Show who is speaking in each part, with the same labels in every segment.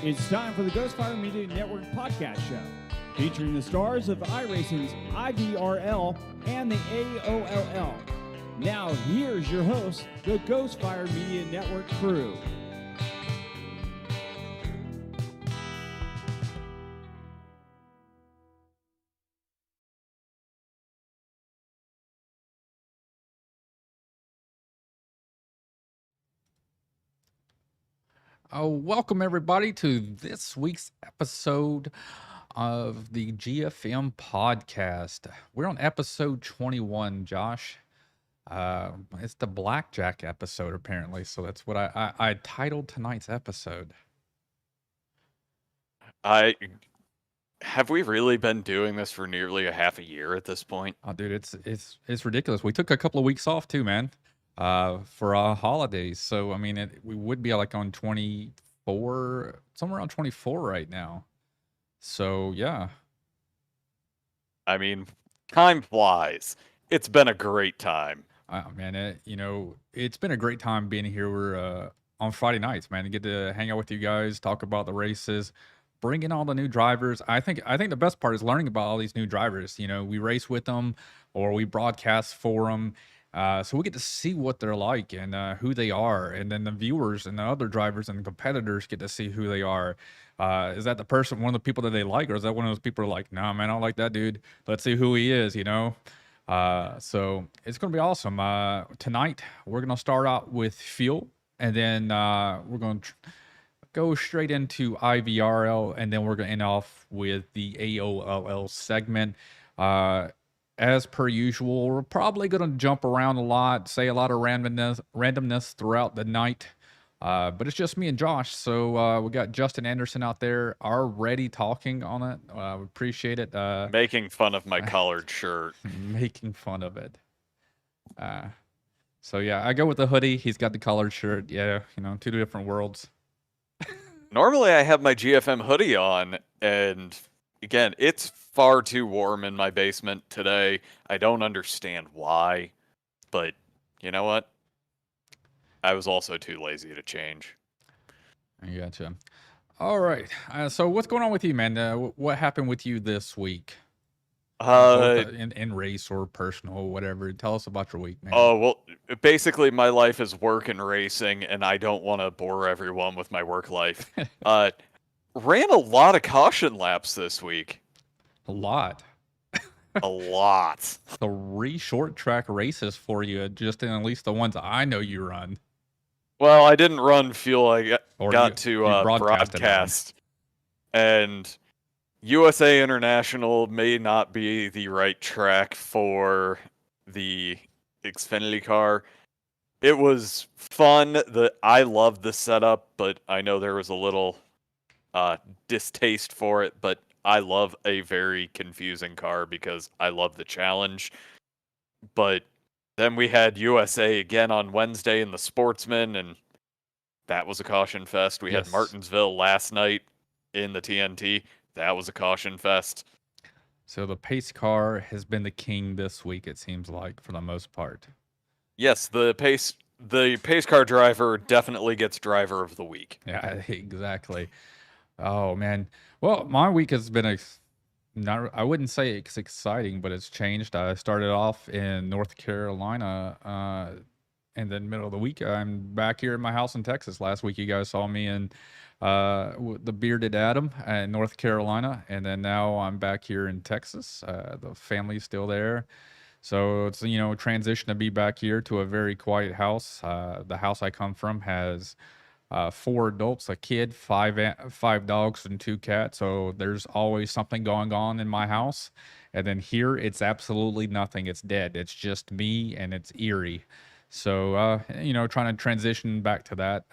Speaker 1: It's time for the Ghostfire Media Network podcast show, featuring the stars of iRacing's Ivrl and the AOLL. Now, here's your host, the Ghostfire Media Network crew.
Speaker 2: Welcome everybody to this week's episode of the GFM Podcast. We're on episode 21, Josh. It's the Blackjack episode, apparently. So that's what I titled tonight's episode.
Speaker 3: Have we really been doing this for nearly a half a year at this point?
Speaker 2: Oh, dude, it's ridiculous. We took a couple of weeks off too, man. For holidays. So I mean, we would be like on 24, somewhere around 24 right now. So yeah.
Speaker 3: I mean, time flies. It's been a great time.
Speaker 2: Man, it's been a great time being here. We're on Friday nights, man, to get to hang out with you guys, talk about the races, bring in all the new drivers. I think the best part is learning about all these new drivers. You know, we race with them or we broadcast for them. So we get to see what they're like and who they are. And then the viewers and the other drivers and competitors get to see who they are. Is that one of the people that they like? Or is that one of those people who are like, nah, man, I don't like that dude. Let's see who he is, you know? So it's going to be awesome. Tonight, we're going to start out with Fuel. And then we're going to go straight into Ivrl. And then we're going to end off with the AOLL segment. As per usual, we're probably going to jump around a lot, say a lot of randomness throughout the night. But it's just me and Josh. So we got Justin Anderson out there already talking on it. We appreciate it.
Speaker 3: Making fun of my collared shirt.
Speaker 2: Making fun of it. So yeah, I go with the hoodie. He's got the collared shirt. Yeah, two different worlds.
Speaker 3: Normally I have my GFM hoodie on, and again, it's far too warm in my basement today. I don't understand why, but you know what? I was also too lazy to change.
Speaker 2: I gotcha. All right. So what's going on with you, man? What happened with you this week? In race or personal, whatever. Tell us about your week, man.
Speaker 3: Oh, well, basically my life is work and racing, and I don't want to bore everyone with my work life. Ran a lot of caution laps this week.
Speaker 2: A lot.
Speaker 3: A lot.
Speaker 2: 3 short track races for you, just in at least the ones I know you run.
Speaker 3: Well, I didn't run Fuel. I got to broadcast. And USA International may not be the right track for the Xfinity car. It was fun. I loved the setup, but I know there was a little distaste for it. But I love a very confusing car because I love the challenge. But then we had USA again on Wednesday in the Sportsman, and that was a caution fest. We had Martinsville last night in the TNT. That was a caution fest.
Speaker 2: So the pace car has been the king this week, it seems like, for the most part.
Speaker 3: Yes, the pace car driver definitely gets driver of the week.
Speaker 2: Yeah, exactly. Oh, man. Well, my week has been I wouldn't say it's exciting, but it's changed. I started off in North Carolina, and then middle of the week, I'm back here at my house in Texas. Last week, you guys saw me in the Bearded Adam in North Carolina, and then now I'm back here in Texas. The family's still there. So it's, transition to be back here to a very quiet house. The house I come from has 4 adults, a kid, 5 dogs, and 2 cats. So there's always something going on in my house. And then here, it's absolutely nothing. It's dead. It's just me, and it's eerie. So, trying to transition back to that.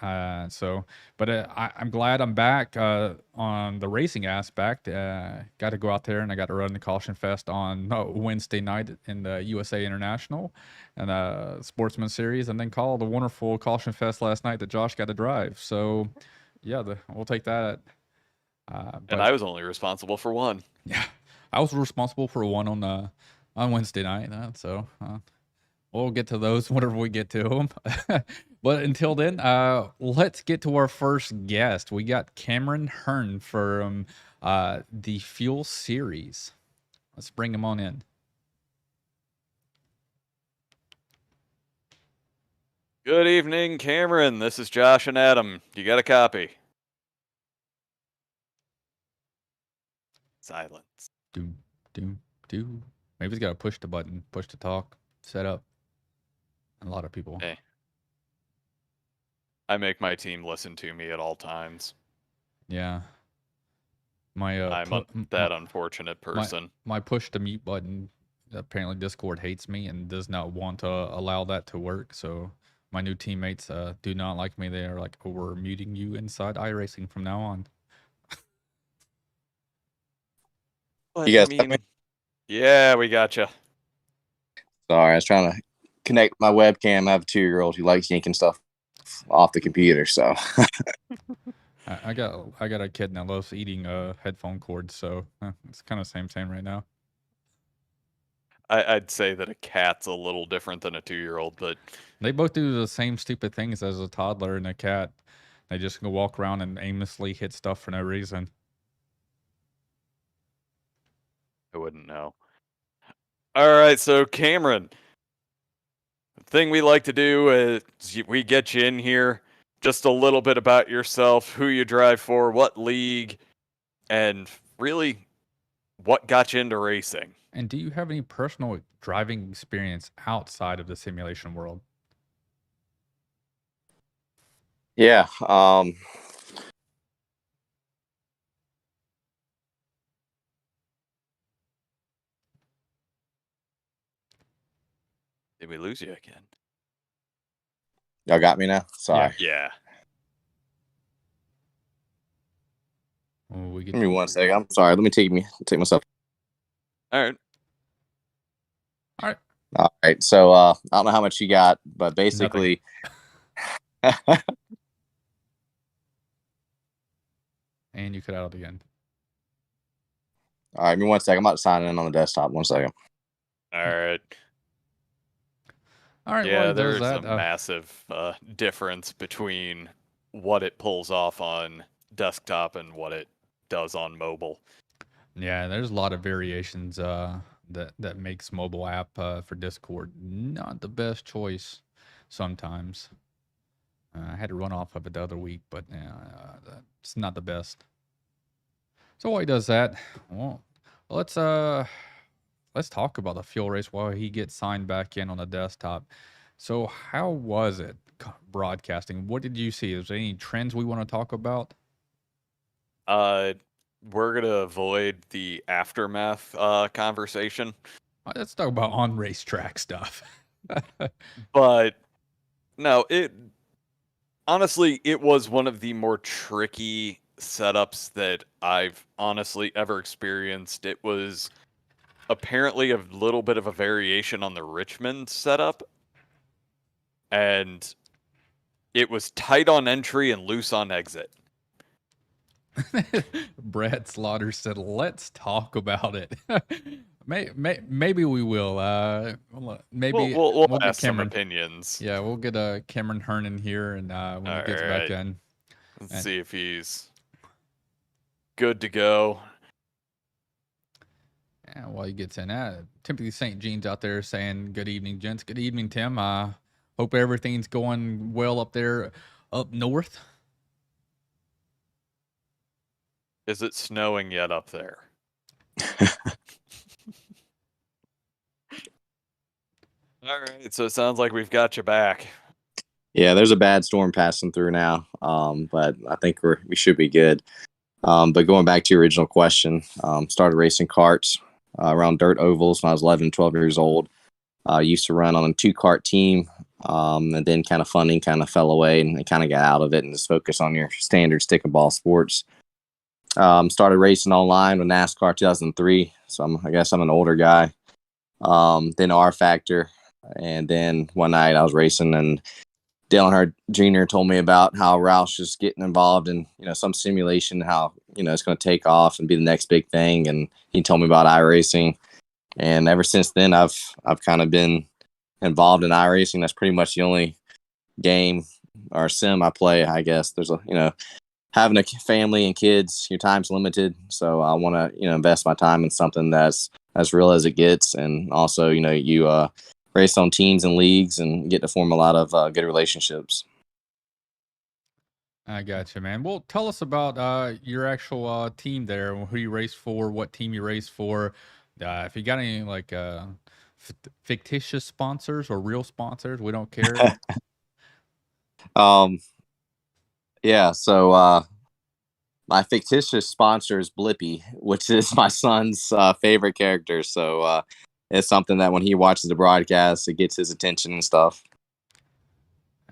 Speaker 2: But I'm glad I'm back on the racing aspect. Got to go out there, and I got to run the Caution Fest on Wednesday night in the USA International and Sportsman Series, and then call the wonderful Caution Fest last night that Josh got to drive. So, yeah, we'll take that.
Speaker 3: And I was only responsible for one.
Speaker 2: Yeah, I was responsible for one on Wednesday night. So. We'll get to those whenever we get to them. But until then, let's get to our first guest. We got Cameron Hearn from the Fuel series. Let's bring him on in.
Speaker 3: Good evening, Cameron. This is Josh and Adam. You got a copy? Silence.
Speaker 2: Do. Maybe he's got to push the button, push to talk, set up. A lot of people.
Speaker 3: Hey. I make my team listen to me at all times.
Speaker 2: Yeah.
Speaker 3: I'm that unfortunate person.
Speaker 2: My push to mute button, apparently Discord hates me and does not want to allow that to work. So my new teammates do not like me. They are like, oh, we're muting you inside iRacing from now on.
Speaker 3: But, you guys yeah, we got you.
Speaker 4: Sorry, I was trying to connect my webcam. I have a 2-year-old who likes yanking stuff off the computer, so
Speaker 2: I got a kid that loves eating headphone cords, so it's kind of same right now.
Speaker 3: I'd say that a cat's a little different than a 2-year-old, but
Speaker 2: they both do the same stupid things as a toddler and a cat. They just go walk around and aimlessly hit stuff for no reason.
Speaker 3: I wouldn't know. All right, so Cameron, the thing we like to do is we get you in here, just a little bit about yourself, who you drive for, what league, and really what got you into racing.
Speaker 2: And do you have any personal driving experience outside of the simulation world?
Speaker 4: Yeah.
Speaker 3: Did we lose you again?
Speaker 4: Y'all got me now? Sorry.
Speaker 3: Yeah.
Speaker 2: Oh,
Speaker 4: Give me 1 second. I'm sorry. Let me take myself.
Speaker 3: All
Speaker 4: right. So I don't know how much you got, but basically
Speaker 2: and you cut out again.
Speaker 4: All right, give me 1 second. I'm about to sign in on the desktop. 1 second.
Speaker 3: All right.
Speaker 2: Yeah,
Speaker 3: there's a massive difference between what it pulls off on desktop and what it does on mobile.
Speaker 2: Yeah, there's a lot of variations that makes mobile app for Discord not the best choice sometimes. I had to run off of it the other week, but it's not the best. So while he does that, well, let's talk about the fuel race while he gets signed back in on the desktop. So how was it broadcasting? What did you see? Is there any trends we want to talk about?
Speaker 3: We're going to avoid the aftermath conversation.
Speaker 2: Let's talk about on racetrack stuff.
Speaker 3: But no, honestly, it was one of the more tricky setups that I've honestly ever experienced. It was apparently a little bit of a variation on the Richmond setup, and it was tight on entry and loose on exit.
Speaker 2: Brad Slaughter said, "Let's talk about it." Maybe we will. Maybe
Speaker 3: we'll ask some opinions.
Speaker 2: Yeah, we'll get Cameron Hearn in here, and when he gets back in,
Speaker 3: let's see if he's good to go.
Speaker 2: Yeah, while he gets in, Timothy St. Jean's out there saying, "Good evening, gents." Good evening, Tim. Hope everything's going well up there, up north.
Speaker 3: Is it snowing yet up there? All right, so it sounds like we've got you back.
Speaker 4: Yeah, there's a bad storm passing through now, but I think we should be good. But going back to your original question, started racing karts around dirt ovals when I was 11, 12 years old. Used to run on a 2-kart team, and then kind of funding kind of fell away and I kind of got out of it and just focused on your standard stick and ball sports. Started racing online with NASCAR 2003, so I guess I'm an older guy. Then R Factor, and then one night I was racing and Dale Earnhardt Jr. told me about how Roush is getting involved in some simulation, how it's going to take off and be the next big thing, and he told me about iRacing, and ever since then I've kind of been involved in iRacing. That's pretty much the only game or sim I play, I guess there's having a family and kids, your time's limited. So I want to, invest my time in something that's as real as it gets. And also, you race on teams and leagues and get to form a lot of good relationships.
Speaker 2: I got you, man. Well, tell us about your actual team there, who you race for, what team you race for. If you got any fictitious sponsors or real sponsors, we don't care.
Speaker 4: Yeah. So my fictitious sponsor is Blippi, which is my son's favorite character. So it's something that when he watches the broadcast, it gets his attention and stuff.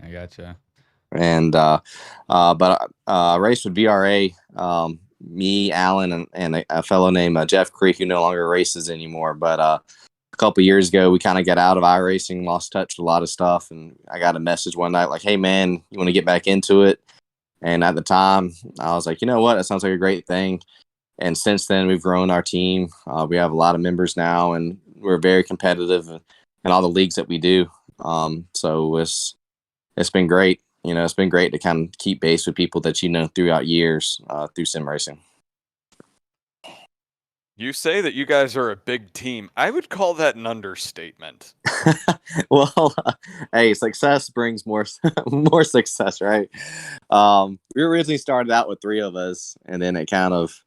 Speaker 2: I gotcha.
Speaker 4: And but I raced with VRA, me, Alan, and a fellow named Jeff Creek, who no longer races anymore. But a couple years ago, we kind of got out of iRacing, lost touch with a lot of stuff, and I got a message one night like, "Hey, man, you want to get back into it?" And at the time, I was like, "You know what? That sounds like a great thing." And since then, we've grown our team. We have a lot of members now, and we're very competitive in all the leagues that we do. So it's been great. It's been great to kind of keep base with people that throughout years through sim racing.
Speaker 3: You say that you guys are a big team. I would call that an understatement.
Speaker 4: Well, hey, success brings more more success, right? We originally started out with 3 of us, and then it kind of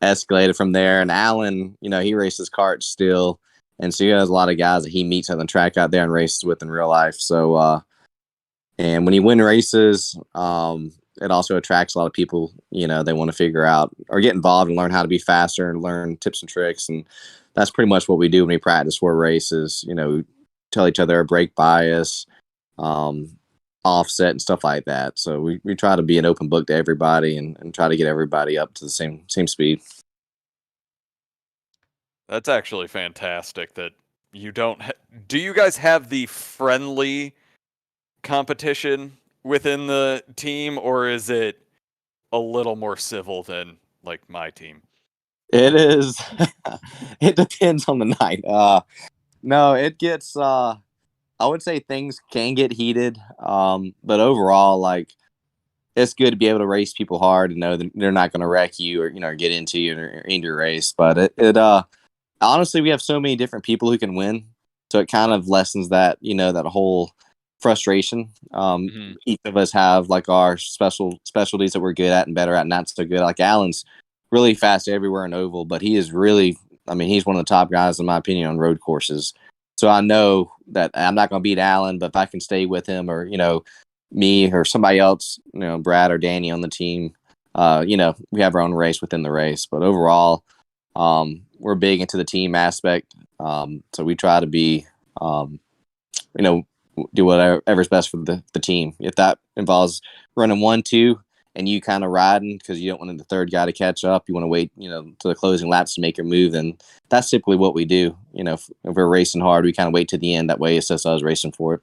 Speaker 4: escalated from there. And Alan, he races karts still, and so he has a lot of guys that he meets on the track out there and races with in real life. So and when you win races, it also attracts a lot of people. They want to figure out or get involved and learn how to be faster and learn tips and tricks. And that's pretty much what we do when we practice for races. We tell each other our brake bias, offset, and stuff like that. So we try to be an open book to everybody and try to get everybody up to the same speed.
Speaker 3: That's actually fantastic that you don't. Do you guys have the friendly competition within the team, or is it a little more civil than like my team?
Speaker 4: It is. It depends on the night. No, it gets. I would say things can get heated, but overall, like, it's good to be able to race people hard and know that they're not going to wreck you or get into you or into your race. But it honestly, we have so many different people who can win, so it kind of lessens that that whole frustration. Each of us have like our specialties that we're good at and better at, and not so good. Like Alan's really fast everywhere in oval, but he is really, he's one of the top guys in my opinion on road courses. So I know that I'm not going to beat Alan, but if I can stay with him or me or somebody else, Brad or Danny on the team, we have our own race within the race. But overall, we're big into the team aspect. So we try to be, do whatever's best for the team. If that involves running 1-2 and you kind of riding because you don't want the third guy to catch up, you want to wait, to the closing laps to make your move, then that's typically what we do. If we're racing hard, we kind of wait to the end. That way it's just us racing for it.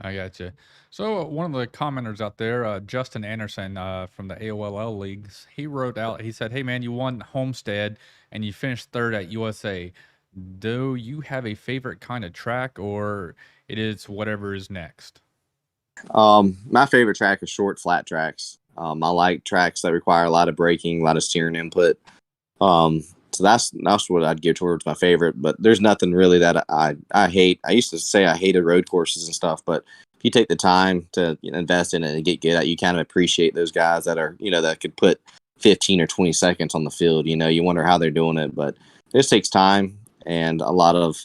Speaker 2: I got you. So one of the commenters out there, Justin Anderson from the AOLL leagues, he wrote out, he said, "Hey man, you won Homestead and you finished 3rd at USA. Do you have a favorite kind of track, or it is whatever is next?"
Speaker 4: My favorite track is short, flat tracks. I like tracks that require a lot of braking, a lot of steering input. So that's what I'd gear towards my favorite. But there's nothing really that I hate. I used to say I hated road courses and stuff, but if you take the time to invest in it and get good at it, you kind of appreciate those guys that are that could put 15 or 20 seconds on the field. You wonder how they're doing it, but it just takes time and a lot of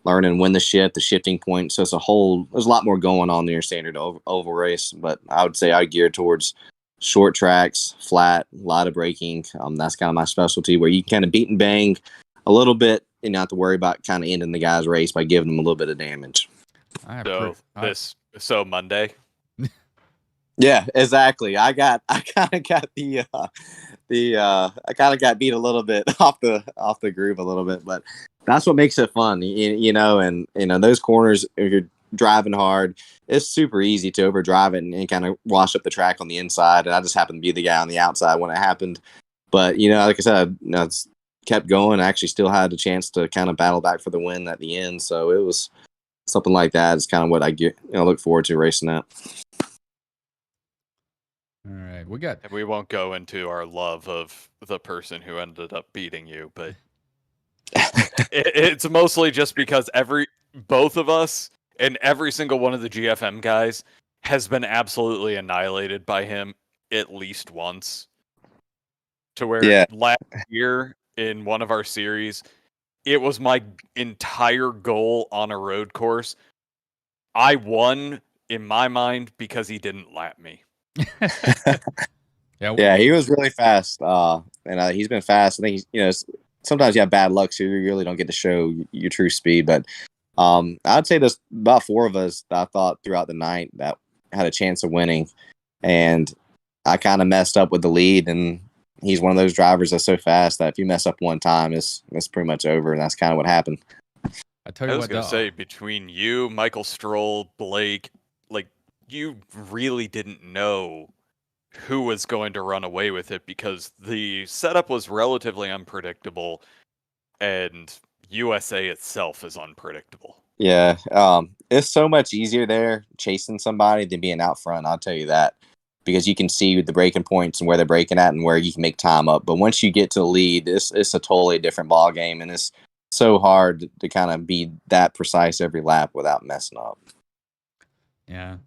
Speaker 4: learning when to shift, the shifting point. So there's a lot more going on than your standard oval race. But I would say I gear towards short tracks, flat, a lot of braking. That's kind of my specialty, where you can kind of beat and bang a little bit and not have to worry about kind of ending the guy's race by giving them a little bit of damage.
Speaker 3: So Monday.
Speaker 4: Yeah, exactly. I kind of got I kind of got beat a little bit off the groove a little bit, but that's what makes it fun, and those corners, if you're driving hard, it's super easy to overdrive it and kind of wash up the track on the inside. And I just happened to be the guy on the outside when it happened. But, like I said, it's kept going. I actually still had a chance to kind of battle back for the win at the end. So it was something like that is kind of what I get, look forward to racing at.
Speaker 2: All right,
Speaker 3: And we won't go into our love of the person who ended up beating you, but it's mostly just because both of us and every single one of the GFM guys has been absolutely annihilated by him at least once. To where last year in one of our series, it was my entire goal on a road course. I won in my mind because he didn't lap me.
Speaker 4: Yeah, he was really fast, and he's been fast. I think sometimes you have bad luck, so you really don't get to show your true speed. But I'd say there's about 4 of us that I thought throughout the night that had a chance of winning, and I kind of messed up with the lead. And he's one of those drivers that's so fast that if you mess up one time, it's pretty much over, and that's kind of what happened.
Speaker 3: I was going to say, between you, Michael Stroll, Blake, like, you really didn't know who was going to run away with it because the setup was relatively unpredictable and USA itself is unpredictable.
Speaker 4: Yeah, it's so much easier there chasing somebody than being out front, I'll tell you that, because you can see the breaking points and where they're breaking at and where you can make time up. But once you get to the lead, it's a totally different ball game, and it's so hard to kind of be that precise every lap without messing up.
Speaker 2: Yeah.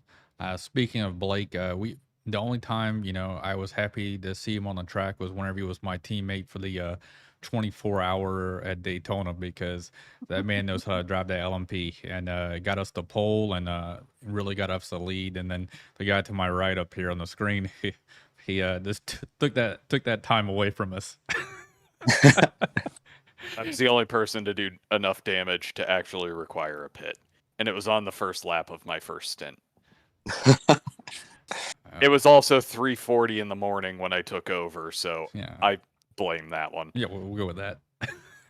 Speaker 2: Speaking of Blake, the only time I was happy to see him on the track was whenever he was my teammate for the 24-hour at Daytona, because that man knows how to drive that LMP, and got us the pole and really got us the lead. And then the guy to my right up here on the screen, he just took that time away from us.
Speaker 3: I was the only person to do enough damage to actually require a pit, and it was on the first lap of my first stint. It was also 3:40 in the morning when I took over, so yeah. I blame that one.
Speaker 2: Yeah, we'll go with that.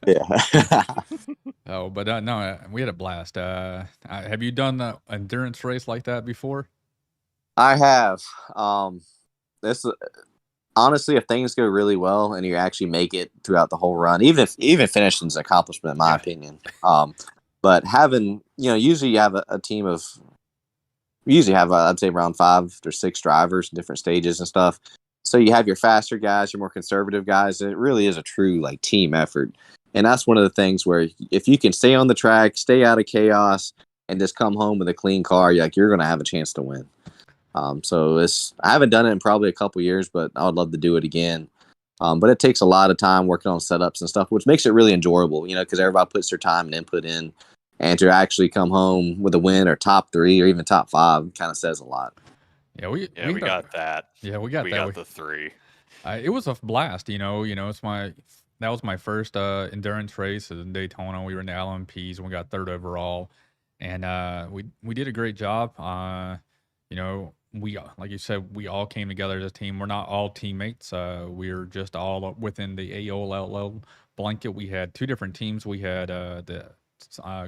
Speaker 4: Yeah.
Speaker 2: Oh, but no, we had a blast. Have you done an endurance race like that before?
Speaker 4: I have. This honestly, if things go really well and you actually make it throughout the whole run, even finishing is an accomplishment in my opinion. But having, usually you have a team of. We usually have, I'd say, around 5 or 6 drivers in different stages and stuff. So you have your faster guys, your more conservative guys. And it really is a true team effort. And that's one of the things where if you can stay on the track, stay out of chaos, and just come home with a clean car, you're going to have a chance to win. So I haven't done it in probably a couple years, but I would love to do it again. But it takes a lot of time working on setups and stuff, which makes it really enjoyable, because everybody puts their time and input in. And to actually come home with a win or top 3 or even top 5 kind of says a lot.
Speaker 2: Yeah, we
Speaker 3: got that.
Speaker 2: Yeah, we got
Speaker 3: the 3.
Speaker 2: It was a blast. That was my first endurance race in Daytona. We were in the LMPs and we got 3rd overall, and we did a great job. We, like you said, we all came together as a team. We're not all teammates. We're just all within the AOLL blanket. We had 2 different teams. We had the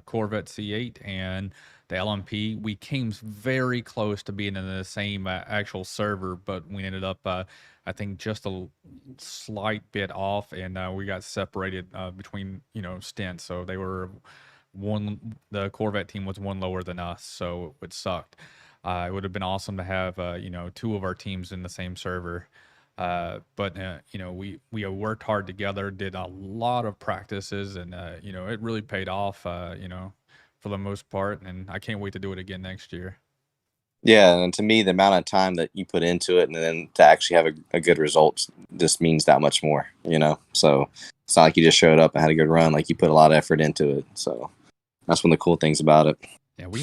Speaker 2: Corvette C8 and the LMP. We came very close to being in the same actual server, but we ended up I think just a slight bit off, and we got separated between stints. So they were the Corvette team was 1 lower than us, so it sucked. It would have been awesome to have 2 of our teams in the same server. But we worked hard together, did a lot of practices, and it really paid off, for the most part. And I can't wait to do it again next year.
Speaker 4: Yeah, and to me, the amount of time that you put into it and then to actually have a good result just means that much more, So it's not like you just showed up and had a good run. Like, you put a lot of effort into it. So that's one of the cool things about it.
Speaker 2: Yeah, we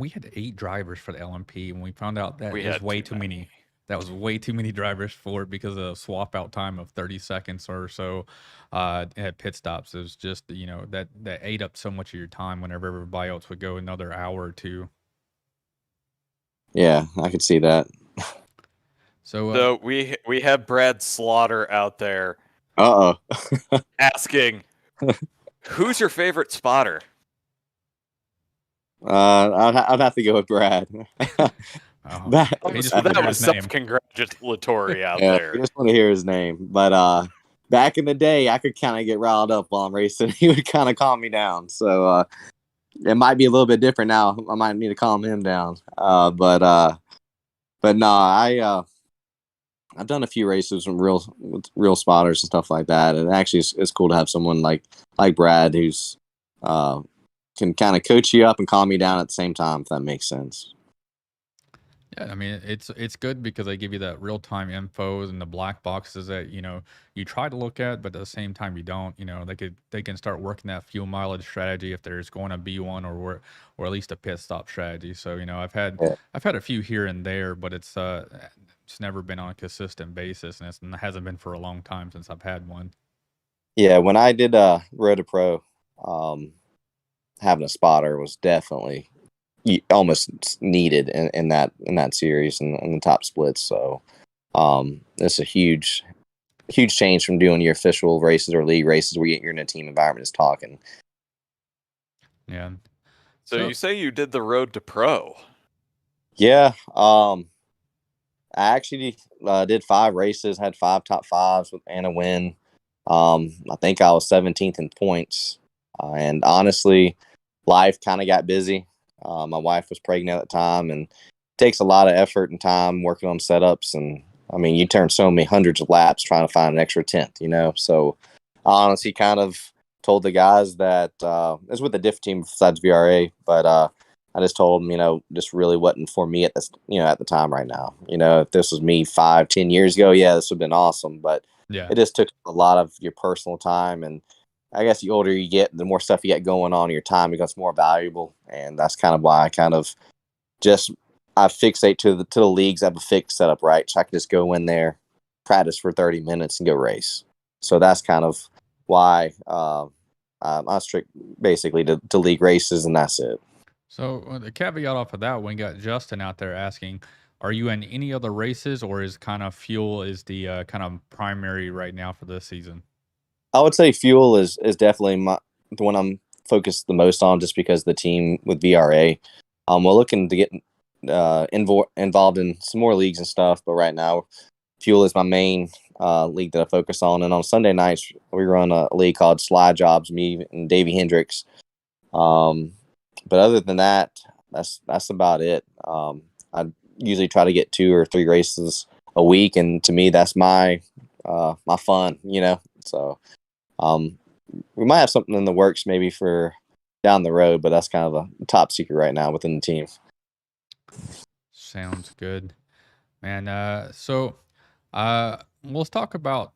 Speaker 2: had 8 drivers for the LMP, and we found out that was way too many. That was way too many drivers for it because of a swap out time of 30 seconds or so at pit stops. It was just, that ate up so much of your time whenever everybody else would go another hour or 2.
Speaker 4: Yeah, I could see that.
Speaker 3: So we have Brad Slaughter out there asking, who's your favorite spotter?
Speaker 4: I'd have to go with Brad.
Speaker 3: That was self-congratulatory out there.
Speaker 4: I just want to hear his name. But back in the day, I could kind of get riled up while I'm racing. He would kind of calm me down. So it might be a little bit different now. I might need to calm him down. But no, I've done a few races with real spotters and stuff like that, and actually it's cool to have someone like Brad who's can kind of coach you up and calm you down at the same time, if that makes sense.
Speaker 2: Yeah, I mean it's good because they give you that real time info and the black boxes that you try to look at, but at the same time you don't. They can start working that fuel mileage strategy if there's going to be one, or at least a pit stop strategy. So I've had a few here and there, but it's never been on a consistent basis, and it hasn't been for a long time since I've had one.
Speaker 4: Yeah, when I did Road to Pro, having a spotter was definitely almost needed in that series and in the top splits. So it's a huge change from doing your official races or league races where you're in a team environment is talking.
Speaker 2: Yeah.
Speaker 3: So you say you did the Road to Pro?
Speaker 4: Yeah. I actually did 5 races, had 5 top 5s and a win. I think I was 17th in points. And honestly, life kind of got busy. My wife was pregnant at the time, and it takes a lot of effort and time working on setups. And I mean, you turn so many hundreds of laps trying to find an extra 10th, So I honestly kind of told the guys that it was with a different team besides VRA, but I just told them, just really wasn't for me at this, at the time right now. If this was me 5-10 years ago, yeah, this would have been awesome. But it just took a lot of your personal time, and I guess the older you get, the more stuff you get going on, your time becomes more valuable. And that's kind of why I fixate to the leagues. I have a fixed setup, right? So I can just go in there, practice for 30 minutes and go race. So that's kind of why I strict basically to league races, and that's it.
Speaker 2: So the caveat off of that, we got Justin out there asking, are you in any other races, or is kind of fuel is the kind of primary right now for this season?
Speaker 4: I would say fuel is definitely the one I'm focused the most on, just because the team with VRA. We're looking to get involved in some more leagues and stuff, but right now, fuel is my main league that I focus on. And on Sunday nights, we run a league called Slide Jobs, me and Davey Hendricks. But other than that, that's about it. I usually try to get 2 or 3 races a week, and to me, that's my fun, So we might have something in the works maybe for down the road, but that's kind of a top secret right now within the team.
Speaker 2: Sounds good, man. So let's talk about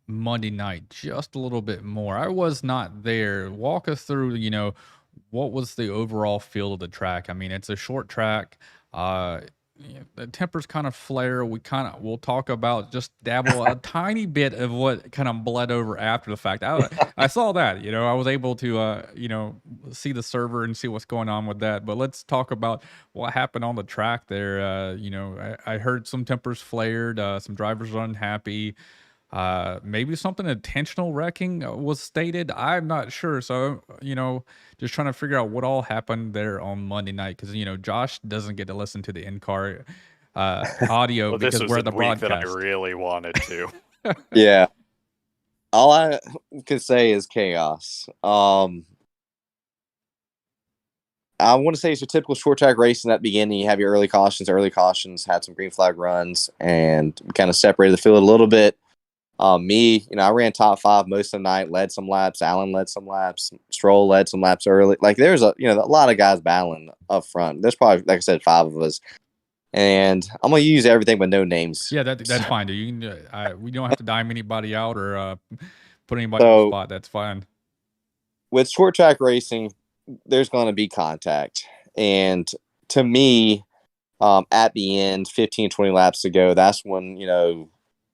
Speaker 2: Monday night just a little bit more. I was not there. Walk us through, what was the overall feel of the track? I mean, it's a short track. The tempers kind of flare. We'll talk about, just dabble a tiny bit of what kind of bled over after the fact. I saw that, I was able to, see the server and see what's going on with that. But let's talk about what happened on the track there. I heard some tempers flared, some drivers were unhappy. Maybe something intentional wrecking was stated. I'm not sure. So, just trying to figure out what all happened there on Monday night. Cause Josh doesn't get to listen to the in-car, audio
Speaker 3: well,
Speaker 2: because we're the broadcast.
Speaker 3: That I really wanted to.
Speaker 4: Yeah. All I could say is chaos. I want to say it's your typical short track racing at the beginning. You have your early cautions, had some green flag runs, and kind of separated the field a little bit. Me, I ran top 5 most of the night, led some laps. Allen led some laps. Stroll led some laps early. Like, there's a lot of guys battling up front. There's probably, like I said, 5 of us. And I'm going to use everything with no names.
Speaker 2: Yeah, that's fine, dude. You can, we don't have to dime anybody out or put anybody on the spot. That's fine.
Speaker 4: With short track racing, there's going to be contact. And to me, at the end, 15, 20 laps to go, that's when,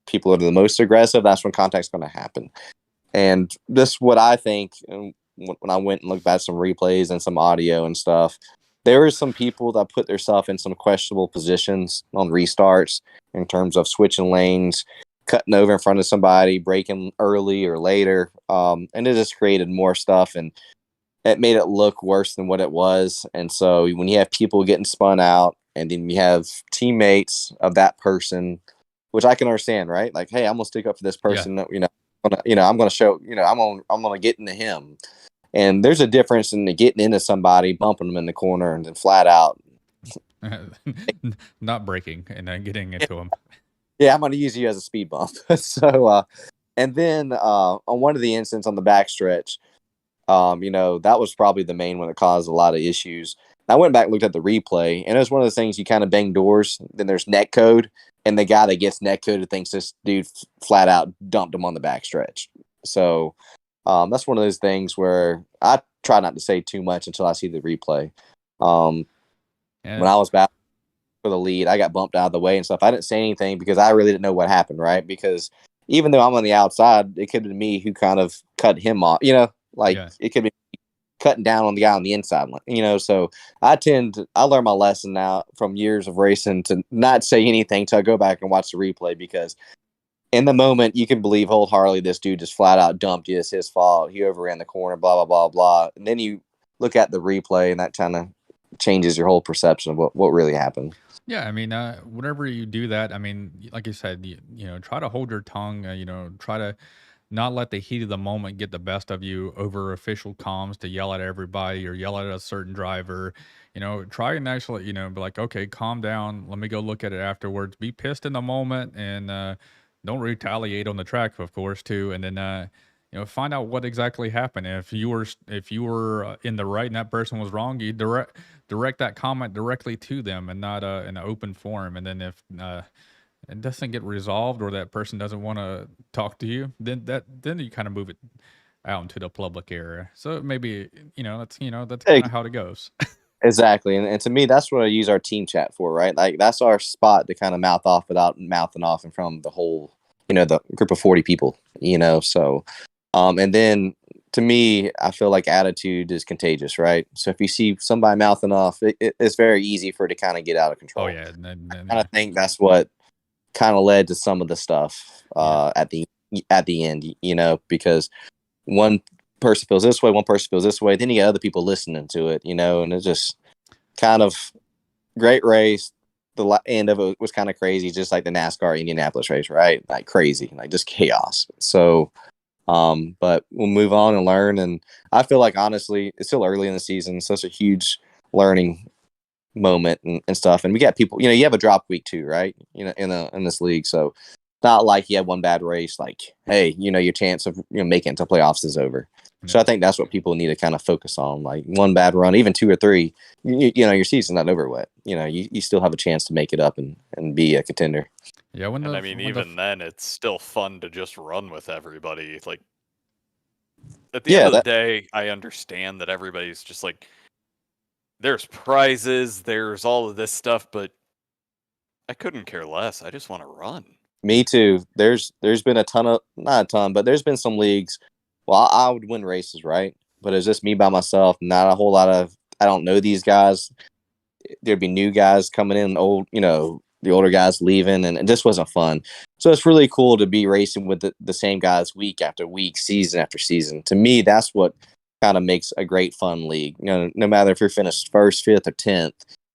Speaker 4: people are the most aggressive. That's when contact's going to happen. And this, what I think, when I went and looked at some replays and some audio and stuff, there were some people that put themselves in some questionable positions on restarts in terms of switching lanes, cutting over in front of somebody, braking early or later. And it just created more stuff, and it made it look worse than what it was. And so when you have people getting spun out, and then you have teammates of that person, which I can understand, right? Like, hey, I'm gonna stick up for this person. Yeah. I'm gonna show. I'm gonna get into him. And there's a difference in getting into somebody, bumping them in the corner, and then flat out.
Speaker 2: Not braking and then getting into them.
Speaker 4: Yeah, I'm going to use you as a speed bump. So, and then on one of the incidents on the backstretch, that was probably the main one that caused a lot of issues. I went back and looked at the replay, and it was one of those things you kind of bang doors, then there's net code, and the guy that gets net coded thinks this dude flat out dumped him on the backstretch. So that's one of those things where I try not to say too much until I see the replay. When I was back for the lead, I got bumped out of the way and stuff. I didn't say anything because I really didn't know what happened, right? Because even though I'm on the outside, it could have been me who kind of cut him off, It could be cutting down on the guy on the inside, so I learned my lesson now from years of racing to not say anything till I go back and watch the replay, because in the moment you can believe wholeheartedly this dude just flat out dumped you. It's his fault. He overran the corner, blah, blah, blah, blah. And then you look at the replay and that kind of changes your whole perception of what really happened.
Speaker 2: Yeah, I mean, whenever you do that, I mean, like you said, try to hold your tongue, try to not let the heat of the moment get the best of you over official comms to yell at everybody or yell at a certain driver. Try and actually, be like, okay, calm down. Let me go look at it afterwards. Be pissed in the moment and don't retaliate on the track, of course, too. And then, find out what exactly happened. If you were in the right and that person was wrong, you direct that comment directly to them and not in an open forum. And then if it doesn't get resolved or that person doesn't want to talk to you, then you kind of move it out into the public area. So maybe that's kind of how it goes.
Speaker 4: Exactly. And to me, that's what I use our team chat for, right? Like that's our spot to kind of mouth off without mouthing off in front of the whole, the group of 40 people, so and then to me, I feel like attitude is contagious, right? So if you see somebody mouthing off, it's very easy for it to kind of get out of control.
Speaker 2: Oh yeah.
Speaker 4: And I think that's what kind of led to some of the stuff at the end, because one person feels this way, one person feels this way, then you get other people listening to it, and it's just kind of great race. The end of it was kind of crazy, just like the NASCAR Indianapolis race, right? Like crazy, like just chaos. So, but we'll move on and learn. And I feel like, honestly, it's still early in the season, such a huge learning moment and stuff. And we got people, you have a drop week too, right? In this league. So not like you had one bad race, like, hey, your chance of making it to playoffs is over. Yeah. So I think that's what people need to kind of focus on. Like one bad run, even 2 or 3, your season's not over with. You still have a chance to make it up and be a contender.
Speaker 2: Yeah,
Speaker 3: then it's still fun to just run with everybody. Like at the end of the day, I understand that everybody's just like, there's prizes, there's all of this stuff, but I couldn't care less. I just want to run.
Speaker 4: Me too. There's been not a ton, but there's been some leagues. Well, I would win races, right? But it's just me by myself. Not a whole lot of. I don't know these guys. There'd be new guys coming in, the older guys leaving, and it just wasn't fun. So it's really cool to be racing with the same guys week after week, season after season. To me, that's what kind of makes a great fun league. No matter if you're finished 1st, 5th, or 10th,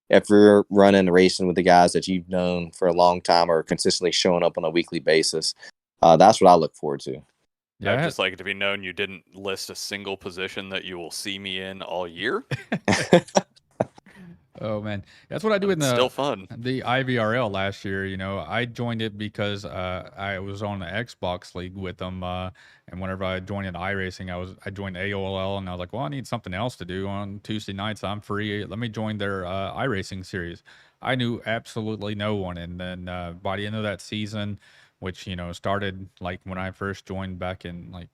Speaker 4: if you're running and racing with the guys that you've known for a long time or consistently showing up on a weekly basis, that's what I look forward to.
Speaker 3: Yeah, I'd just like it to be known you didn't list a single position that you will see me in all year.
Speaker 2: Oh man, that's what I do in
Speaker 3: still fun.
Speaker 2: The Ivrl last year. I joined it because I was on the Xbox League with them, and whenever I joined in iRacing, I joined AOL, and I was like, well, I need something else to do on Tuesday nights. I'm free. Let me join their iRacing series. I knew absolutely no one, and then by the end of that season, which started like when I first joined back in like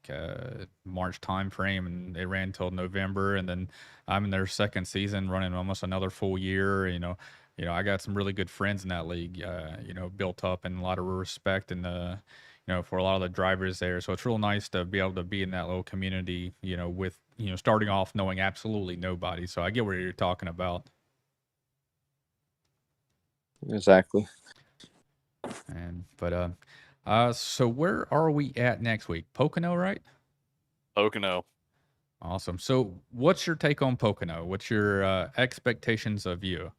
Speaker 2: March time frame, and it ran till November, and then I'm in their second season running almost another full year. I got some really good friends in that league, built up, and a lot of respect and for a lot of the drivers there. So it's real nice to be able to be in that little community, with starting off knowing absolutely nobody. So I get what you're talking about.
Speaker 4: Exactly.
Speaker 2: So where are we at next week? Pocono, right?
Speaker 3: Pocono.
Speaker 2: Awesome. So what's your take on Pocono? What's your expectations of you?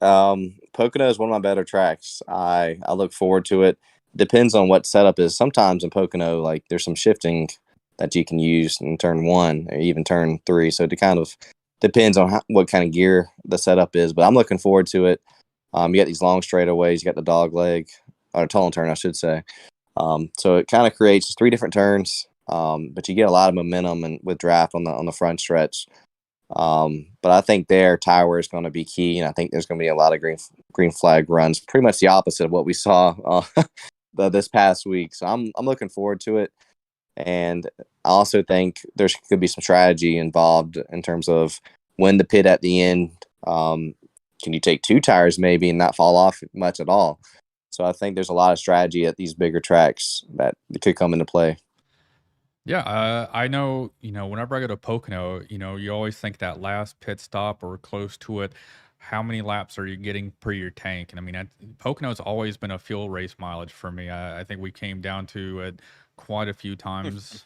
Speaker 4: Pocono is one of my better tracks. I look forward to it. Depends on what setup is. Sometimes in Pocono, like there's some shifting that you can use in turn 1 or even turn 3. So it kind of depends on what kind of gear the setup is. But I'm looking forward to it. You got these long straightaways, you got the dog leg, or a tunnel turn, I should say. So it kind of creates 3 different turns, but you get a lot of momentum and with draft on the front stretch. But I think tire wear is going to be key, and I think there's going to be a lot of green flag runs, pretty much the opposite of what we saw this past week. So I'm looking forward to it, and I also think there could be some strategy involved in terms of when to pit at the end. Can you take 2 tires maybe and not fall off much at all? So I think there's a lot of strategy at these bigger tracks that could come into play.
Speaker 2: Yeah, I know, whenever I go to Pocono, you always think that last pit stop or close to it, how many laps are you getting per your tank? And I mean, Pocono's always been a fuel race mileage for me. I think we came down to it quite a few times.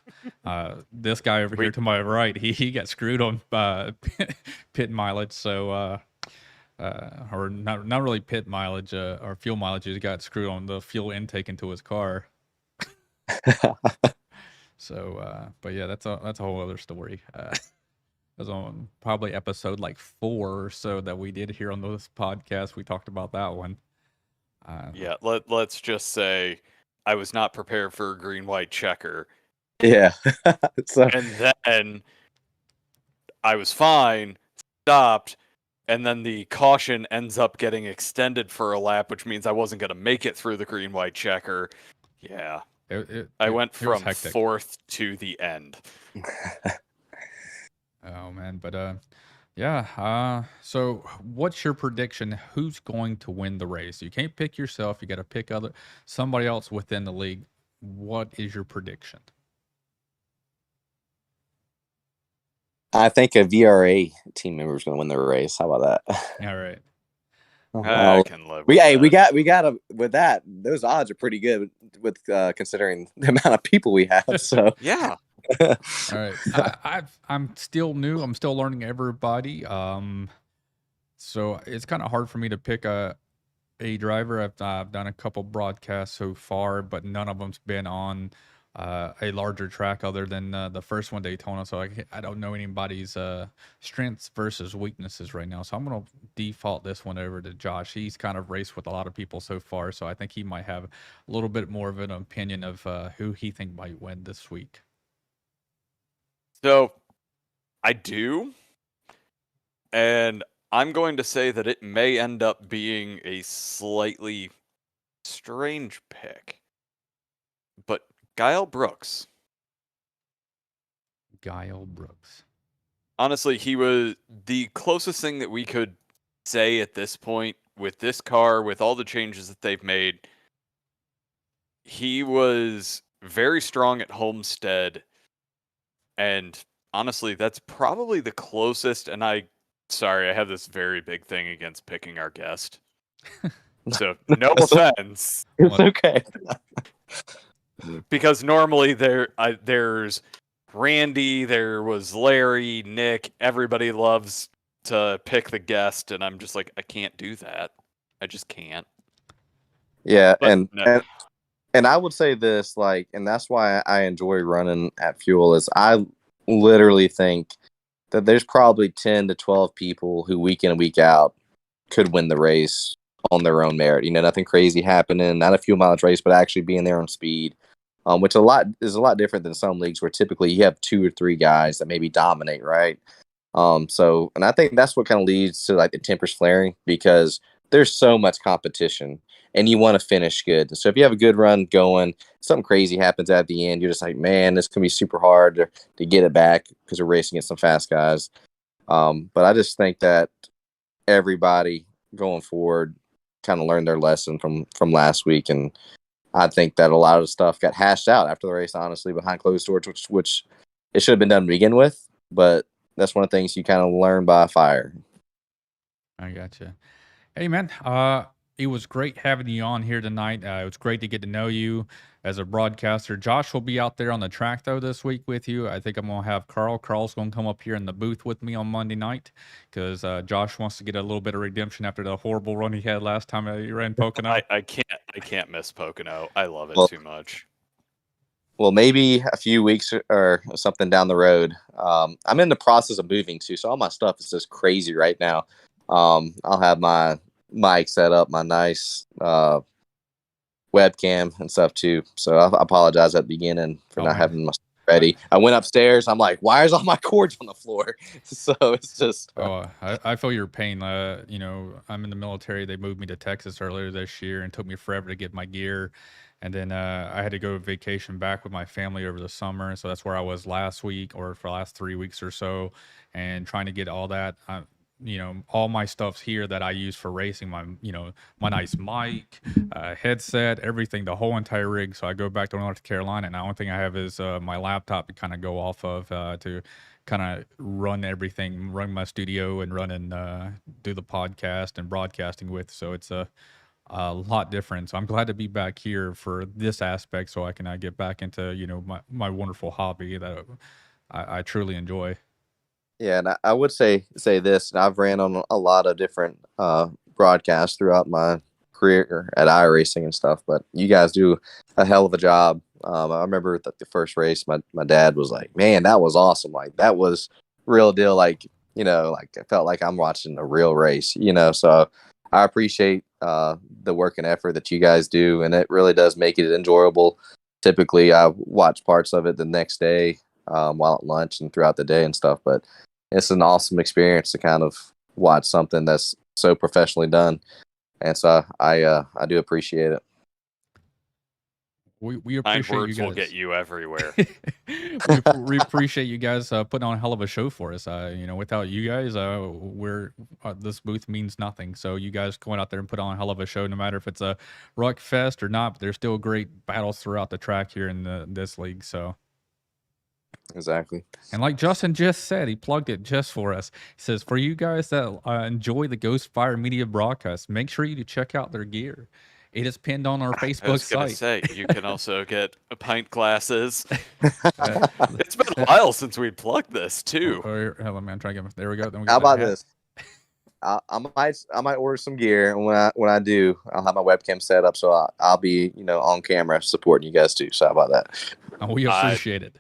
Speaker 2: This guy over here to my right, he got screwed on pit mileage. So, or not really pit mileage or fuel mileage. He got screwed on the fuel intake into his car. So, but yeah, that's a whole other story. It was on probably episode like 4 or so that we did here on this podcast. We talked about that one.
Speaker 3: Yeah, let's just say I was not prepared for a green-white checker.
Speaker 4: Yeah.
Speaker 3: And then I was fine, stopped, and then the caution ends up getting extended for a lap, which means I wasn't going to make it through the green-white checker. Yeah. I went from 4th to the end.
Speaker 2: Oh man, but yeah. So what's your prediction? Who's going to win the race? You can't pick yourself. You got to pick somebody else within the league. What is your prediction?
Speaker 4: I think a VRA team member is going to win the race. How about that?
Speaker 2: All right.
Speaker 3: I can live with that.
Speaker 4: We got with that. Those odds are pretty good with considering the amount of people we have. So
Speaker 3: yeah.
Speaker 2: All right. I'm still new. I'm still learning everybody. So it's kind of hard for me to pick a driver. I've done a couple broadcasts so far, but none of them's been on a larger track other than the first one, Daytona. So I don't know anybody's strengths versus weaknesses right now. So I'm going to default this one over to Josh. He's kind of raced with a lot of people so far, so I think he might have a little bit more of an opinion of who he think might win this week.
Speaker 3: So I do, and I'm going to say that it may end up being a slightly strange pick, but Guile Brooks. Honestly, he was the closest thing that we could say at this point with this car, with all the changes that they've made. He was very strong at Homestead, and honestly, that's probably the closest. And I have this very big thing against picking our guest. So no offense.
Speaker 4: It's okay.
Speaker 3: Because normally there's Randy, there was Larry, Nick. Everybody loves to pick the guest, and I'm just like, I can't do that. I just can't.
Speaker 4: Yeah, and I would say this, and that's why I enjoy running at Fuel, is I literally think that there's probably 10 to 12 people who week in and week out could win the race on their own merit. Nothing crazy happening, not a fuel mileage race, but actually being there on speed. Which is a lot different than some leagues where typically you have 2 or 3 guys that maybe dominate, right? And I think that's what kind of leads to the tempers flaring, because there's so much competition and you want to finish good. So if you have a good run going, something crazy happens at the end, you're just like, man, this can be super hard to get it back because we're racing against some fast guys. But I just think that everybody going forward kind of learned their lesson from last week, and I think that a lot of the stuff got hashed out after the race, honestly, behind closed doors, which it should have been done to begin with. But that's one of the things you kind of learn by fire.
Speaker 2: I gotcha. Hey, man, it was great having you on here tonight. It was great to get to know you as a broadcaster. Josh will be out there on the track, though, this week with you. I think I'm going to have Carl. Carl's going to come up here in the booth with me on Monday night because Josh wants to get a little bit of redemption after the horrible run he had last time he ran Pocono.
Speaker 3: I can't miss Pocono. I love it too much.
Speaker 4: Well, maybe a few weeks or something down the road. I'm in the process of moving too, so all my stuff is just crazy right now. I'll have my mic set up, my nice webcam and stuff too. So I apologize at the beginning for not having my stuff ready. I went upstairs. I'm like, why is all my cords on the floor? So it's just.
Speaker 2: I feel your pain. You know, I'm in the military. They moved me to Texas earlier this year and took me forever to get my gear. And then I had to go vacation back with my family over the summer. So that's where I was last week or for the last 3 weeks or so, and trying to get all that. You know, all my stuff's here that I use for racing. My, you know, my nice mic, headset, everything, the whole entire rig. So I go back to North Carolina, and the only thing I have is my laptop to kind of go off of to kind of run everything, run my studio and run and do the podcast and broadcasting with. So it's a lot different. So I'm glad to be back here for this aspect, so I can get back into, you know, my wonderful hobby that I truly enjoy.
Speaker 4: Yeah, and I would say this. I've ran on a lot of different broadcasts throughout my career at iRacing and stuff, but you guys do a hell of a job. I remember the first race, my dad was like, "Man, that was awesome! Like that was real deal. Like, you know, like I felt like I'm watching a real race. You know, so I appreciate the work and effort that you guys do, and it really does make it enjoyable. Typically, I watch parts of it the next day while at lunch and throughout the day and stuff, but it's an awesome experience to kind of watch something that's so professionally done. And so I do appreciate it.
Speaker 2: We appreciate
Speaker 3: words
Speaker 2: you guys.
Speaker 3: Will get you everywhere.
Speaker 2: we appreciate you guys putting on a hell of a show for us. You know, without you guys, this booth means nothing. So you guys going out there and put on a hell of a show, no matter if it's a Ruck Fest or not. But there's still great battles throughout the track here in this league. So.
Speaker 4: Exactly.
Speaker 2: And like Justin just said, he plugged it just for us. He says, for you guys that enjoy the Ghostfire Media broadcast, make sure you check out their gear. It is pinned on our Facebook
Speaker 3: I was gonna
Speaker 2: site.
Speaker 3: say, you can also get pint glasses. It's been a while since we plugged this too.
Speaker 2: Hold on, man, try to get. There we go. Then we
Speaker 4: How about this? I might order some gear, and when I do, I'll have my webcam set up, so I'll be, you know, on camera supporting you guys too. So how about that?
Speaker 2: Oh, we appreciate it.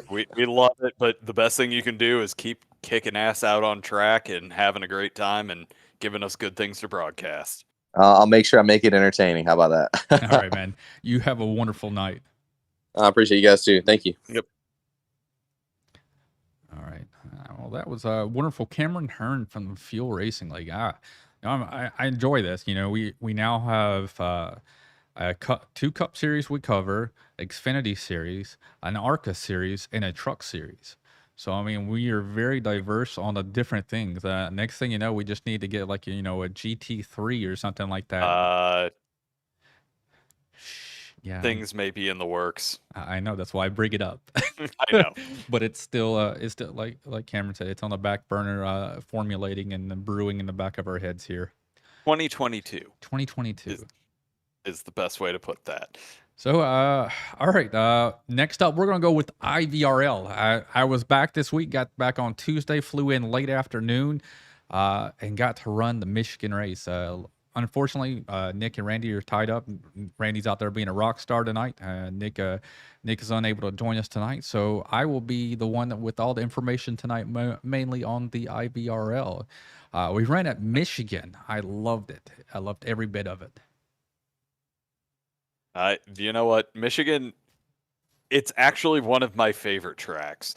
Speaker 3: We love it, but the best thing you can do is keep kicking ass out on track and having a great time and giving us good things to broadcast.
Speaker 4: I'll make sure I make it entertaining. How about that?
Speaker 2: All right, man. You have a wonderful night.
Speaker 4: I appreciate you guys too. Thank you.
Speaker 3: Yep.
Speaker 2: All right. Well, that was wonderful. Cameron Hearn from the Fuel Racing League. I enjoy this. You know, we now have two Cup series we cover, Xfinity series, an ARCA series, and a truck series. So, I mean, we are very diverse on the different things. Next thing you know, we just need to get like, you know, a GT3 or something like that. Yeah,
Speaker 3: things may be in the works.
Speaker 2: I know, that's why I bring it up.
Speaker 3: I know,
Speaker 2: but it's still like Cameron said, it's on the back burner, formulating and brewing in the back of our heads here.
Speaker 3: 2022 is the best way to put that.
Speaker 2: So, all right. Next up, we're going to go with IVRL. I was back this week, got back on Tuesday, flew in late afternoon, and got to run the Michigan race. Unfortunately, Nick and Randy are tied up. Randy's out there being a rock star tonight. Nick is unable to join us tonight. So I will be the one with all the information tonight, mainly on the IVRL. We ran at Michigan. I loved it. I loved every bit of it.
Speaker 3: You know what? Michigan, it's actually one of my favorite tracks.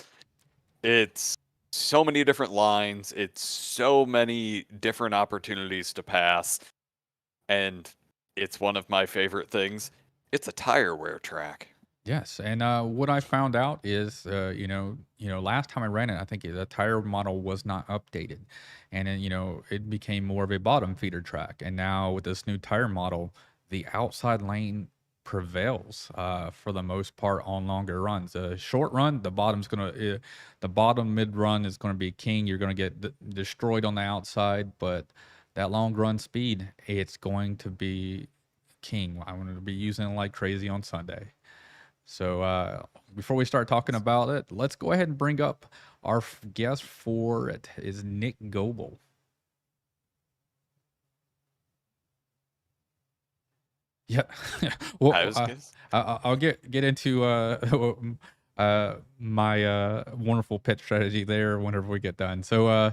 Speaker 3: It's so many different lines. It's so many different opportunities to pass. And it's one of my favorite things. It's a tire wear track.
Speaker 2: Yes, and what I found out is, last time I ran it, I think the tire model was not updated, and then it became more of a bottom feeder track. And now with this new tire model, the outside lane prevails for the most part on longer runs. Short run, the bottom mid run is going to be king. You're going to get destroyed on the outside, but that long run speed, it's going to be king. I'm going to be using it like crazy on Sunday. So before we start talking about it, let's go ahead and bring up our guest for it is Nick Goble. Yeah. Well,
Speaker 3: I was
Speaker 2: I'll get into my wonderful pet strategy there whenever we get done. So,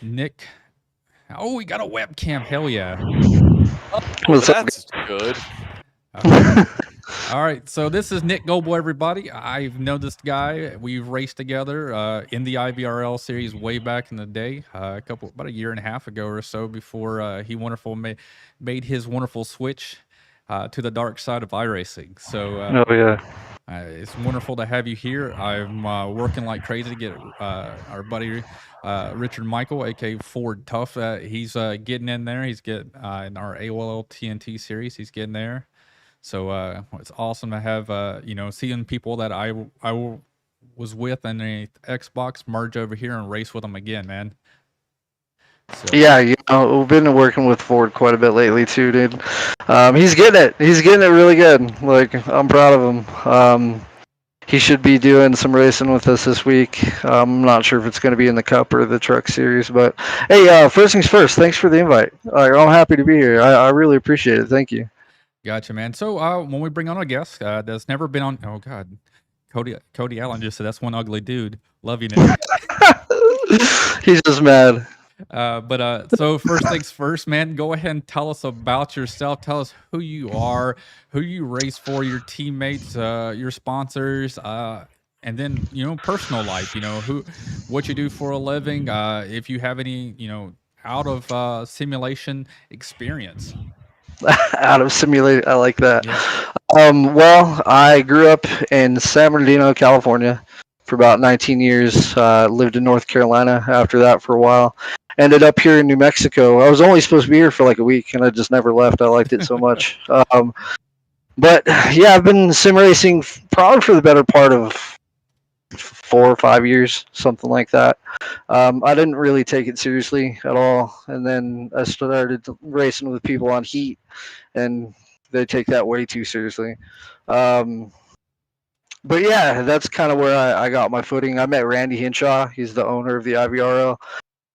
Speaker 2: Nick, oh, we got a webcam. Hell yeah.
Speaker 5: What's up?
Speaker 3: that's good.
Speaker 2: All right, so this is Nick Goble, everybody. I've known this guy. We've raced together in the IVRL series way back in the day, about a year and a half ago or so, before he made his wonderful switch to the dark side of iRacing. So,
Speaker 5: Oh yeah.
Speaker 2: it's wonderful to have you here. I'm working like crazy to get our buddy Richard Michael, aka Ford Tough. He's getting in there. He's getting in our AOL TNT series. He's getting there. So it's awesome to have seeing people that I was with in the Xbox merge over here and race with them again, man. So.
Speaker 5: Yeah, we've been working with Ford quite a bit lately too, dude. He's getting it. He's getting it really good. Like, I'm proud of him. He should be doing some racing with us this week. I'm not sure if it's going to be in the Cup or the Truck Series, but hey, first things first. Thanks for the invite. I'm happy to be here. I really appreciate it. Thank you.
Speaker 2: Gotcha, man. So when we bring on a guest that's never been on, oh God, Cody Allen just said that's one ugly dude. Love you, Nick.
Speaker 5: He's just mad.
Speaker 2: So first things first, man. Go ahead and tell us about yourself. Tell us who you are, who you race for, your teammates, your sponsors, and then personal life. What you do for a living. If you have any, out of simulation experience.
Speaker 5: Out of simulator, I like that.
Speaker 2: Yeah.
Speaker 5: Well, I grew up in San Bernardino, California, for about 19 years. Lived in North Carolina after that for a while. Ended up here in New Mexico. I was only supposed to be here for like a week, and I just never left. I liked it so much. But yeah, I've been sim racing probably for the better part of 4 or 5 years, something like that. I didn't really take it seriously at all, and then I started racing with people on Heat, and they take that way too seriously. But yeah, that's kind of where I got my footing. I met Randy Hinshaw. He's the owner of the IVRL,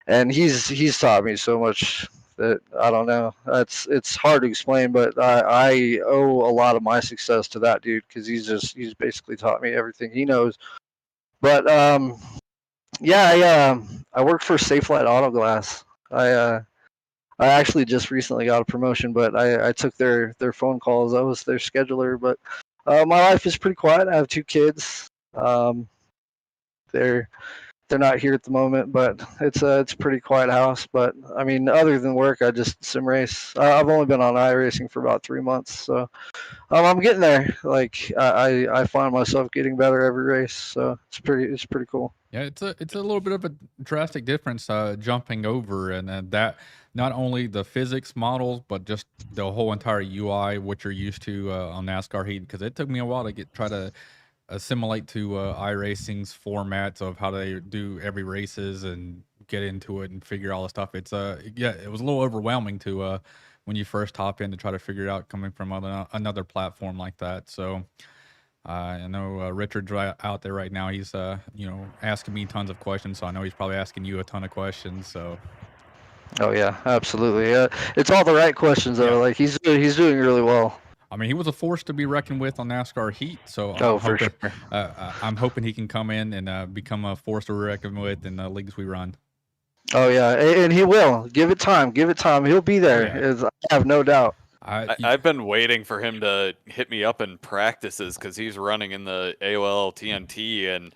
Speaker 5: and he's taught me so much that I don't know. It's hard to explain, but I owe a lot of my success to that dude, because he's basically taught me everything he knows. But yeah, I work for Safelite Auto Glass. I actually just recently got a promotion, but I took their phone calls. I was their scheduler. But my life is pretty quiet. I have 2 kids. They're not here at the moment, but it's a pretty quiet house. But I mean, other than work, I just sim race. I've only been on iRacing for about 3 months, so I'm getting there. Like, I find myself getting better every race, so it's pretty cool.
Speaker 2: Yeah, it's a little bit of a drastic difference jumping over, and that not only the physics models, but just the whole entire UI, what you're used to on NASCAR Heat. Because it took me a while to try to assimilate to iRacing's formats of how they do every races and get into it and figure all the stuff. It's it was a little overwhelming to when you first hop in to try to figure it out coming from another platform like that. So I know Richard's out there right now. He's asking me tons of questions, so I know he's probably asking you a ton of questions. So.
Speaker 5: Oh yeah, absolutely. It's all the right questions though. Yeah. Like he's doing really well.
Speaker 2: I mean, he was a force to be reckoned with on NASCAR Heat, so I'm hoping he can come in and become a force to be reckoned with in the leagues we run.
Speaker 5: Oh yeah, and he will. Give it time. He'll be there. Oh, yeah. I have no doubt.
Speaker 3: I've been waiting for him to hit me up in practices because he's running in the AOL TNT, and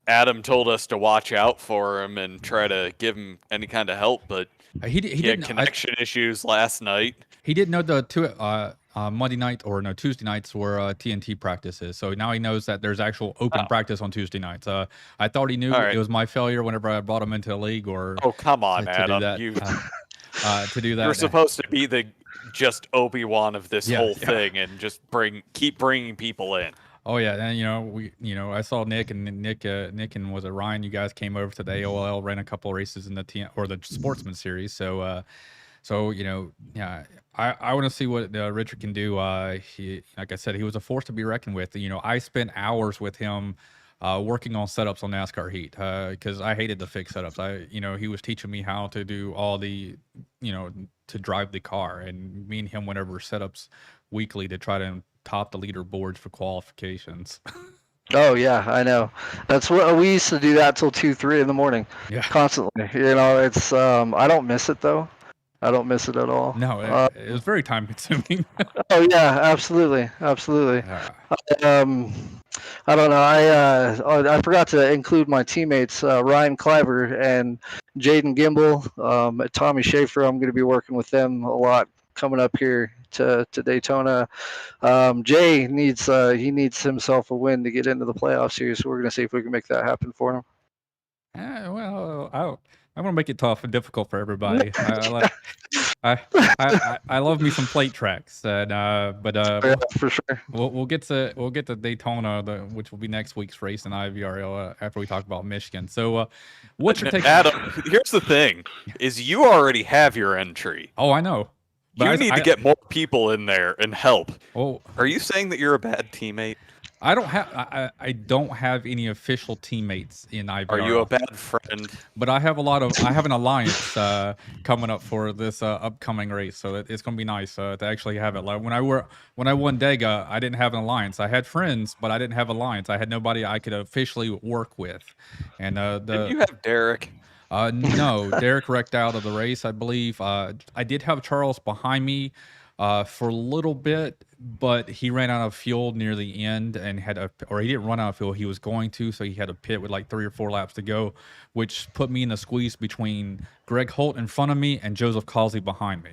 Speaker 3: Adam told us to watch out for him and try to give him any kind of help, but he had connection issues last night.
Speaker 2: He didn't know the Monday night Tuesday nights were TNT practices, so now he knows that there's actual open practice on Tuesday nights. I thought he knew it was my failure whenever I brought him into the league.
Speaker 3: Come on, Adam,
Speaker 2: to do that.
Speaker 3: You're supposed to be the just Obi-Wan of this whole thing and just keep bringing people in.
Speaker 2: Oh yeah, and I saw Nick and was it Ryan? You guys came over to the AOL, ran a couple of races in the Sportsman series. So I want to see what Richard can do. He, like I said, he was a force to be reckoned with. I spent hours with him working on setups on NASCAR Heat, because I hated the fixed setups. He was teaching me how to do all the, to drive the car, and me and him went over setups weekly to try to top the leaderboards for qualifications.
Speaker 5: Oh yeah, I know. That's what we used to do that till 2, 3 in the morning,
Speaker 2: Yeah.
Speaker 5: constantly. It's I don't miss it though. I don't miss it at all.
Speaker 2: No, it was very time consuming.
Speaker 5: Oh yeah, absolutely, absolutely.
Speaker 2: Yeah.
Speaker 5: I don't know. I forgot to include my teammates, Ryan Cliver and Jaden Gimble, Tommy Schaefer. I'm going to be working with them a lot coming up here to Daytona. Jay needs himself a win to get into the playoffs here, so we're going to see if we can make that happen for him.
Speaker 2: I'm gonna make it tough and difficult for everybody. I love me some plate tracks, and
Speaker 5: Yeah, for sure.
Speaker 2: we'll get to Daytona, which will be next week's race in IVRL after we talk about Michigan. So, what's your take,
Speaker 3: Adam? Here's the thing: is you already have your entry.
Speaker 2: Oh, I know.
Speaker 3: You need to get more people in there and help.
Speaker 2: Oh,
Speaker 3: are you saying that you're a bad teammate?
Speaker 2: I don't have any official teammates in IVRL.
Speaker 3: Are you a bad friend?
Speaker 2: But I have an alliance coming up for this upcoming race, so it's going to be nice to actually have it. Like when I won Dega, I didn't have an alliance. I had friends, but I didn't have an alliance. I had nobody I could officially work with. And
Speaker 3: did you have Derek?
Speaker 2: No, Derek wrecked out of the race, I believe. I did have Charles behind me for a little bit, but he ran out of fuel near the end and he didn't run out of fuel. He was going to, so he had a pit with like 3 or 4 laps to go, which put me in the squeeze between Greg Holt in front of me and Joseph Causey behind me.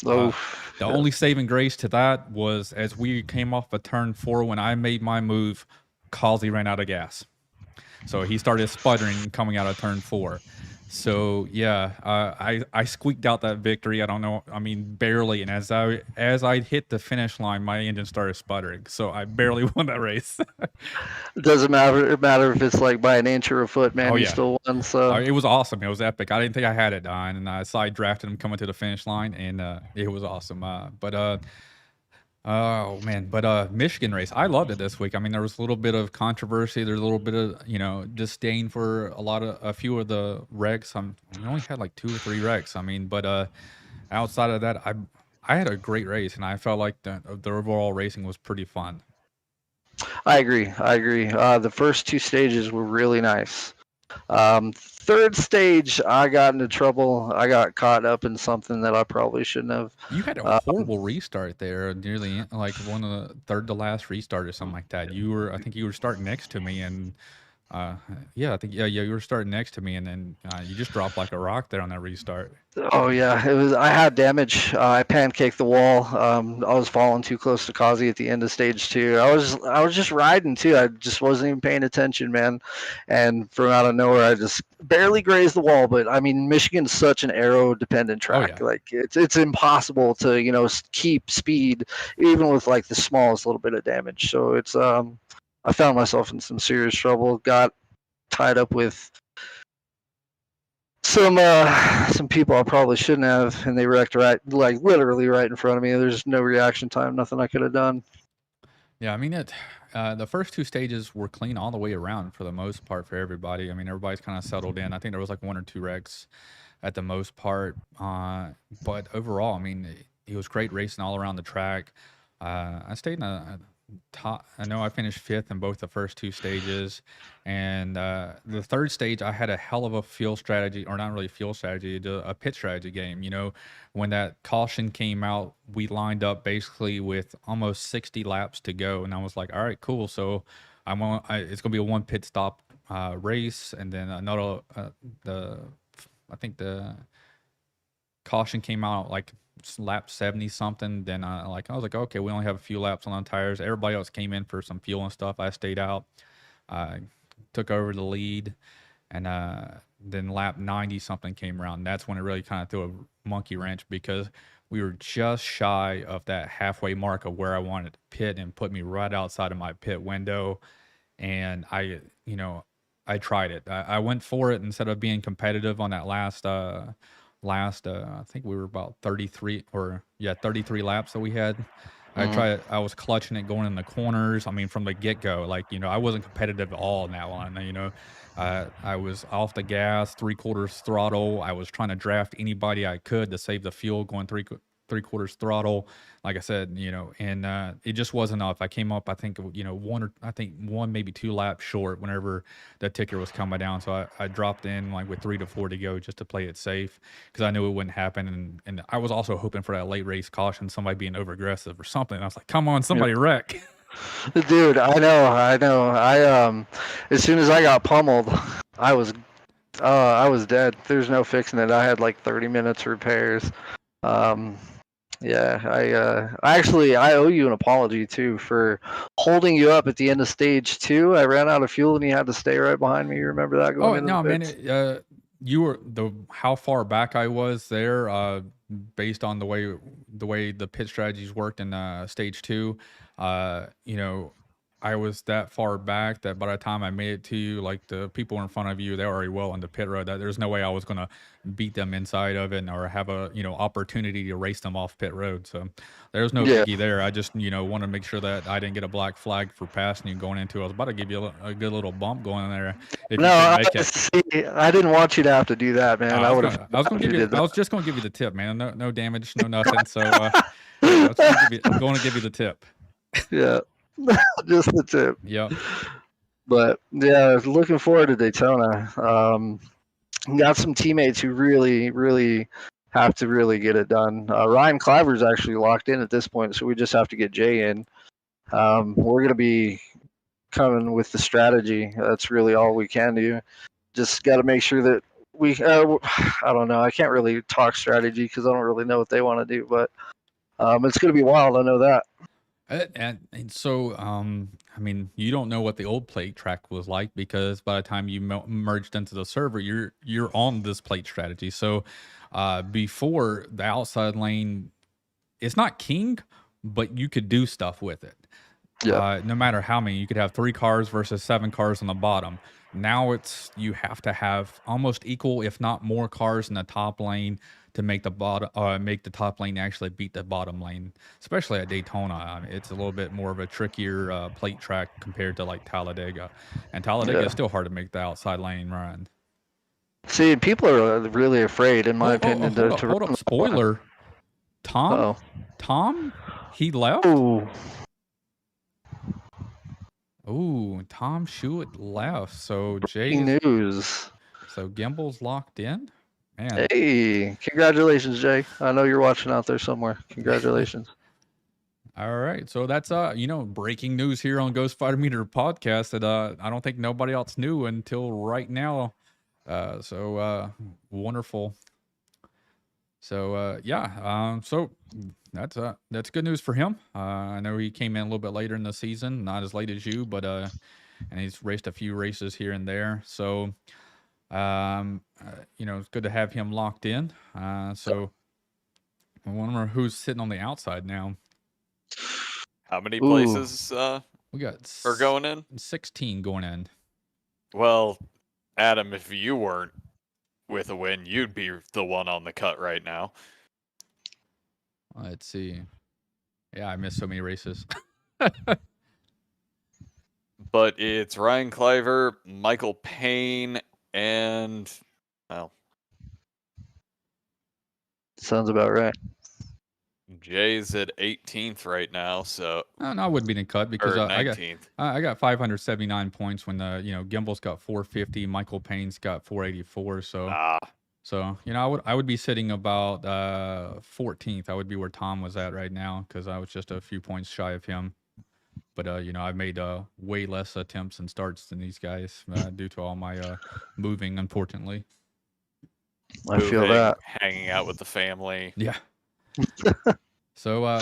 Speaker 2: The only saving grace to that was as we came off of turn 4, when I made my move, Causey ran out of gas. So he started sputtering coming out of turn 4. So yeah, I squeaked out that victory. I don't know. I mean, barely. And as I hit the finish line, my engine started sputtering. So I barely won that race.
Speaker 5: It doesn't matter if it's like by an inch or a foot, man. You still won. So
Speaker 2: it was awesome. It was epic. I didn't think I had it, and I side drafted him coming to the finish line, and it was awesome. Oh man, but Michigan race, I loved it this week. I mean, there was a little bit of controversy. There's a little bit of disdain for a few of the wrecks. We only had like 2 or 3 wrecks. I mean, but outside of that, I had a great race, and I felt like the overall racing was pretty fun.
Speaker 5: I agree. The first 2 stages were really nice. Third stage, I got into trouble. I got caught up in something that I probably shouldn't have.
Speaker 2: You had a horrible restart there, nearly like one of the third to last restart or something like that. I think you were starting next to me, and you were starting next to me, and then you just dropped like a rock there on that restart.
Speaker 5: Oh yeah, I had damage. I pancaked the wall. I was falling too close to Causey at the end of stage 2. I was just riding too. I just wasn't even paying attention, man. And from out of nowhere, I just barely grazed the wall. But I mean, Michigan's such an aero-dependent track.
Speaker 2: Oh, yeah.
Speaker 5: Like it's impossible to keep speed even with like the smallest little bit of damage. So it's I found myself in some serious trouble. Got tied up with some people I probably shouldn't have, and they wrecked literally right in front of me. There's no reaction time, nothing I could have done.
Speaker 2: Yeah, I mean the first 2 stages were clean all the way around for the most part for everybody. I mean, everybody's kind of settled in. I think there was like 1 or 2 wrecks at the most part, but overall, I mean, it was great racing all around the track. I stayed in a top. I know I finished 5th in both the first 2 stages, and the third stage I had a hell of a fuel strategy, or not really fuel strategy, a pit strategy game. When that caution came out, we lined up basically with almost 60 laps to go, and I was like, all right, cool. So it's gonna be a 1 pit stop race, and then another. I think the caution came out like lap 70 something. Then I was like, okay, we only have a few laps on tires. Everybody else came in for some fuel and stuff. I stayed out. I took over the lead, and then lap 90 something came around. That's when it really kind of threw a monkey wrench, because we were just shy of that halfway mark of where I wanted to pit, and put me right outside of my pit window. And I tried it. I went for it instead of being competitive on that last I think we were about 33 laps that we had. I was clutching it going in the corners. I mean, from the get go, like, I wasn't competitive at all in that one. I was off the gas, 3/4 throttle. I was trying to draft anybody I could to save the fuel, going 3/4 throttle. Like I said, and it just wasn't enough. I came up, I think, one, maybe 2 laps short whenever the ticker was coming down. So I dropped in like with 3 to 4 to go just to play it safe because I knew it wouldn't happen. And I was also hoping for that late race caution, somebody being over aggressive or something. I was like, come on, somebody wreck.
Speaker 5: Dude, I know. I as soon as I got pummeled, I was dead. There's no fixing it. I had like 30 minutes repairs. Yeah, I owe you an apology too for holding you up at the end of stage 2. I ran out of fuel and you had to stay right behind me. You remember that going into the pits?
Speaker 2: Man, you were how far back I was there, based on the way the pit strategies worked in stage 2. I was that far back that by the time I made it to you, like the people in front of you, they were already well on the pit road. That there's no way I was gonna beat them inside of it or have a opportunity to race them off pit road. So there's no biggie there. I just want to make sure that I didn't get a black flag for passing you going into. I was about to give you a good little bump going in there. If
Speaker 5: no, I didn't want you to have to do that, man. I
Speaker 2: was just gonna give you the tip, man. No damage, no nothing. So I'm going to give you the tip.
Speaker 5: Yeah. Just the tip.
Speaker 2: Yeah.
Speaker 5: But yeah, looking forward to Daytona. Got some teammates who really, really have to really get it done. Ryan Cliver's actually locked in at this point, so we just have to get Jay in. We're going to be coming with the strategy. That's really all we can do. Just got to make sure that we. I don't know. I can't really talk strategy because I don't really know what they want to do, but it's going to be wild. I know that.
Speaker 2: And so, I mean, you don't know what the old plate track was like because by the time you merged into the server, you're on this plate strategy. So, before the outside lane, it's not king, but you could do stuff with it. Yeah. No matter how many, you could have 3 cars versus 7 cars on the bottom. Now you have to have almost equal, if not more, cars in the top lane to make the top lane actually beat the bottom lane, especially at Daytona. It's a little bit more of a trickier plate track compared to like Talladega, and Talladega is still hard to make the outside lane run.
Speaker 5: See, people are really afraid, in my opinion.
Speaker 2: Hold up. Spoiler: Tom, he left. Ooh, Tom Schuett left. So
Speaker 5: news.
Speaker 2: So Gimble's locked in. Man.
Speaker 5: Hey, congratulations, Jay. I know you're watching out there somewhere. Congratulations.
Speaker 2: All right. So that's breaking news here on Ghost Fighter Meter Podcast that I don't think nobody else knew until right now. So wonderful. So so that's good news for him. I know he came in a little bit later in the season, not as late as you, but and he's raced a few races here and there. So it's good to have him locked in. So I wonder who's sitting on the outside now.
Speaker 3: How many places
Speaker 2: we got
Speaker 3: are going in?
Speaker 2: 16 going in.
Speaker 3: Well, Adam, if you weren't with a win, you'd be the one on the cut right now.
Speaker 2: Let's see. Yeah, I missed so many races.
Speaker 3: But it's Ryan Cliver, Michael Payne, and
Speaker 5: sounds about right.
Speaker 3: Jay's at 18th right now, so
Speaker 2: no, I wouldn't be in the cut because I got 579 points when Gimble's got 450, Michael Payne's got 484. So I would be sitting about 14th. I would be where Tom was at right now because I was just a few points shy of him. But I've made way less attempts and starts than these guys due to all my moving, unfortunately.
Speaker 5: I feel that.
Speaker 3: Hanging out with the family.
Speaker 2: Yeah. So,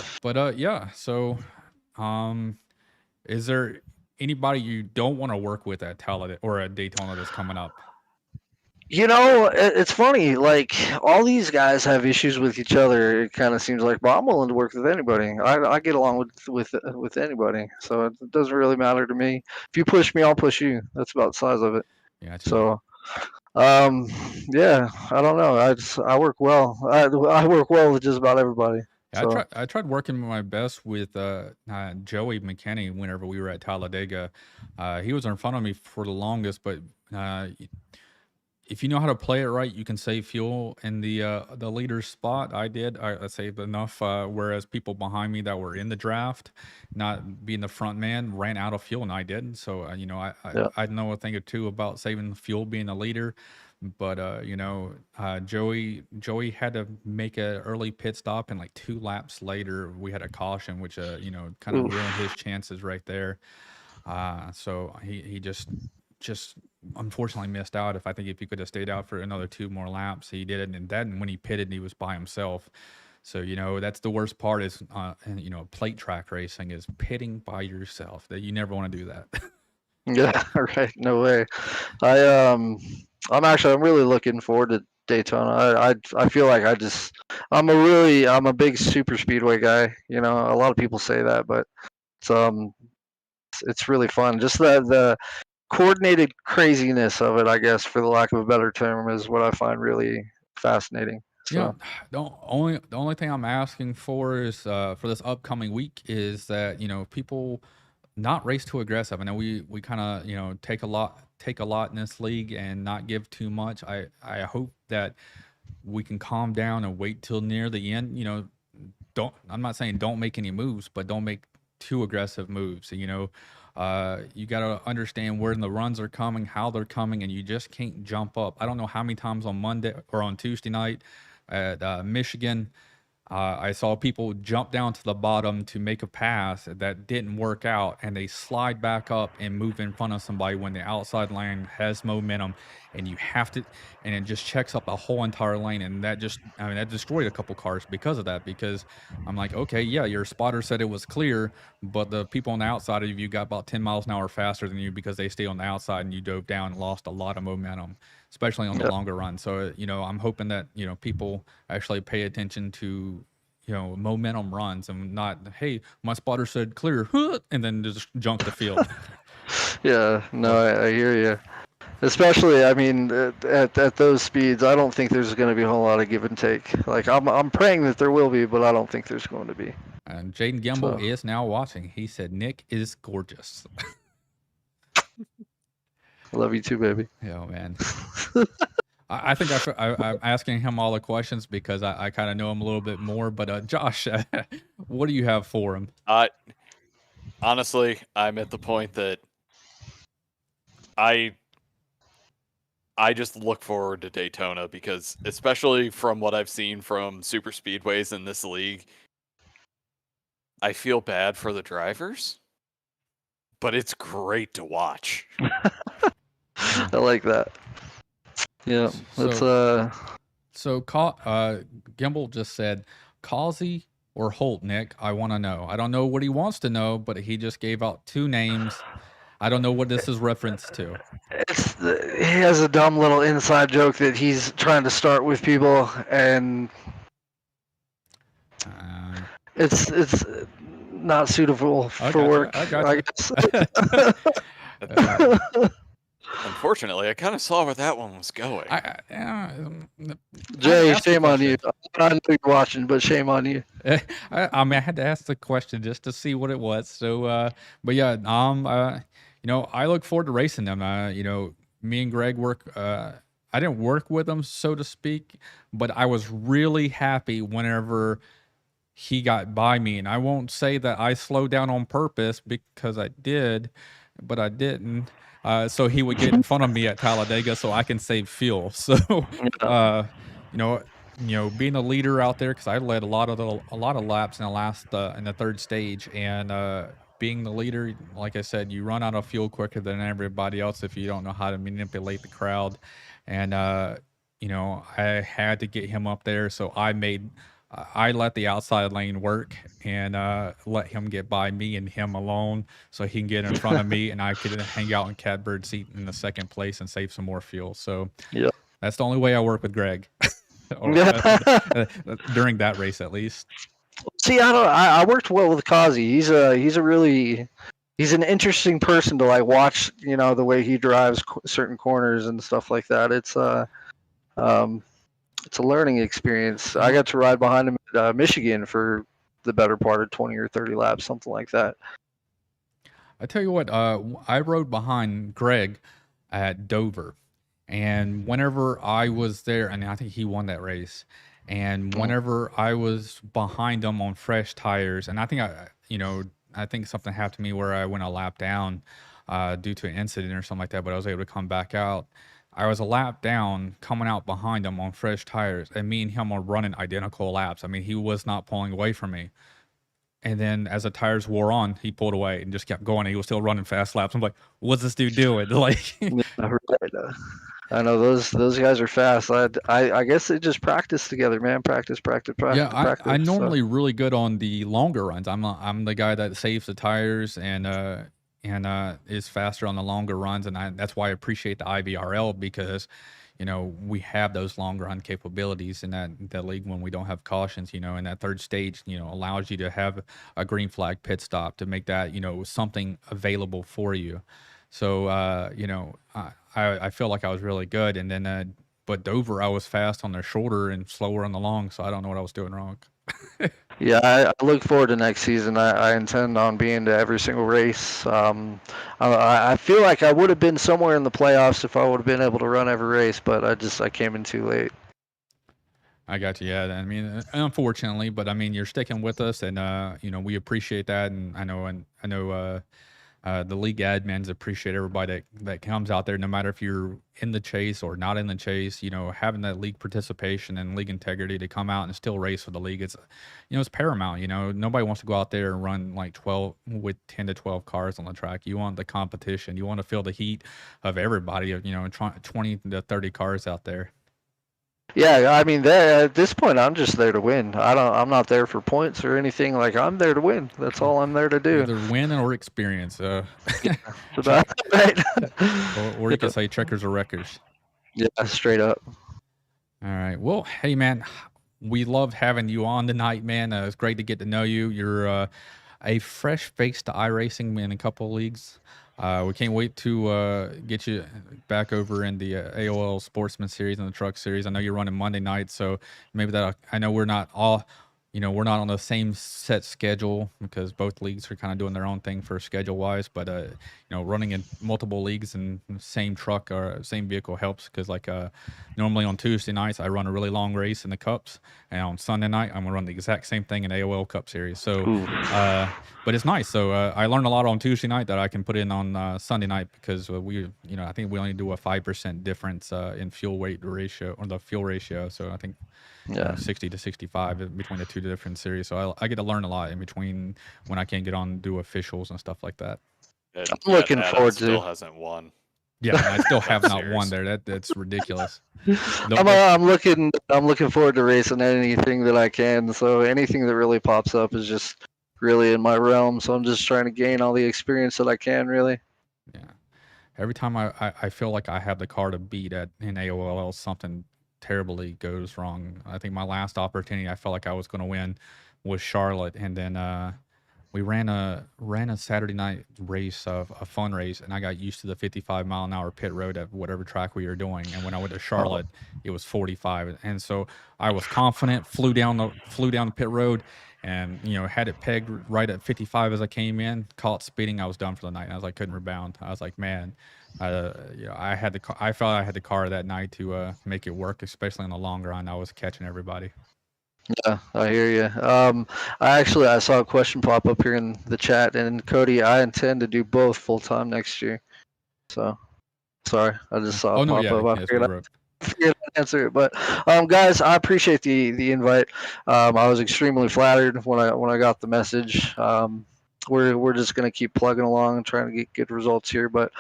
Speaker 2: So, is there anybody you don't want to work with at Talladega or at Daytona that's coming up?
Speaker 5: It's funny. Like all these guys have issues with each other. It kind of seems like, but I'm willing to work with anybody. I get along with anybody, so it doesn't really matter to me. If you push me, I'll push you. That's about the size of it.
Speaker 2: Yeah.
Speaker 5: So, I don't know. I work well. I work well with just about everybody. So
Speaker 2: I tried working my best with Joey McKinney whenever we were at Talladega. He was in front of me for the longest, but if you know how to play it right, you can save fuel in the leader's spot. I did. I saved enough, whereas people behind me that were in the draft, not being the front man, ran out of fuel, and I didn't. So
Speaker 5: yeah.
Speaker 2: I know a thing or two about saving the fuel, being a leader. But Joey had to make an early pit stop, and like 2 laps later, we had a caution, which kind of
Speaker 5: Oof.
Speaker 2: ruined his chances right there. So he just unfortunately missed out. If he could have stayed out for another 2 more laps, he did it. And then when he pitted, he was by himself. So that's the worst part is plate track racing is pitting by yourself. That you never want to do that.
Speaker 5: Yeah, right. No way. I'm really looking forward to Daytona. I feel like I'm a big super speedway guy. A lot of people say that, but it's really fun. Just the coordinated craziness of it, I guess, for the lack of a better term, is what I find really fascinating.
Speaker 2: Yeah,
Speaker 5: So
Speaker 2: the only thing I'm asking for is for this upcoming week is that people not race too aggressive. I know we kind of take a lot in this league and not give too much. I hope that we can calm down and wait till near the end. I'm not saying don't make any moves, but don't make too aggressive moves. You got to understand where the runs are coming, how they're coming, and you just can't jump up. I don't know how many times on Monday or on Tuesday night at Michigan, I saw people jump down to the bottom to make a pass that didn't work out, and they slide back up and move in front of somebody when the outside lane has momentum, and you have to, and it just checks up the whole entire lane, and that destroyed a couple cars because of that. Because I'm like, okay, yeah, your spotter said it was clear, but the people on the outside of you got about 10 miles an hour faster than you because they stay on the outside, and you dove down and lost a lot of momentum, especially on the longer run. So I'm hoping that people actually pay attention to momentum runs and not, hey, my spotter said clear, and then just junk the field.
Speaker 5: yeah, no, I hear you. Especially, I mean, at those speeds, I don't think there's going to be a whole lot of give and take. Like I'm praying that there will be, but I don't think there's going to be.
Speaker 2: And Jaden Gamble is now watching. He said Nick is gorgeous.
Speaker 5: I love you too, baby.
Speaker 2: Yeah, man. I think I'm asking him all the questions because I kind of know him a little bit more. But Josh, what do you have for him?
Speaker 3: Honestly, I'm at the point that I just look forward to Daytona because, especially from what I've seen from super speedways in this league, I feel bad for the drivers, but it's great to watch.
Speaker 5: I like that. Yeah,
Speaker 2: So Gimbal just said, Causey or Holt, Nick? I want to know. I don't know what he wants to know, but he just gave out 2 names. I don't know what this is reference to.
Speaker 5: He has a dumb little inside joke that he's trying to start with people, and it's not suitable for work. I guess.
Speaker 3: Unfortunately, I kind of saw where that one was going.
Speaker 5: Jay, shame on you. I know you're watching, but shame on you.
Speaker 2: I had to ask the question just to see what it was. So, but yeah, I look forward to racing them. Me and Greg work. I didn't work with them, so to speak, but I was really happy whenever he got by me. And I won't say that I slowed down on purpose because I did, but I didn't. So he would get in front of me at Talladega so I can save fuel. So, being a leader out there, because I led a lot of laps in the 3rd stage, and being the leader, like I said, you run out of fuel quicker than everybody else if you don't know how to manipulate the crowd. And I had to get him up there, so I let the outside lane work and let him get by me and him alone so he can get in front of me and I could hang out in catbird seat in the 2nd place and save some more fuel. So that's the only way I work with Greg during that race, at least.
Speaker 5: See, I worked well with Causey. He's an interesting person to watch, the way he drives certain corners and stuff like that. It's a learning experience. I got to ride behind him Michigan for the better part of 20 or 30 laps, something like that.
Speaker 2: I tell you what, I rode behind Greg at Dover, and whenever I was there, and I think he won that race, and whenever I was behind him on fresh tires, and I think something happened to me where I went a lap down due to an incident or something like that, but I was able to come back out. I was a lap down coming out behind him on fresh tires, and me and him were running identical laps. I mean, he was not pulling away from me. And then as the tires wore on, he pulled away and just kept going. He was still running fast laps. I'm like, what's this dude doing? Like,
Speaker 5: I know those guys are fast. I guess they just practice together, man. Practice.
Speaker 2: yeah, I'm normally really good on the longer runs. I'm the guy that saves the tires and is faster on the longer runs, and that's why I appreciate the IVRL, because we have those long run capabilities in that league when we don't have cautions, and that third stage, allows you to have a green flag pit stop to make that, something available for you. So, I feel like I was really good. And then, but Dover, I was fast on the shorter and slower on the long. So I don't know what I was doing wrong.
Speaker 5: Yeah, I look forward to next season. I intend on being to every single race. I feel like I would have been somewhere in the playoffs if I would have been able to run every race, but I came in too late.
Speaker 2: I got you. Yeah, I mean, unfortunately, but I mean, you're sticking with us, and we appreciate that. And I know the league admins appreciate everybody that comes out there, no matter if you're in the chase or not in the chase. Having that league participation and league integrity to come out and still race for the league, it's paramount. Nobody wants to go out there and run like 12 with 10 to 12 cars on the track. You want the competition. You want to feel the heat of everybody. 20 to 30 cars out there.
Speaker 5: Yeah, I mean, at this point, I'm just there to win. I'm not there for points or anything. Like, I'm there to win. That's all I'm there to do.
Speaker 2: Either win or experience.
Speaker 5: Right.
Speaker 2: or you can say checkers or wreckers.
Speaker 5: Yeah, straight up.
Speaker 2: All right. Well, hey, man, we love having you on tonight, man. It's great to get to know you. You're a fresh face to iRacing in a couple of leagues. We can't wait to get you back over in the AOL Sportsman Series and the Truck Series. I know you're running Monday night, so maybe I know we're not all, we're not on the same set schedule because both leagues are kind of doing their own thing for schedule-wise. But running in multiple leagues and same truck or same vehicle helps, because normally on Tuesday nights I run a really long race in the Cups, and on Sunday night I'm gonna run the exact same thing in AOL Cup Series. So, but it's nice. So I learned a lot on Tuesday night that I can put in on Sunday night, because I think we only do a 5% difference in fuel weight ratio, or the fuel ratio. So I think 60 to 65 between the two different series. So I get to learn a lot in between when I can't get on and do officials and stuff like that.
Speaker 3: And
Speaker 5: I'm looking forward to.
Speaker 3: Still hasn't won.
Speaker 2: Yeah, I still have not won there. That's ridiculous.
Speaker 5: I'm looking forward to racing anything that I can. So anything that really pops up is just really in my realm. So I'm just trying to gain all the experience that I can, really.
Speaker 2: Yeah. Every time I feel like I have the car to beat in AOL, something terribly goes wrong. I think my last opportunity I felt like I was going to win was Charlotte, and then we ran a Saturday night race, a fun race, and I got used to the 55 mile an hour pit road at whatever track we were doing. And when I went to Charlotte, it was 45, and so I was confident, flew down the pit road, and had it pegged right at 55 as I came in. Caught speeding, I was done for the night. And I was like, couldn't rebound. I was like, man, I felt I had the car that night to make it work, especially on the long run. I was catching everybody.
Speaker 5: Yeah, I hear you. I saw a question pop up here in the chat, and Cody, I intend to do both full time next year. So, sorry, I just saw it pop up. I figured I'd answer it, but guys, I appreciate the invite. I was extremely flattered when I got the message. We're just gonna keep plugging along and trying to get good results here. But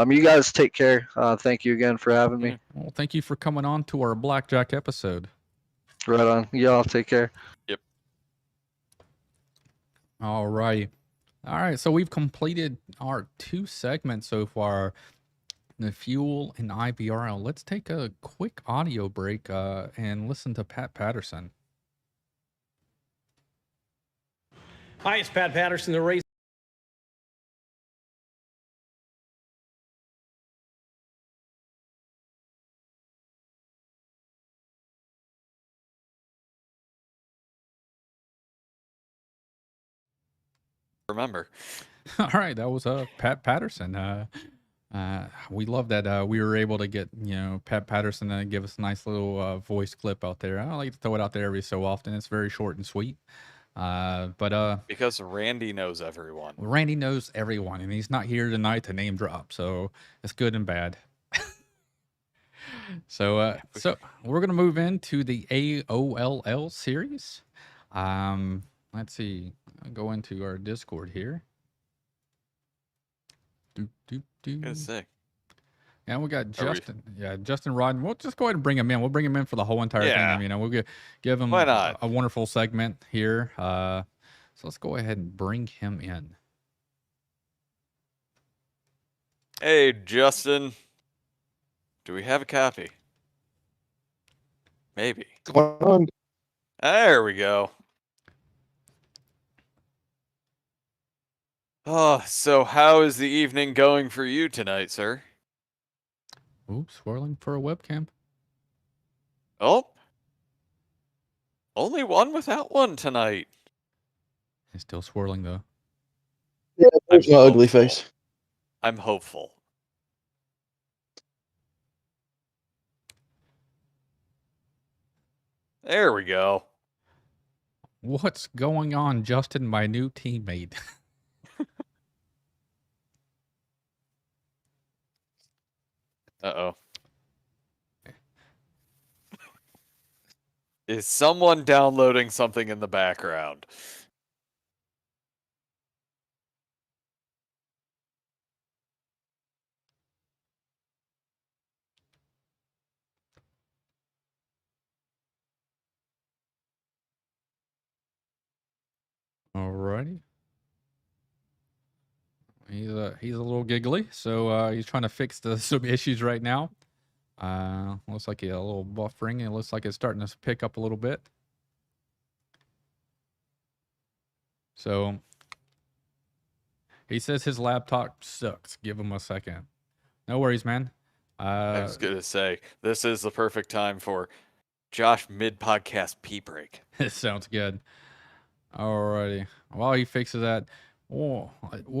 Speaker 5: you guys take care. Thank you again for having me.
Speaker 2: Well, thank you for coming on to our Blackjack episode.
Speaker 5: Right on. Y'all take care.
Speaker 3: Yep.
Speaker 2: All right. So we've completed our 2 segments so far, the fuel and IVRL. Let's take a quick audio break and listen to Pat Patterson.
Speaker 6: Hi, it's Pat Patterson, the race.
Speaker 3: remember.
Speaker 2: All right, that was Pat Patterson. We love that we were able to get Pat Patterson to give us a nice little voice clip out there. I like to throw it out there every so often. It's very short and sweet. But
Speaker 3: because Randy knows everyone.
Speaker 2: Randy knows everyone, and he's not here tonight to name drop, so it's good and bad. So we're gonna move into the AOLL series. Let's see. I'll go into our Discord here.
Speaker 3: Good sick.
Speaker 2: Yeah, we got Justin. Yeah, Justin Rodden. We'll just go ahead and bring him in. We'll bring him in for the whole entire thing. We'll give him a wonderful segment here. So let's go ahead and bring him in.
Speaker 3: Hey, Justin. Do we have a copy? Maybe.
Speaker 5: Come on.
Speaker 3: There we go. Oh, so how is the evening going for you tonight, sir?
Speaker 2: Oops, swirling for a webcam.
Speaker 3: Oh. Only one without one tonight.
Speaker 2: It's still swirling, though.
Speaker 5: Yeah, there's no ugly face.
Speaker 3: I'm hopeful. There we go.
Speaker 2: What's going on, Justin, my new teammate?
Speaker 3: Uh-oh. Is someone downloading something in the background?
Speaker 2: Alrighty. He's a little giggly, so he's trying to fix some issues right now. Looks like a little buffering. It looks like it's starting to pick up a little bit. So he says his laptop sucks. Give him a second. No worries, man.
Speaker 3: I was gonna say this is the perfect time for Josh mid-podcast pee break.
Speaker 2: It sounds good. Alrighty. While he fixes that, we'll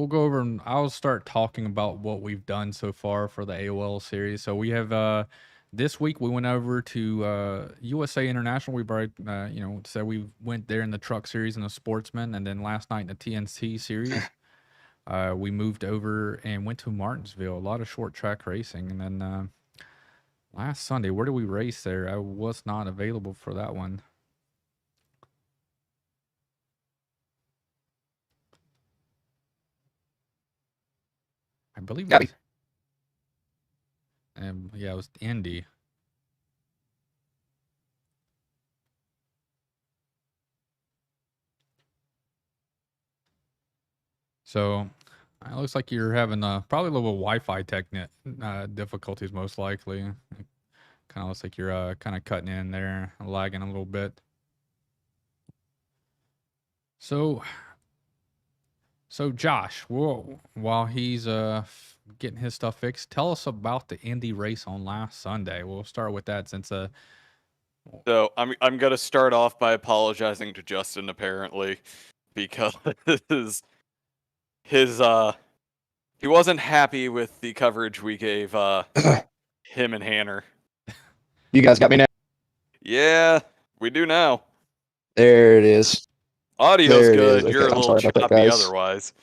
Speaker 2: go over and I'll start talking about what we've done so far for the AOL series. So we have this week we went over to USA International. We brought said we went there in the truck series and the sportsman, and then last night in the TNT series we moved over and went to Martinsville. A lot of short track racing, and then last Sunday, where did we race there? I was not available for that one. I believe it was Indy. So it looks like you're having probably a little Wi-Fi difficulties, most likely. Kind of looks like you're kind of cutting in there, lagging a little bit. So Josh, while he's getting his stuff fixed, tell us about the Indy race on last Sunday. We'll start with that since
Speaker 3: So I'm gonna start off by apologizing to Justin apparently because he wasn't happy with the coverage we gave him and Hanner.
Speaker 5: You guys got me now?
Speaker 3: Yeah, we do now.
Speaker 5: There it is.
Speaker 3: Audio's
Speaker 5: There it
Speaker 3: good.
Speaker 5: is. Okay,
Speaker 3: You're a
Speaker 5: I'm
Speaker 3: little
Speaker 5: sorry about that,
Speaker 3: choppy
Speaker 5: guys.
Speaker 3: otherwise.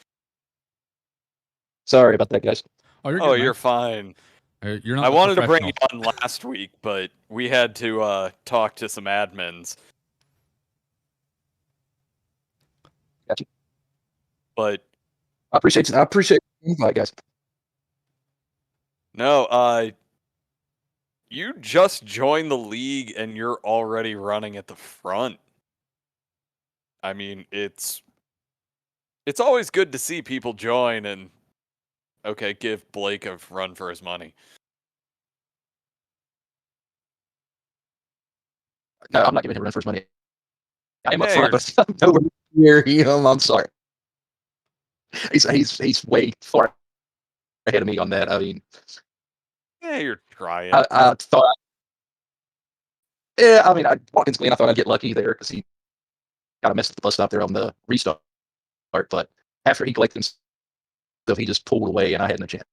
Speaker 5: Sorry about that, guys.
Speaker 2: Oh, you're
Speaker 3: Oh,
Speaker 2: good,
Speaker 3: you're
Speaker 2: man.
Speaker 3: fine.
Speaker 2: You're not
Speaker 3: I
Speaker 2: the
Speaker 3: wanted to bring you
Speaker 2: professional.
Speaker 3: on last week, but we had to talk to some admins.
Speaker 5: Gotcha.
Speaker 3: But
Speaker 5: I appreciate the invite, guys.
Speaker 3: no, you just joined the league and you're already running at the front. I mean, it's always good to see people join and give Blake a run for his money.
Speaker 5: No, I'm not giving him a run for his money. I am up
Speaker 3: Hey,
Speaker 5: front, but I'm nowhere near him. I'm sorry. He's way far ahead of me on that. I mean,
Speaker 3: yeah, you're trying.
Speaker 5: I thought, yeah, I mean, Watkins Glen, I thought I'd get lucky there because he kind of messed up the bus stop there on the restart. But
Speaker 7: after he collected himself, he just pulled away, and I had no chance.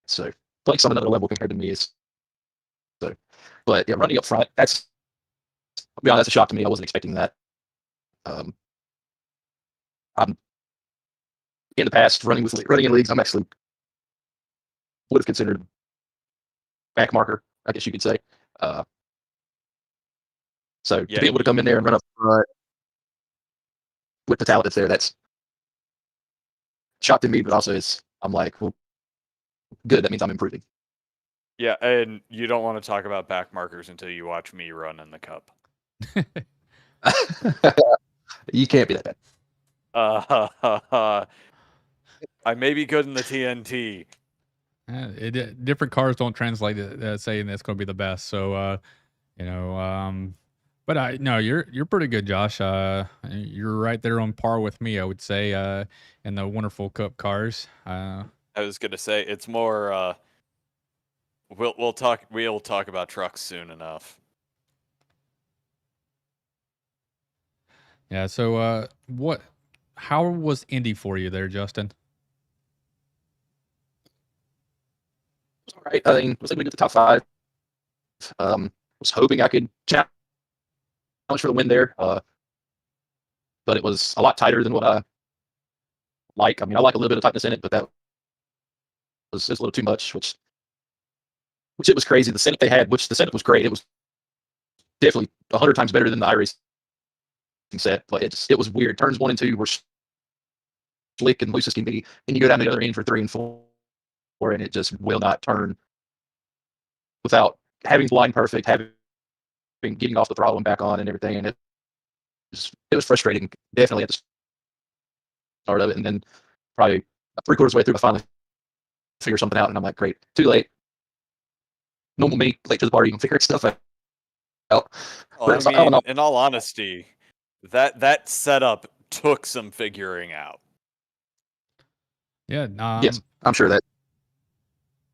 Speaker 7: So playing on another level compared to me is so. But yeah, running up front, I'll be honest, that's a shock to me. I wasn't expecting that. I'm in the past running in leagues. I'm actually would have considered back marker, I guess you could say. So to be able to come in there and run up front with the talent that's there, that's shocked in me, but also I'm like, well, good. That means I'm improving.
Speaker 3: Yeah, and you don't want to talk about back markers until you watch me run in the cup.
Speaker 7: You can't be that
Speaker 3: bad. I may be good in the TNT.
Speaker 2: Different cars don't translate saying that's going to be the best. So, but you're pretty good, Josh. You're right there on par with me, I would say, in the Wonderful Cup cars.
Speaker 3: I was gonna say it's more. We'll talk about trucks soon enough.
Speaker 2: Yeah. So, how was Indy for you there, Justin?
Speaker 7: All right. I think was able to get the top 5. Was hoping I could challenge for the win there, but it was a lot tighter than what I like. I mean, I like a little bit of tightness in it, but that was just a little too much, which it was crazy. The setup they had, which the setup was great. It was definitely 100 times better than the iRacing set, but it was weird. Turns 1 and 2 were slick and loose as can be, and you go down the other end for 3 and 4, and it just will not turn without having the line perfect, getting off the throttle and back on and everything. And it was frustrating, definitely at the start of it, and then probably 3/4 way through, I finally figure something out, and I'm like, great, too late. Normal me, late to the party, and figuring stuff out.
Speaker 3: Well, in all honesty, that setup took some figuring out.
Speaker 2: Yeah.
Speaker 7: Yes, I'm sure that.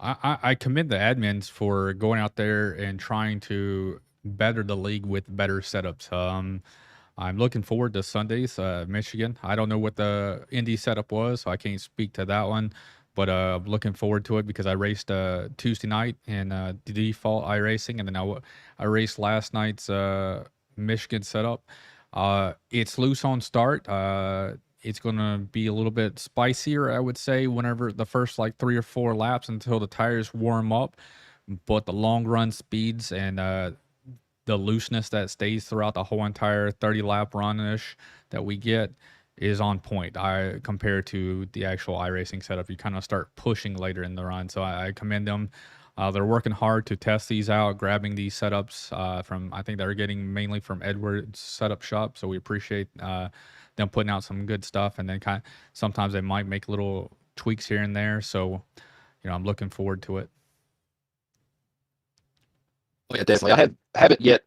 Speaker 2: I commend the admins for going out there and trying to better the league with better setups. I'm looking forward to Sunday's Michigan. I don't know what the Indy setup was, so I can't speak to that one. But I'm looking forward to it because I raced Tuesday night in the default iRacing, and then I raced last night's Michigan setup. It's loose on start. It's going to be a little bit spicier, I would say, whenever the first 3 or 4 laps until the tires warm up. But the long run speeds and the looseness that stays throughout the whole entire 30-lap run-ish that we get is on point. Compared to the actual iRacing setup, you kind of start pushing later in the run. So I commend them. They're working hard to test these out, grabbing these setups I think they're getting mainly from Edward's setup shop. So we appreciate them putting out some good stuff, and then sometimes they might make little tweaks here and there. So, I'm looking forward to it.
Speaker 7: Oh, yeah, definitely. I haven't yet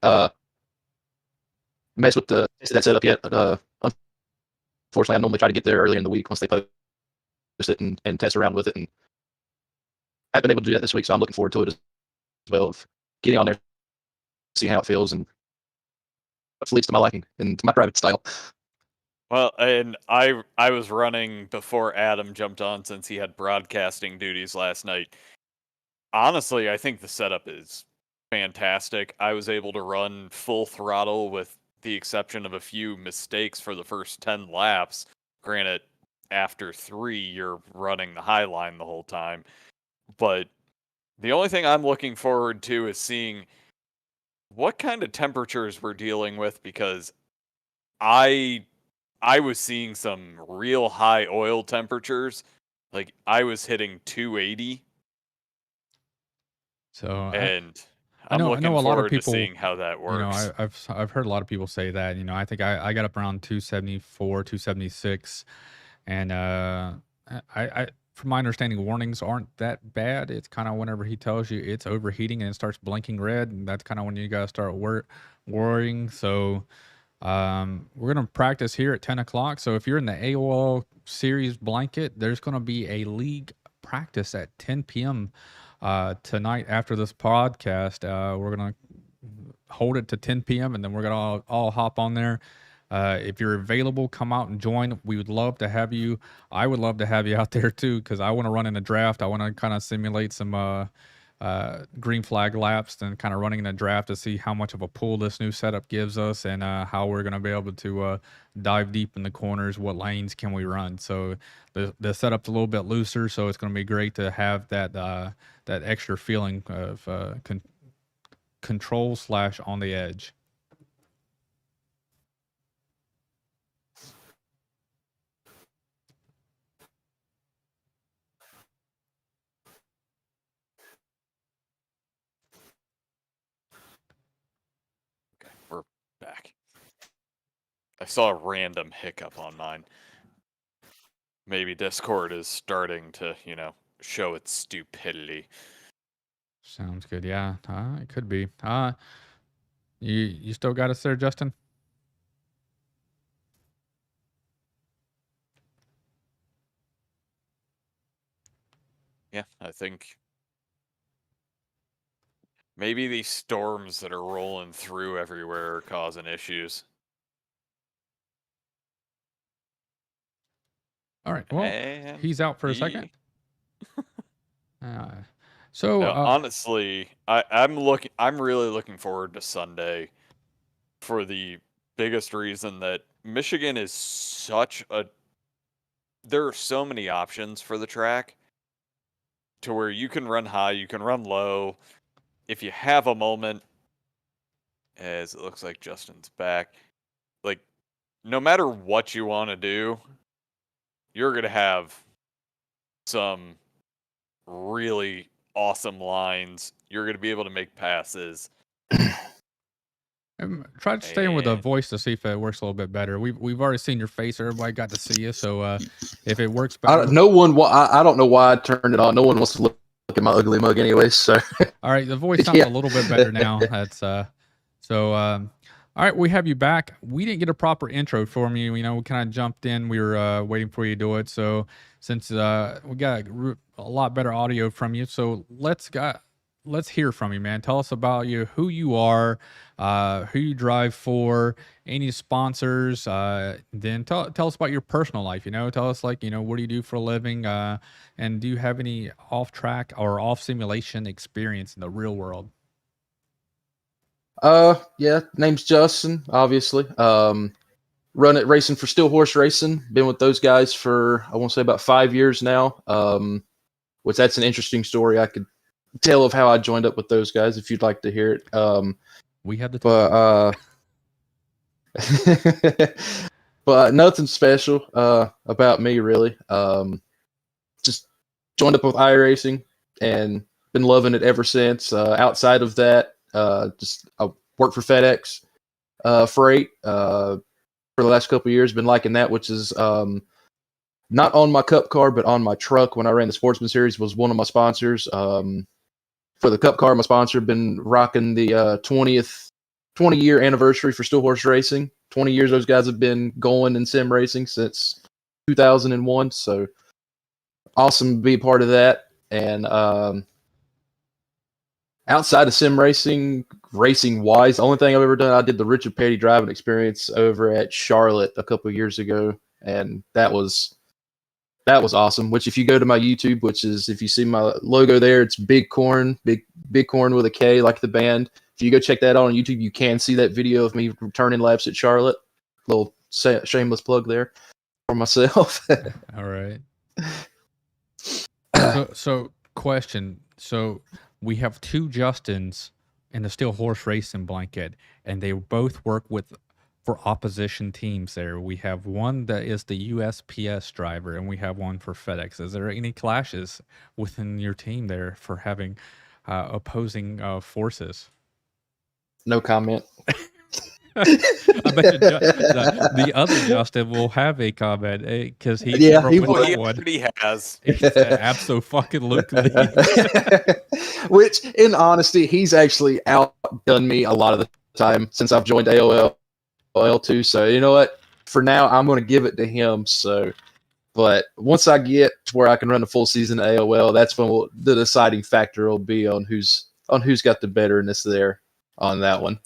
Speaker 7: messed with that setup yet. Unfortunately, I normally try to get there earlier in the week once they post it and test around with it, and I haven't been able to do that this week. So I'm looking forward to it as well, of getting on there, seeing how it feels, and hopefully it's to my liking and to my private style.
Speaker 3: Well, and I was running before Adam jumped on since he had broadcasting duties last night. Honestly, I think the setup is fantastic. I was able to run full throttle with the exception of a few mistakes for the first 10 laps. Granted, after 3, you're running the high line the whole time. But the only thing I'm looking forward to is seeing what kind of temperatures we're dealing with, because I was seeing some real high oil temperatures. I was hitting 280.
Speaker 2: So
Speaker 3: I'm looking
Speaker 2: a lot
Speaker 3: forward
Speaker 2: of people,
Speaker 3: to seeing how that works.
Speaker 2: I've heard a lot of people say that. I think I got up around 274, 276, and I from my understanding, warnings aren't that bad. It's kind of whenever he tells you it's overheating and it starts blinking red, and that's kind of when you gotta start worrying. So we're gonna practice here at 10 o'clock. So if you're in the AOL series blanket, there's gonna be a league practice at 10 p.m. Tonight after this podcast. We're gonna hold it to 10 p.m. and then we're gonna all hop on there. If you're available, come out and join. We would love to have you. I would love to have you out there too, because I want to run in a draft. I want to kind of simulate some green flag laps and kind of running in a draft to see how much of a pull this new setup gives us, and how we're going to be able to dive deep in the corners. What lanes can we run? So the setup's a little bit looser, so it's going to be great to have that extra feeling of control / on the edge.
Speaker 3: We're back. I saw a random hiccup on mine. Maybe Discord is starting to, show its stupidity.
Speaker 2: Sounds good. Yeah, it could be. You still got us there, Justin?
Speaker 3: Yeah, I think maybe these storms that are rolling through everywhere are causing issues.
Speaker 2: All right. Well,
Speaker 3: And
Speaker 2: he's out for a second.
Speaker 3: Honestly, I'm really looking forward to Sunday for the biggest reason that Michigan is there are so many options for the track to where you can run high, you can run low. If you have a moment, as it looks like Justin's back, like no matter what you want to do, you're going to have some really awesome lines. You're going to be able to make passes.
Speaker 2: Try to stay in with a voice to see if it works a little bit better. We've already seen your face. Everybody got to see you. So if it works better,
Speaker 7: I don't know why I turned it on. No one wants to look at my ugly mug anyway. So
Speaker 2: all right, the voice sounds a little bit better now. That's all right, we have you back. We didn't get a proper intro from you. We kind of jumped in. We were waiting for you to do it. So since we got a lot better audio from you, so let's hear from you, man. Tell us about you, who you are, who you drive for, any sponsors. Then tell us about your personal life. Tell us what do you do for a living, and do you have any off track or off simulation experience in the real world?
Speaker 7: Yeah, name's Justin, obviously. Run it racing for Steel Horse Racing. Been with those guys for, I want to say, about 5 years now. Which that's an interesting story I could tell of how I joined up with those guys if you'd like to hear it.
Speaker 2: We had the
Speaker 7: but nothing special about me really. Just joined up with iRacing and been loving it ever since. Outside of that, I work for FedEx Freight for the last couple of years. Been liking that, which is not on my Cup car, but on my truck. When I ran the Sportsman Series, was one of my sponsors. For the Cup car, my sponsor, been rocking the 20-year anniversary for Steel Horse Racing. 20 years those guys have been going in sim racing since 2001. So awesome to be a part of that. And outside of sim racing wise, the only thing I've ever done, I did the Richard Petty driving experience over at Charlotte a couple of years ago, and that was awesome. Which, if you go to my YouTube, which is, if you see my logo there, it's Big Corn, Big Corn with a K, like the band. If you go check that out on YouTube, you can see that video of me returning laps at Charlotte. Little shameless plug there for myself.
Speaker 2: All right. So question. So we have two Justins in the Steel Horse Racing blanket, and they both work for opposition teams there. We have one that is the USPS driver, and we have one for FedEx. Is there any clashes within your team there for having opposing forces?
Speaker 7: No comment.
Speaker 2: I bet the other Justin will have a comment because he
Speaker 3: already has.
Speaker 2: Abso-fucking-lutely.
Speaker 7: Which, in honesty, he's actually outdone me a lot of the time since I've joined AOL2. So you know what? For now, I'm going to give it to him. So, but once I get to where I can run a full season of AOL, that's when the deciding factor will be on who's got the betterness there on that one.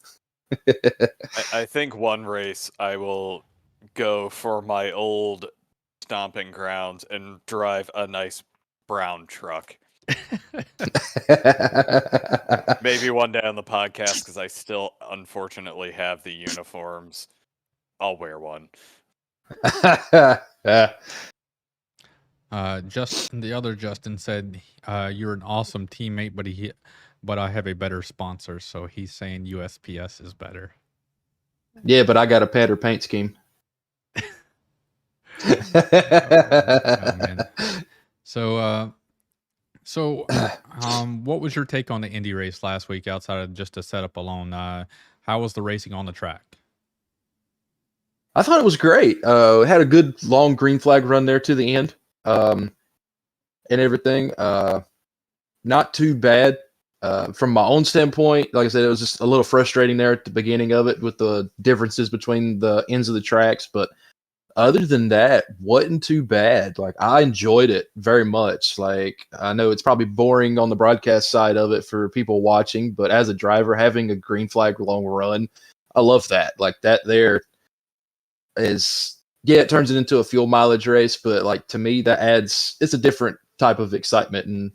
Speaker 3: I think one race I will go for my old stomping grounds and drive a nice brown truck. Maybe one day on the podcast, because I still unfortunately have the uniforms. I'll wear one.
Speaker 2: The other Justin said, "You're an awesome teammate, but I have a better sponsor." So he's saying USPS is better.
Speaker 7: Yeah, but I got a better paint scheme.
Speaker 2: Oh, man. So, what was your take on the Indy race last week outside of just the setup alone? How was the racing on the track?
Speaker 7: I thought it was great. Had a good long green flag run there to the end, and everything. Not too bad. From my own standpoint, like I said, it was just a little frustrating there at the beginning of it with the differences between the ends of the tracks. But other than that, wasn't too bad. Like, I enjoyed it very much. Like, I know it's probably boring on the broadcast side of it for people watching, but as a driver, having a green flag long run, I love that. Like, that there is, yeah, it turns it into a fuel mileage race, but like, to me, that adds, it's a different type of excitement, and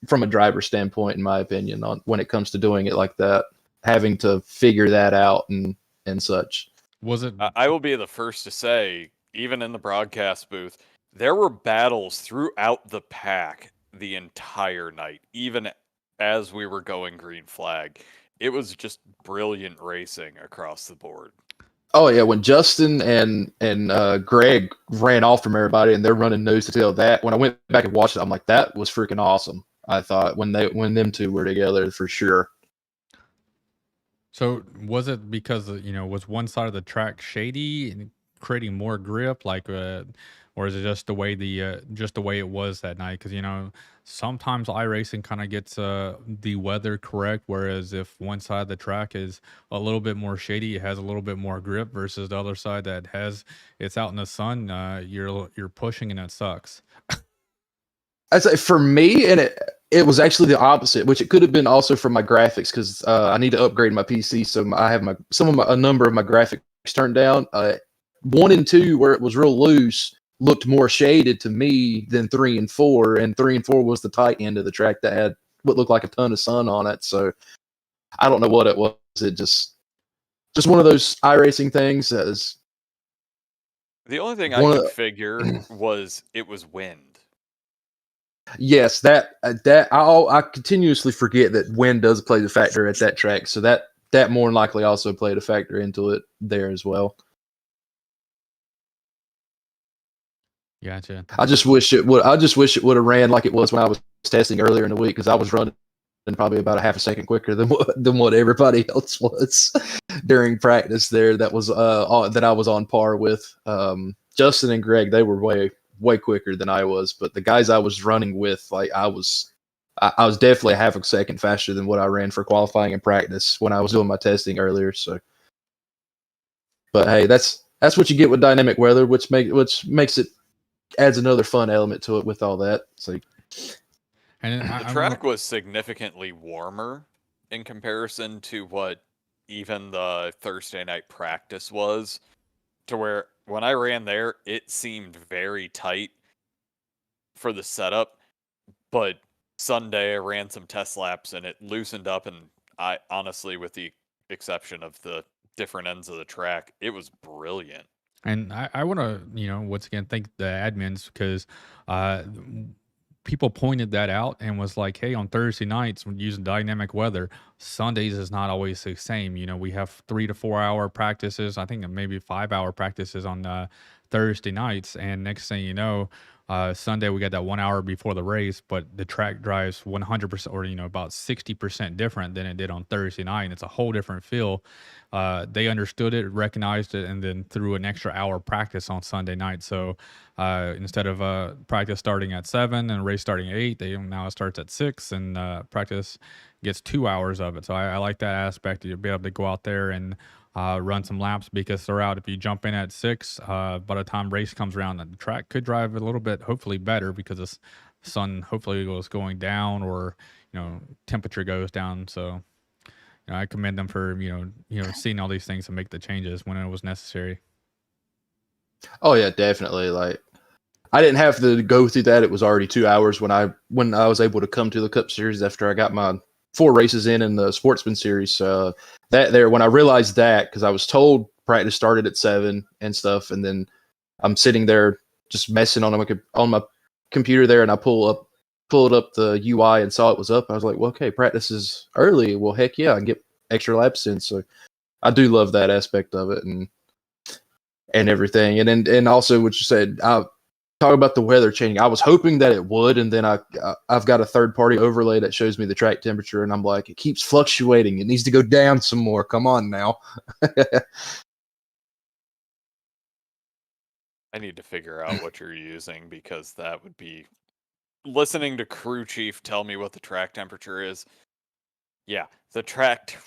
Speaker 7: from a driver standpoint, in my opinion, on when it comes to doing it like that, having to figure that out and such.
Speaker 2: Was it?
Speaker 3: I will be the first to say, even in the broadcast booth, there were battles throughout the pack the entire night, even as we were going green flag. It was just brilliant racing across the board.
Speaker 7: Oh yeah, when Justin and Greg ran off from everybody and they're running nose to tail, that when I went back and watched it, I'm like, that was freaking awesome. I thought when them two were together, for sure.
Speaker 2: So was it because was one side of the track shady and creating more grip, or is it just the way it was that night? Because sometimes iRacing kind of gets the weather correct, whereas if one side of the track is a little bit more shady, it has a little bit more grip, versus the other side that it's out in the sun, you're pushing and it sucks.
Speaker 7: I'd say for me, and it was actually the opposite, which it could have been also from my graphics, because I need to upgrade my PC, so I have a number of my graphics turned down. 1 and 2, where it was real loose, looked more shaded to me than 3 and 4, and 3 and 4 was the tight end of the track that had what looked like a ton of sun on it. So I don't know what it was. It just one of those iRacing things.
Speaker 3: The only thing I could figure was it was wind.
Speaker 7: Yes, that I continuously forget that wind does play the factor at that track. So that more than likely also played a factor into it there as well.
Speaker 2: Gotcha.
Speaker 7: I just wish it would have ran like it was when I was testing earlier in the week, because I was running probably about a half a second quicker than what everybody else was during practice there. That was that I was on par with. Justin and Greg, they were way quicker than I was, but the guys I was running with, like, I was definitely a half a second faster than what I ran for qualifying and practice when I was doing my testing earlier. So, but hey, that's what you get with dynamic weather, which makes it, adds another fun element to it with all that. So,
Speaker 2: and
Speaker 3: the track was significantly warmer in comparison to what even the Thursday night practice was, to where when I ran there, it seemed very tight for the setup, but Sunday I ran some test laps and it loosened up, and I honestly, with the exception of the different ends of the track, it was brilliant.
Speaker 2: And I want to, once again, thank the admins, because people pointed that out and was like, hey, on Thursday nights, when using dynamic weather, Sundays is not always the same. We have 3 to 4 hour practices. I think maybe 5 hour practices on Thursday nights. And next thing you know, Sunday we got that 1 hour before the race, but the track drives 100% or about 60% different than it did on Thursday night, and it's a whole different feel. They understood it, recognized it, and then threw an extra hour practice on Sunday night. So instead of practice starting at 7 and race starting at 8, now it starts at 6, and practice gets 2 hours of it. So I like that aspect. You'll be able to go out there and run some laps, because throughout, if you jump in at 6, by the time race comes around, the track could drive a little bit, hopefully better, because the sun hopefully goes going down, or temperature goes down. So I commend them for seeing all these things and make the changes when it was necessary.
Speaker 7: Oh yeah, definitely. Like I didn't have to go through that. It was already 2 hours when I was able to come to the Cup Series after I got my 4 races in the Sportsman Series. When I realized that, because I was told practice started at 7 and stuff, and then I'm sitting there just messing on my computer there, and I pulled up the UI and saw it was up. I was like, well, okay, practice is early. Well, heck yeah, I can get extra laps in. So I do love that aspect of it and everything. And also what you said, talk about the weather changing. I was hoping that it would, and then I've got a third-party overlay that shows me the track temperature, and I'm like, it keeps fluctuating. It needs to go down some more. Come on now.
Speaker 3: I need to figure out what you're using, because that would be listening to crew chief tell me what the track temperature is. Yeah, the track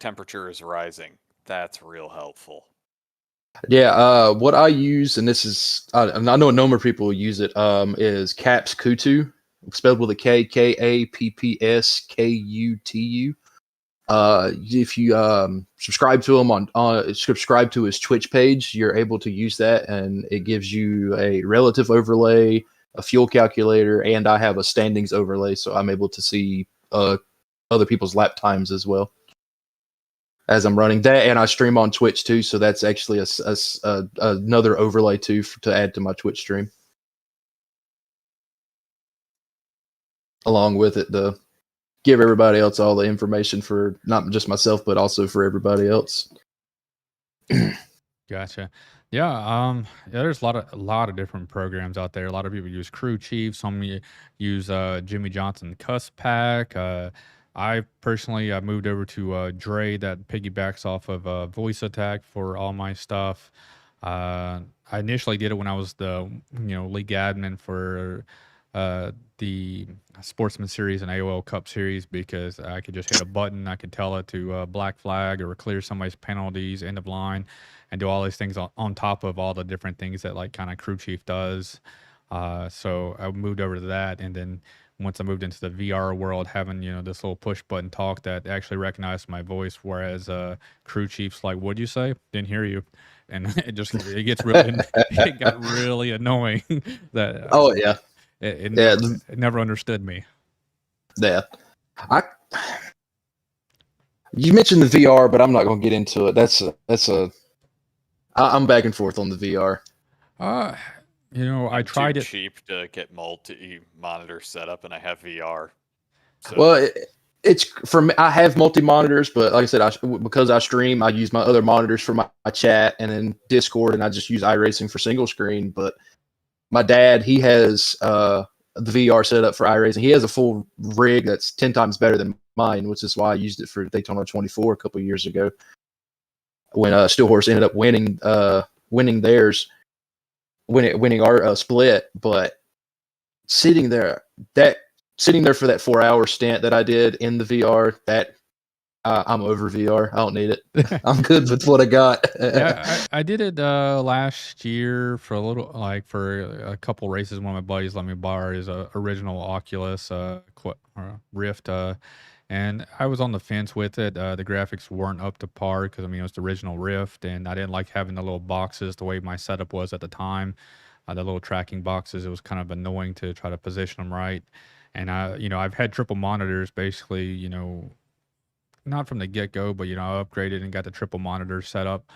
Speaker 3: temperature is rising. That's real helpful.
Speaker 7: Yeah, what I use, and this is, I know a number of people use it, is Caps Kutu, spelled with a K, KAPPSKUTU. If you subscribe to him subscribe to his Twitch page, you're able to use that, and it gives you a relative overlay, a fuel calculator, and I have a standings overlay, so I'm able to see other people's lap times as well as I'm running that, and I stream on Twitch too, so that's actually another overlay too to add to my Twitch stream. Along with it, to give everybody else all the information for not just myself, but also for everybody else.
Speaker 2: Gotcha. Yeah, there's a lot of different programs out there. A lot of people use Crew Chief. Some use Jimmy Johnson Cuss Pack. I personally moved over to Dre, that piggybacks off of Voice Attack for all my stuff. I initially did it when I was the league admin for the Sportsman Series and AOL Cup Series, because I could just hit a button. I could tell it to black flag or clear somebody's penalties, end of line, and do all these things on top of all the different things that like kind of crew chief does. So I moved over to that, and then once I moved into the VR world, having this little push button talk that actually recognized my voice, whereas crew chief's like, "What'd you say? Didn't hear you," and it got really annoying. That
Speaker 7: oh yeah,
Speaker 2: it never understood me.
Speaker 7: Yeah, you mentioned the VR, but I'm not going to get into it. I'm back and forth on the VR.
Speaker 2: I tried it.
Speaker 3: Cheap to get multi-monitor setup, and I have VR. So.
Speaker 7: Well, it's for me. I have multi-monitors, but like I said, because I stream, I use my other monitors for my chat, and then Discord, and I just use iRacing for single screen. But my dad, he has the VR set up for iRacing. He has a full rig that's 10 times better than mine, which is why I used it for Daytona 24 a couple of years ago when Steelhorse ended up winning theirs. Winning our split, but sitting there for that 4-hour stint that I did in the VR, that I'm over VR. I don't need it. I'm good with what I got.
Speaker 2: Yeah, I did it last year for a couple races. One of my buddies let me borrow his original Oculus Rift, and I was on the fence with it. The graphics weren't up to par because it was the original Rift, and I didn't like having the little boxes the way my setup was at the time. The little tracking boxes, it was kind of annoying to try to position them right. And I've had triple monitors basically, not from the get-go, but I upgraded and got the triple monitor set up.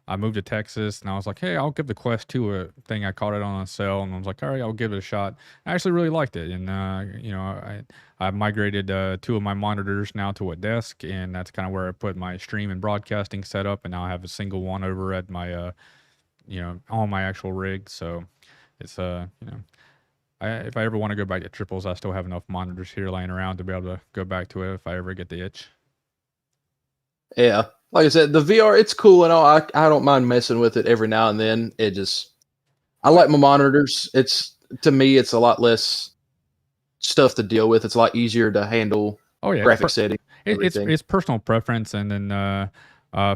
Speaker 2: I moved to Texas, and I was like, hey, I'll give the Quest 2 a thing. I caught it on a sale, and I was like, all right, I'll give it a shot. I actually really liked it, and I migrated 2 of my monitors now to a desk, and that's kind of where I put my stream and broadcasting setup, and now I have a single one over at my on my actual rig. So it's if I ever want to go back to triples, I still have enough monitors here laying around to be able to go back to it if I ever get the itch.
Speaker 7: Yeah, like I said, the VR, it's cool and all. I don't mind messing with it every now and then. I like my monitors. To me, it's a lot less stuff to deal with. It's a lot easier to handle.
Speaker 2: Oh yeah,
Speaker 7: graphic setting.
Speaker 2: It's personal preference, and then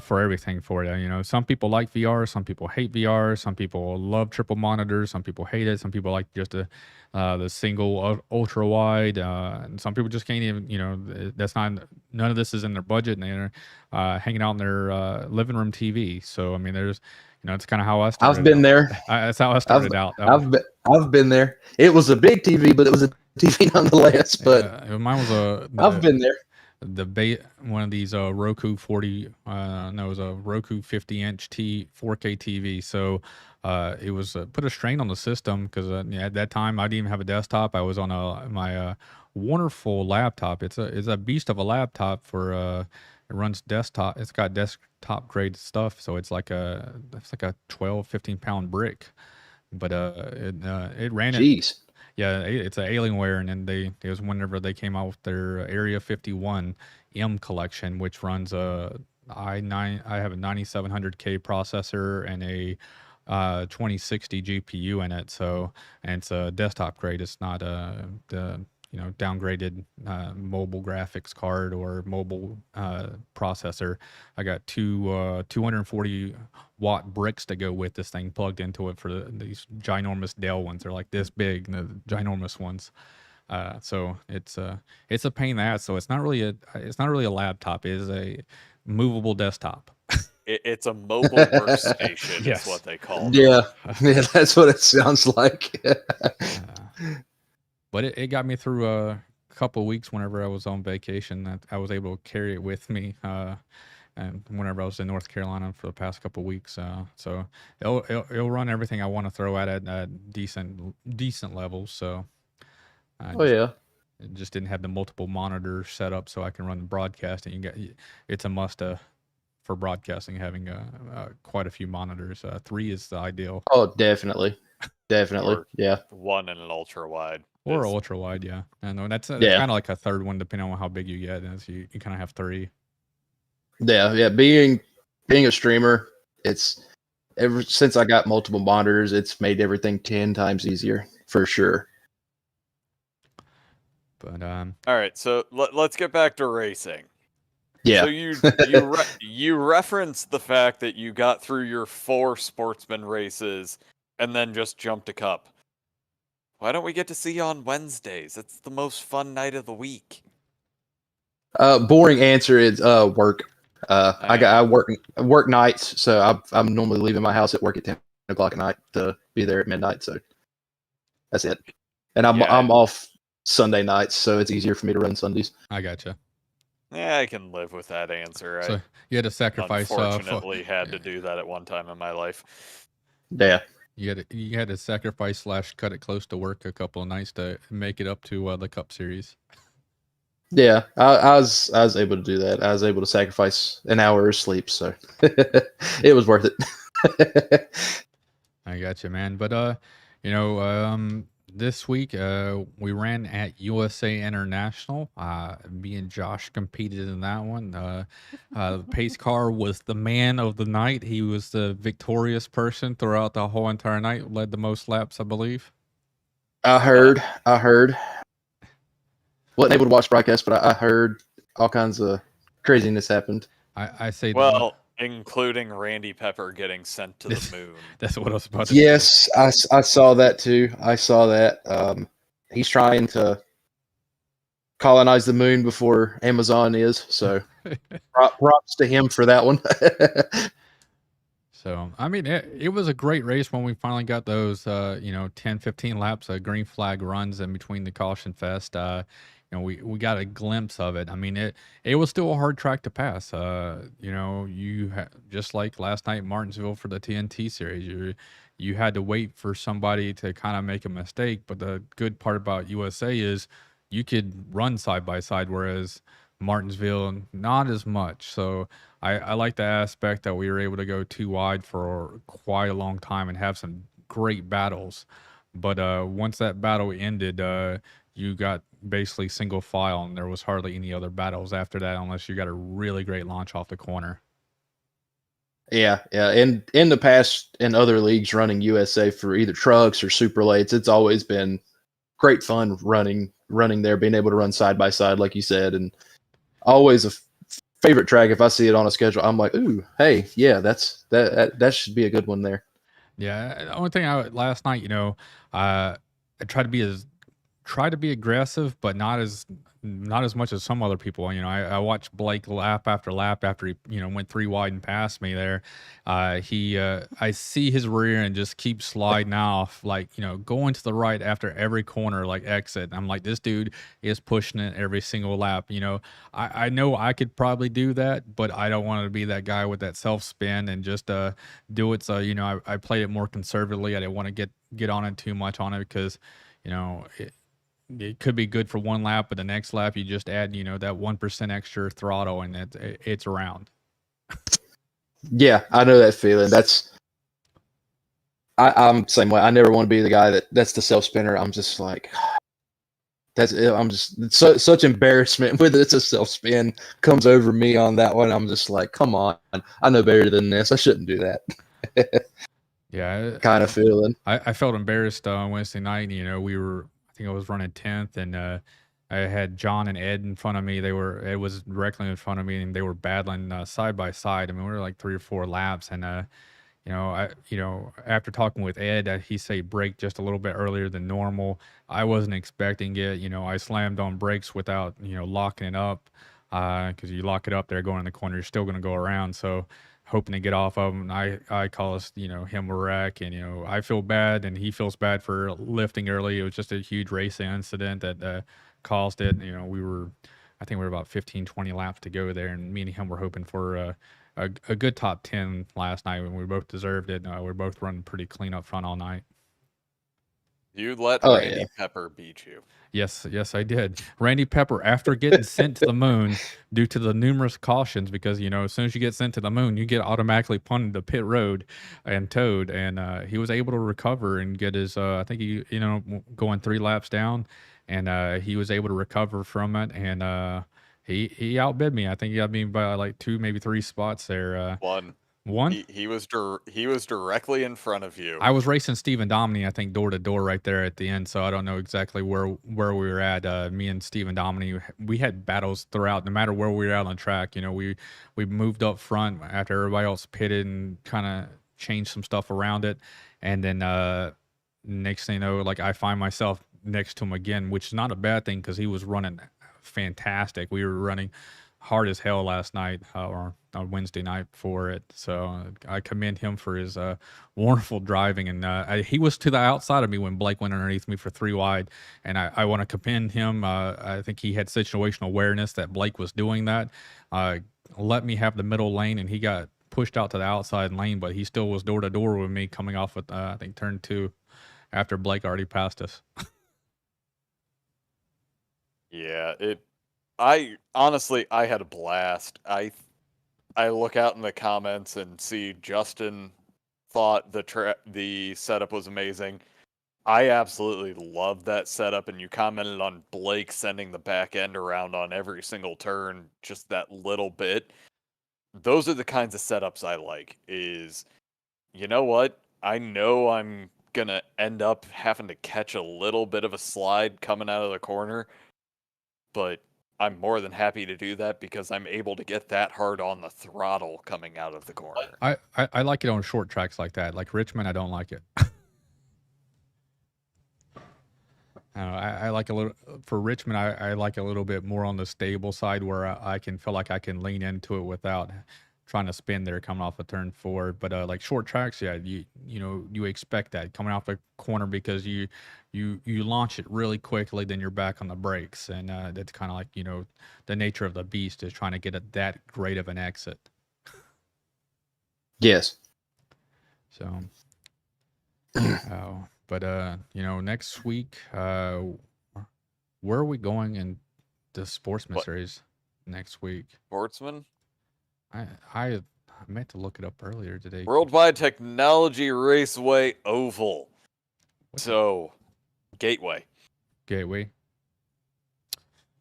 Speaker 2: for everything for you. You know, some people like VR, some people hate VR, some people love triple monitors, some people hate it, some people like just the single ultra wide, and some people just can't even. You know, that's not none of this is in their budget, and they're hanging out in their living room TV. So I mean, there's you know, it's kind of how I started.
Speaker 8: I've been
Speaker 2: out.
Speaker 8: there.
Speaker 2: That's how I started out.
Speaker 8: I've been there. It was a big TV, but it was a TV nonetheless. But
Speaker 2: mine was
Speaker 8: I've been there.
Speaker 2: One of these Roku 40 no, it was a Roku 50-inch 4K TV. So it was put a strain on the system because at that time I didn't even have a desktop. I was on my wonderful laptop. It's a beast of a laptop for it runs desktop. It's got desktop grade stuff, so it's like a 12, 15-pound brick. But it ran it.
Speaker 8: Jeez.
Speaker 2: Yeah, it's an Alienware, and then it was whenever they came out with their Area 51 M collection, which runs I have a 9700K processor and a 2060 GPU in it. So, and it's a desktop grade. It's not the downgraded mobile graphics card or mobile processor. I got two 240 watt bricks to go with this thing plugged into it for these ginormous Dell ones. They're like this big, the ginormous ones. So it's a pain in the ass. So it's not really a laptop. It is a movable desktop.
Speaker 3: It's a mobile workstation.
Speaker 2: Yes.
Speaker 3: Is what they call it.
Speaker 8: Yeah, that's what it sounds like.
Speaker 2: But it got me through a couple of weeks whenever I was on vacation. That I was able to carry it with me, and whenever I was in North Carolina for the past couple of weeks. So it'll run everything I want to throw at decent levels. So
Speaker 8: Yeah.
Speaker 2: it just didn't have the multiple monitors set up so I can run the broadcasting. It's a must for broadcasting having quite a few monitors. 3 is the ideal.
Speaker 8: Oh, definitely.
Speaker 3: Or
Speaker 8: Yeah.
Speaker 3: one and an ultra wide.
Speaker 2: Or ultra wide, yeah. And that's kind of like a third one, depending on how big you get. And so you kind of have 3.
Speaker 8: Yeah. Being a streamer, it's ever since I got multiple monitors, it's made everything 10 times easier for sure.
Speaker 2: But
Speaker 3: all right, so let's get back to racing.
Speaker 8: Yeah.
Speaker 3: So you referenced the fact that you got through your 4 sportsman races and then just jumped a cup. Why don't we get to see you on Wednesdays? It's the most fun night of the week.
Speaker 8: Boring answer is work. I work nights, so I'm normally leaving my house at work at 10 o'clock at night to be there at midnight. So that's it. And I'm off Sunday nights, so it's easier for me to run Sundays.
Speaker 2: I gotcha.
Speaker 3: Yeah, I can live with that answer.
Speaker 2: So you had to sacrifice.
Speaker 3: Unfortunately, had to do that at one time in my life.
Speaker 8: Yeah.
Speaker 2: You had to sacrifice / cut it close to work a couple of nights to make it up to the Cup Series.
Speaker 8: Yeah, I was able to do that. I was able to sacrifice an hour of sleep, so it was worth it.
Speaker 2: I got you, man. But this week we ran at USA International. Me and Josh competed in that one. The pace car was the man of the night. He was the victorious person throughout the whole entire night. Led the most laps, I believe.
Speaker 8: I heard. Wasn't able to watch broadcast, but I heard all kinds of craziness happened.
Speaker 2: I say
Speaker 3: including Randy Pepper getting sent to the moon.
Speaker 2: That's what I was about to
Speaker 8: say. Yes, I saw that too. I saw that. He's trying to colonize the moon before Amazon is. So props to him for that one.
Speaker 2: So, I mean, it was a great race when we finally got those, 10, 15 laps of green flag runs in between the caution fest. We got a glimpse of it. I mean, it was still a hard track to pass. Just like last night in Martinsville for the TNT series, you had to wait for somebody to kind of make a mistake. But the good part about USA is you could run side by side, whereas Martinsville, not as much. So I like the aspect that we were able to go 2 wide for quite a long time and have some great battles. But once that battle ended, you got basically single file, and there was hardly any other battles after that unless you got a really great launch off the corner.
Speaker 8: Yeah. And in the past, in other leagues running USA for either trucks or super lates, it's always been great fun running there, being able to run side by side, like you said, and always a favorite track. If I see it on a schedule, I'm like, ooh, hey, yeah, that should be a good one there.
Speaker 2: Yeah, the only thing last night, I tried to be aggressive, but not as much as some other people. I watched Blake lap after he went 3 wide and passed me there. I see his rear end just keep sliding off, like going to the right after every corner, like exit. I'm like, this dude is pushing it every single lap. I know I could probably do that, but I don't want to be that guy with that self spin and just do it. So I played it more conservatively. I didn't want to get on it too much on it because it could be good for one lap, but the next lap you just add, that 1% extra throttle and it's around.
Speaker 8: Yeah, I know that feeling. I'm the same way. I never want to be the guy that's the self spinner. I'm just like, such embarrassment when it's a self spin comes over me on that one. I'm just like, come on, I know better than this. I shouldn't do that.
Speaker 2: Yeah,
Speaker 8: kind of feeling.
Speaker 2: I felt embarrassed on Wednesday night. I think I was running 10th, and I had John and Ed in front of me. Ed was directly in front of me, and they were battling side by side. I mean, we were like 3 or 4 laps, and after talking with Ed, he said he braked just a little bit earlier than normal. I wasn't expecting it. I slammed on brakes without locking it up, because you lock it up there going in the corner, you're still going to go around. So hoping to get off of him. I caused, him a wreck, and, I feel bad and he feels bad for lifting early. It was just a huge racing incident that caused it. I think we were about 15, 20 laps to go there, and me and him were hoping for a good top 10 last night when we both deserved it. We were both running pretty clean up front all night.
Speaker 3: You let Randy Pepper beat you.
Speaker 2: Yes, I did. Randy Pepper, after getting sent to the moon due to the numerous cautions, because as soon as you get sent to the moon, you get automatically punted to pit road and towed, and he was able to recover and get his. I think he, going 3 laps down, and he was able to recover from it, and he outbid me. I think he got me by like 2, maybe 3 spots there.
Speaker 3: One. He was directly in front of you.
Speaker 2: I was racing Stephen Dominy, I think, door to door right there at the end, so I don't know exactly where we were at. Me and Stephen Dominy, we had battles throughout, no matter where we were out on track. We moved up front after everybody else pitted and kind of changed some stuff around it, and then next thing you know, like I find myself next to him again, which is not a bad thing because he was running fantastic. We were running hard as hell last night or on Wednesday night for it. So I commend him for his wonderful driving. And he was to the outside of me when Blake went underneath me for 3 wide. And I want to commend him. I think he had situational awareness that Blake was doing that. Let me have the middle lane, and he got pushed out to the outside lane, but he still was door to door with me coming off with, I think, turn 2 after Blake already passed us.
Speaker 3: Yeah, I honestly had a blast. I look out in the comments and see Justin thought the setup was amazing. I absolutely loved that setup, and you commented on Blake sending the back end around on every single turn, just that little bit. Those are the kinds of setups I like. Is, you know what? I know I'm gonna end up having to catch a little bit of a slide coming out of the corner, but I'm more than happy to do that because I'm able to get that hard on the throttle coming out of the corner.
Speaker 2: I like it on short tracks like that. Like Richmond, I don't like it. I like a little for Richmond. I like a little bit more on the stable side where I can feel like I can lean into it without trying to spin there coming off a turn 4. But like short tracks, yeah, you expect that coming off the corner because you launch it really quickly, then you're back on the brakes, and that's kind of like the nature of the beast is trying to get that great of an exit.
Speaker 8: Yes.
Speaker 2: So, but next week, where are we going in the Sportsman Series next week?
Speaker 3: Sportsman?
Speaker 2: I meant to look it up earlier today.
Speaker 3: Worldwide Technology Raceway Oval. So, Gateway.
Speaker 2: I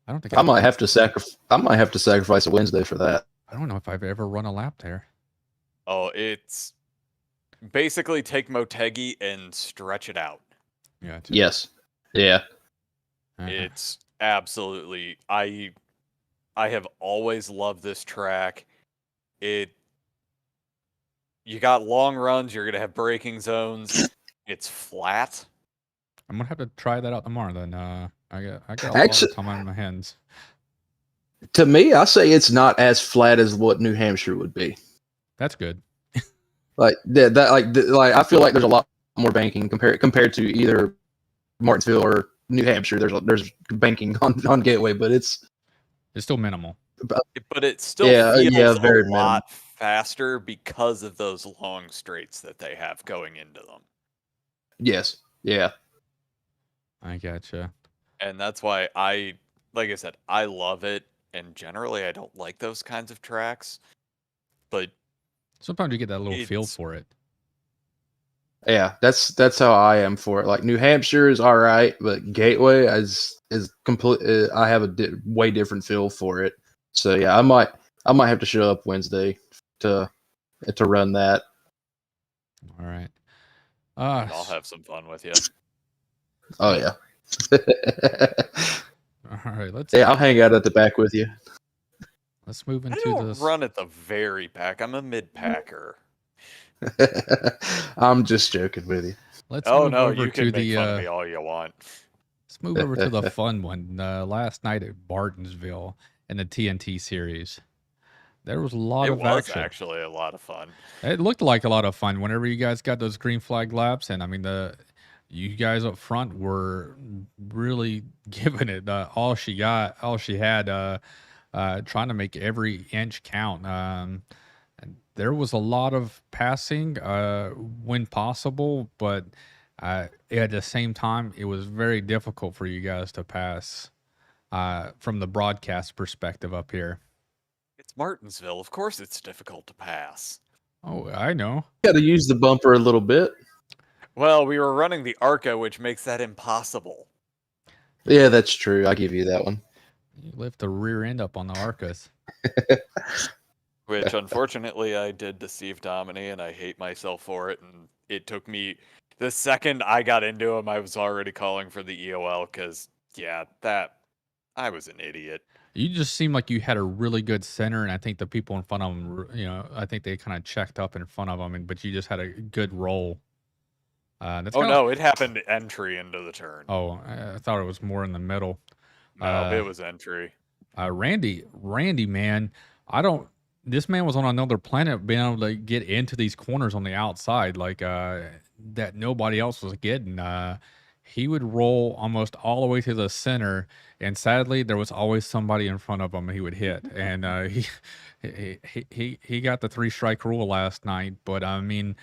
Speaker 2: don't think
Speaker 8: I might have to sacrifice a Wednesday for that.
Speaker 2: I don't know if I've ever run a lap there.
Speaker 3: Oh, it's basically take Motegi and stretch it out.
Speaker 2: Yeah.
Speaker 8: Yes. Yeah.
Speaker 3: It's absolutely. I I have always loved this track. You got long runs, you're gonna have braking zones. It's flat.
Speaker 2: I'm gonna have to try that out tomorrow. Then I got a lot
Speaker 8: Actually,
Speaker 2: of time on my hands.
Speaker 8: to me, I say it's not as flat as what New Hampshire would be.
Speaker 2: That's good.
Speaker 8: Like like I feel like there's a lot more banking compared to either Martinsville or New Hampshire. There's banking on Gateway, but it's
Speaker 2: still minimal.
Speaker 3: But it still feels
Speaker 8: very
Speaker 3: a lot faster because of those long straights that they have going into them.
Speaker 8: Yes. Yeah.
Speaker 2: I gotcha.
Speaker 3: And that's why like I said, I love it. And generally, I don't like those kinds of tracks. But
Speaker 2: sometimes you get that little feel for it.
Speaker 8: Yeah, that's how I am for it. Like New Hampshire is all right, but Gateway is complete. I have a way different feel for it. So yeah, I might have to show up Wednesday to run that.
Speaker 2: All right.
Speaker 3: I'll have some fun with you.
Speaker 8: Oh yeah.
Speaker 2: All right,
Speaker 8: I'll hang out at the back with you.
Speaker 2: Let's move into this.
Speaker 3: Run at the very back. I'm a mid-packer.
Speaker 8: I'm just joking with you.
Speaker 2: Let's move over
Speaker 3: you
Speaker 2: to
Speaker 3: can make fun of me all you want.
Speaker 2: Let's move over to the fun one. Last night at Bartonsville in the TNT series, there was a lot of action.
Speaker 3: It was actually a lot of fun.
Speaker 2: It looked like a lot of fun whenever you guys got those green flag laps, and I mean you guys up front were really giving it all she had, trying to make every inch count. And there was a lot of passing when possible, but at the same time, it was very difficult for you guys to pass from the broadcast perspective up here.
Speaker 3: It's Martinsville. Of course it's difficult to pass.
Speaker 2: Oh, I know.
Speaker 8: Got to use the bumper a little bit.
Speaker 3: Well, we were running the ARCA, which makes that impossible.
Speaker 8: Yeah, that's true. I'll give you that one.
Speaker 2: You lift the rear end up on the ARCAs.
Speaker 3: Which, unfortunately, I did deceive Domini, and I hate myself for it. And it took me... The second I got into him, I was already calling for the EOL, because, yeah, I was an idiot.
Speaker 2: You just seemed like you had a really good center, and I think the people in front of them, I think they kind of checked up in front of them, but you just had a good roll.
Speaker 3: It happened entry into the turn.
Speaker 2: Oh, I thought it was more in the middle.
Speaker 3: No, it was entry.
Speaker 2: Randy, man, this man was on another planet being able to get into these corners on the outside, like that nobody else was getting. He would roll almost all the way to the center, and sadly, there was always somebody in front of him he would hit. And he got the 3-strike rule last night, but I mean,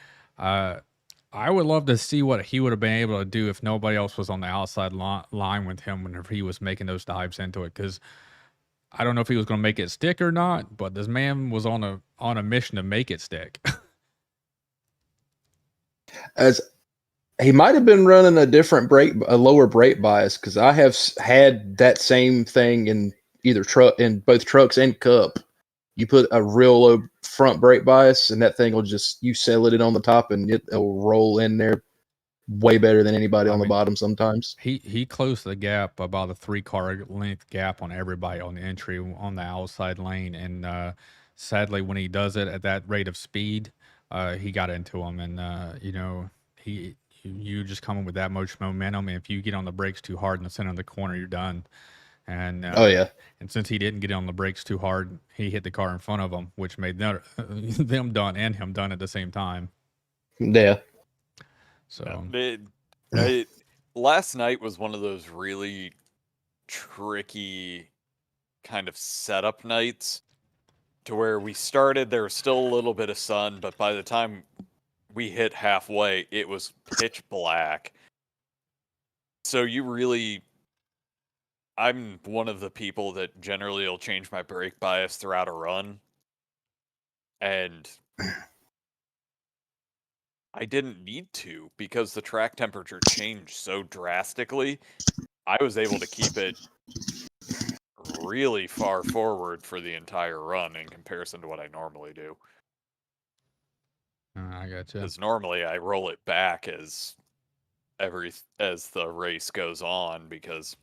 Speaker 2: I would love to see what he would have been able to do if nobody else was on the outside line with him whenever he was making those dives into it. Because I don't know if he was going to make it stick or not, but this man was on a mission to make it stick.
Speaker 8: As he might have been running a lower brake bias, because I have had that same thing in both trucks and Cup. You put a real low front brake bias, and that thing will you settle it on the top, and it'll roll in there way better than anybody on the bottom sometimes.
Speaker 2: He closed the gap, about a 3-car length gap on everybody on the entry on the outside lane, and sadly, when he does it at that rate of speed, he got into him, and you just come in with that much momentum, and if you get on the brakes too hard in the center of the corner, you're done. And and since he didn't get on the brakes too hard, he hit the car in front of him, which made them done and him done at the same time.
Speaker 8: Yeah.
Speaker 2: So
Speaker 3: last night was one of those really tricky kind of setup nights, to where we started, there was still a little bit of sun, but by the time we hit halfway, it was pitch black. So I'm one of the people that generally will change my brake bias throughout a run. And I didn't need to, because the track temperature changed so drastically. I was able to keep it really far forward for the entire run in comparison to what I normally do.
Speaker 2: I gotcha.
Speaker 3: Because normally I roll it back as the race goes on, because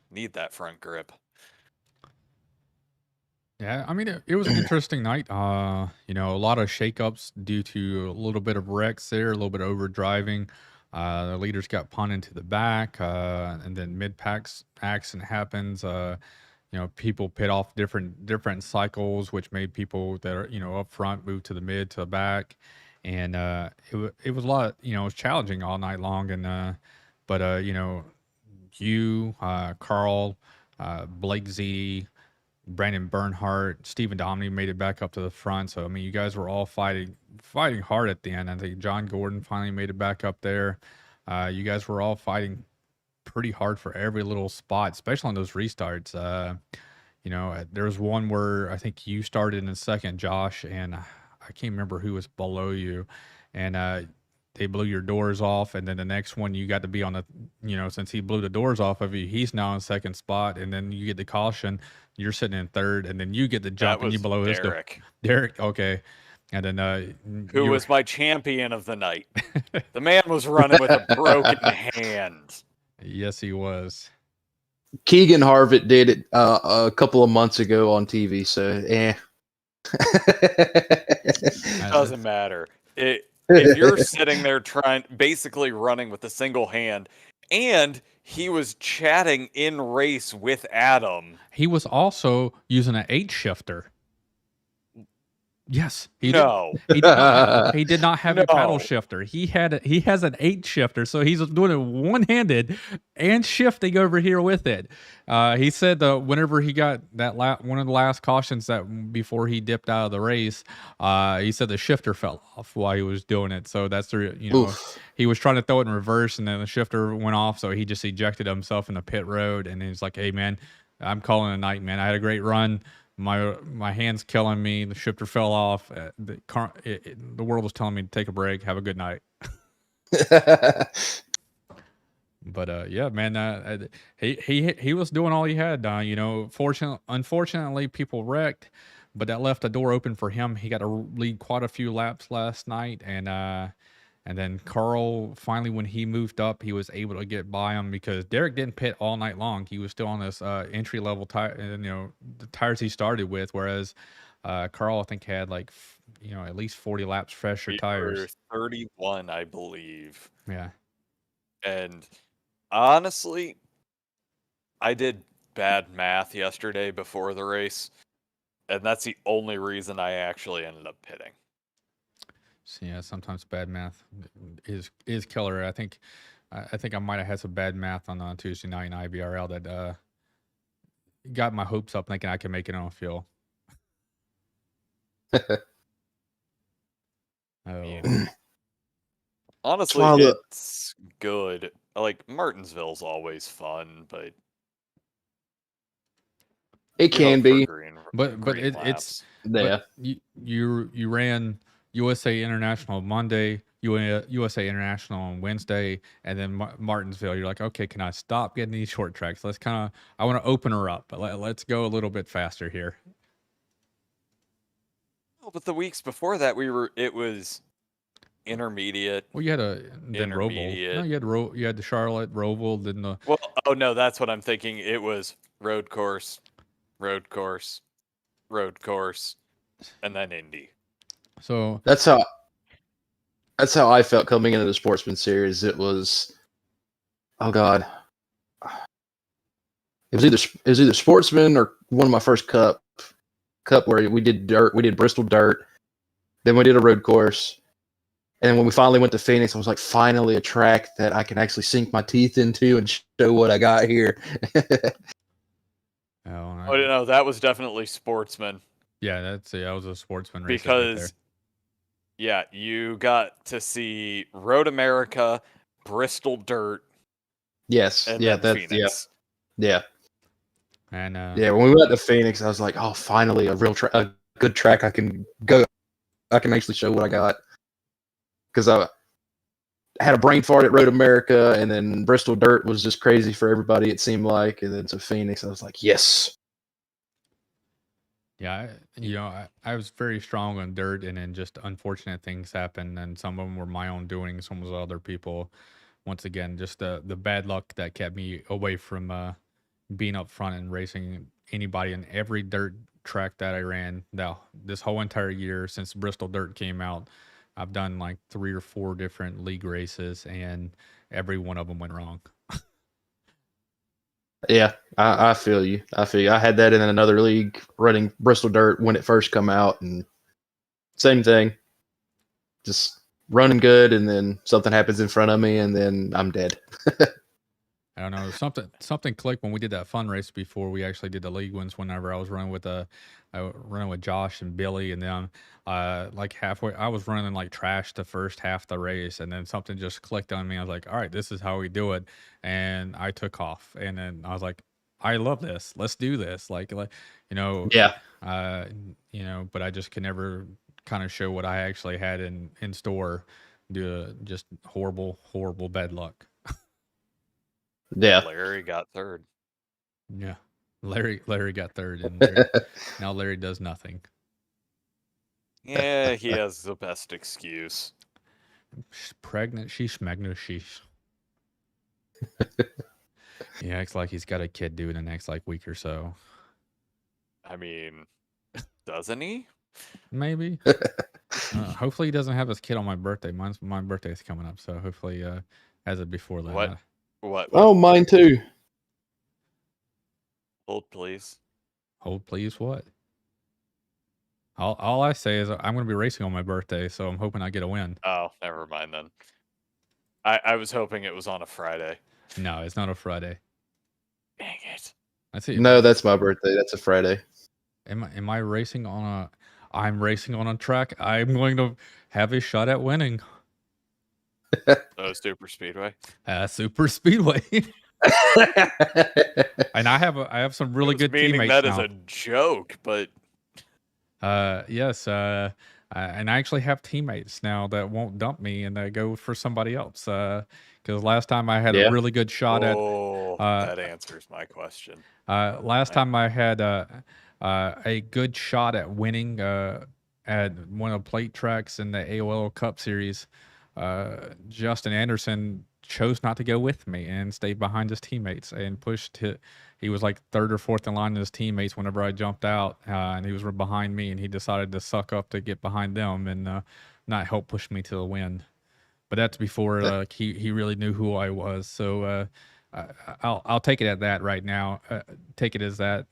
Speaker 3: need that front grip.
Speaker 2: Yeah, I mean, it was an interesting night. You know, a lot of shakeups due to a little bit of wrecks there, a little bit of over driving. The leaders got punted to the back, and then mid packs accident happens. You know, people pit off different cycles, which made people that are up front move to the mid to the back, and it was a lot. You know, it was challenging all night long, and but you, Carl, Blake Z. Brandon Bernhardt, Stephen Domney made it back up to the front. So I mean, you guys were all fighting hard at the end. I think John Gordon finally made it back up there. You guys were all fighting pretty hard for every little spot, especially on those restarts. There was one where I think you started in second, Josh, and I can't remember who was below you, and they blew your doors off, and then the next one you got to be on the, since he blew the doors off of you, he's now in second spot, and then you get the caution, you're sitting in third, and then you get the jump and you blow his door. Derek, okay. And then
Speaker 3: who was my champion of the night. The man was running with a broken hand.
Speaker 2: Yes, he was.
Speaker 8: Keegan Harvitt did it a couple of months ago on TV, so
Speaker 3: It doesn't matter. If you're sitting there basically running with a single hand, and he was chatting in race with Adam.
Speaker 2: He was also using an 8 shifter. Yes, he did not have a paddle shifter. He has an 8 shifter, so he's doing it one-handed and shifting over here with it. He said that whenever he got that one of the last cautions that before he dipped out of the race, he said the shifter fell off while he was doing it. So that's he was trying to throw it in reverse, and then the shifter went off, so he just ejected himself in the pit road, and he's like, "Hey man, I'm calling it a night, man. I had a great run. My hand's killing me. The shifter fell off. The world was telling me to take a break. Have a good night." But yeah, man, he was doing all he had. Unfortunately, people wrecked, but that left a door open for him. He got to lead quite a few laps last night, and then Carl, finally, when he moved up, he was able to get by him because Derek didn't pit all night long. He was still on this entry-level tire, the tires he started with, whereas Carl, I think, had at least 40 laps fresher tires.
Speaker 3: 31, I believe.
Speaker 2: Yeah.
Speaker 3: And honestly, I did bad math yesterday before the race, and that's the only reason I actually ended up pitting.
Speaker 2: So yeah, sometimes bad math is killer. I think I might have had some bad math on Tuesday night in IVRL that got my hopes up, thinking I could make it on fuel.
Speaker 3: Honestly, it's good. Like Martinsville's always fun, but
Speaker 8: it can be.
Speaker 2: But it's
Speaker 8: yeah.
Speaker 2: You ran USA International Monday, USA International on Wednesday, and then Martinsville. You're like, okay, can I stop getting these short tracks? I want to open her up, but let's go a little bit faster here.
Speaker 3: Well, but the weeks before that, it was intermediate.
Speaker 2: Well, you had Roval. No, you had the Charlotte Roval, then the.
Speaker 3: Well, oh no, that's what I'm thinking. It was road course, and then Indy.
Speaker 2: So
Speaker 8: that's how I felt coming into the Sportsman Series. It was, oh god, it was either Sportsman or one of my first cup where we did dirt. We did Bristol dirt, then we did a road course, and when we finally went to Phoenix, I was like, finally a track that I can actually sink my teeth into and show what I got here.
Speaker 3: Oh no, that was definitely Sportsman.
Speaker 2: Yeah, that was a Sportsman race.
Speaker 3: Because
Speaker 2: right
Speaker 3: yeah, you got to see Road America, Bristol Dirt.
Speaker 8: Yes.
Speaker 3: And
Speaker 8: yeah,
Speaker 3: that's Phoenix.
Speaker 8: Yeah.
Speaker 2: And
Speaker 8: when we went to Phoenix, I was like, oh, finally a good track I can go. I can actually show what I got. Because I had a brain fart at Road America, and then Bristol Dirt was just crazy for everybody, it seemed like. And then to Phoenix, I was like, yes.
Speaker 2: Yeah, I was very strong on dirt, and then just unfortunate things happened, and some of them were my own doing, some was other people. Once again, just the bad luck that kept me away from being up front and racing anybody in every dirt track that I ran this whole entire year since Bristol Dirt came out. I've done like 3 or 4 different league races, and every one of them went wrong.
Speaker 8: Yeah, I feel you. I had that in another league running Bristol Dirt when it first come out, and same thing. Just running good, and then something happens in front of me, and then I'm dead.
Speaker 2: I don't know. Something clicked when we did that fun race before we actually did the league ones. Whenever I was running with Josh and Billy, and then like halfway, I was running like trash the first half of the race, and then something just clicked on me. I was like, all right, this is how we do it, and I took off. And then I was like, I love this. Let's do this. Like
Speaker 8: Yeah.
Speaker 2: But I just could never kind of show what I actually had in store due to just horrible bad luck.
Speaker 8: Yeah.
Speaker 3: Larry got third.
Speaker 2: Yeah. Larry got third, and now Larry does nothing.
Speaker 3: Yeah, he has the best excuse.
Speaker 2: She's pregnant. She's magna. She's. He acts like he's got a kid due in the next like week or so.
Speaker 3: I mean, doesn't he?
Speaker 2: Maybe. Hopefully he doesn't have his kid on my birthday. My birthday's coming up, so hopefully has it before that.
Speaker 3: What?
Speaker 8: Oh, mine too.
Speaker 3: Hold, please.
Speaker 2: Hold, please. What? All I say is I'm going to be racing on my birthday, so I'm hoping I get a win.
Speaker 3: Oh, never mind then. I was hoping it was on a Friday.
Speaker 2: No, it's not a Friday.
Speaker 3: Dang it.
Speaker 2: That's it.
Speaker 8: No, that's my birthday. That's a Friday.
Speaker 2: Am I racing on a? I'm racing on a track. I'm going to have a shot at winning.
Speaker 3: Super Speedway.
Speaker 2: Super Speedway. And I have some really good teammates
Speaker 3: that
Speaker 2: now.
Speaker 3: is a joke, but
Speaker 2: yes, and I actually have teammates now that won't dump me and they go for somebody else. Because last time I had a really good shot at.
Speaker 3: That answers my question.
Speaker 2: Last time I had a good shot at winning at one of the plate tracks in the AOL Cup Series. Justin Anderson chose not to go with me and stayed behind his teammates and he was like 3rd or 4th in line in his teammates whenever I jumped out, and he was behind me, and he decided to suck up to get behind them and not help push me to the win. But that's before he really knew who I was. So I'll take it at that right now. Take it as that.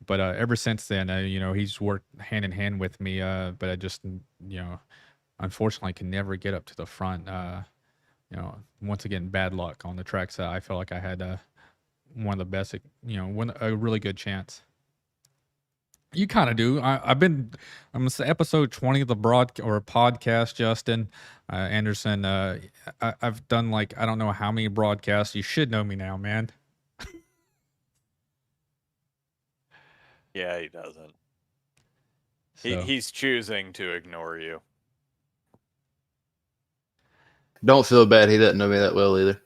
Speaker 2: But ever since then, he's worked hand in hand with me. But I just, unfortunately can never get up to the front. Once again, bad luck on the tracks that I feel like I had one of the best, a really good chance. You kind of do. I'm episode 20 of the podcast, Justin Anderson. I've done like, I don't know how many broadcasts. You should know me now, man.
Speaker 3: Yeah, he doesn't.
Speaker 2: So.
Speaker 3: He's choosing to ignore you.
Speaker 8: Don't feel bad. He doesn't know me that well either.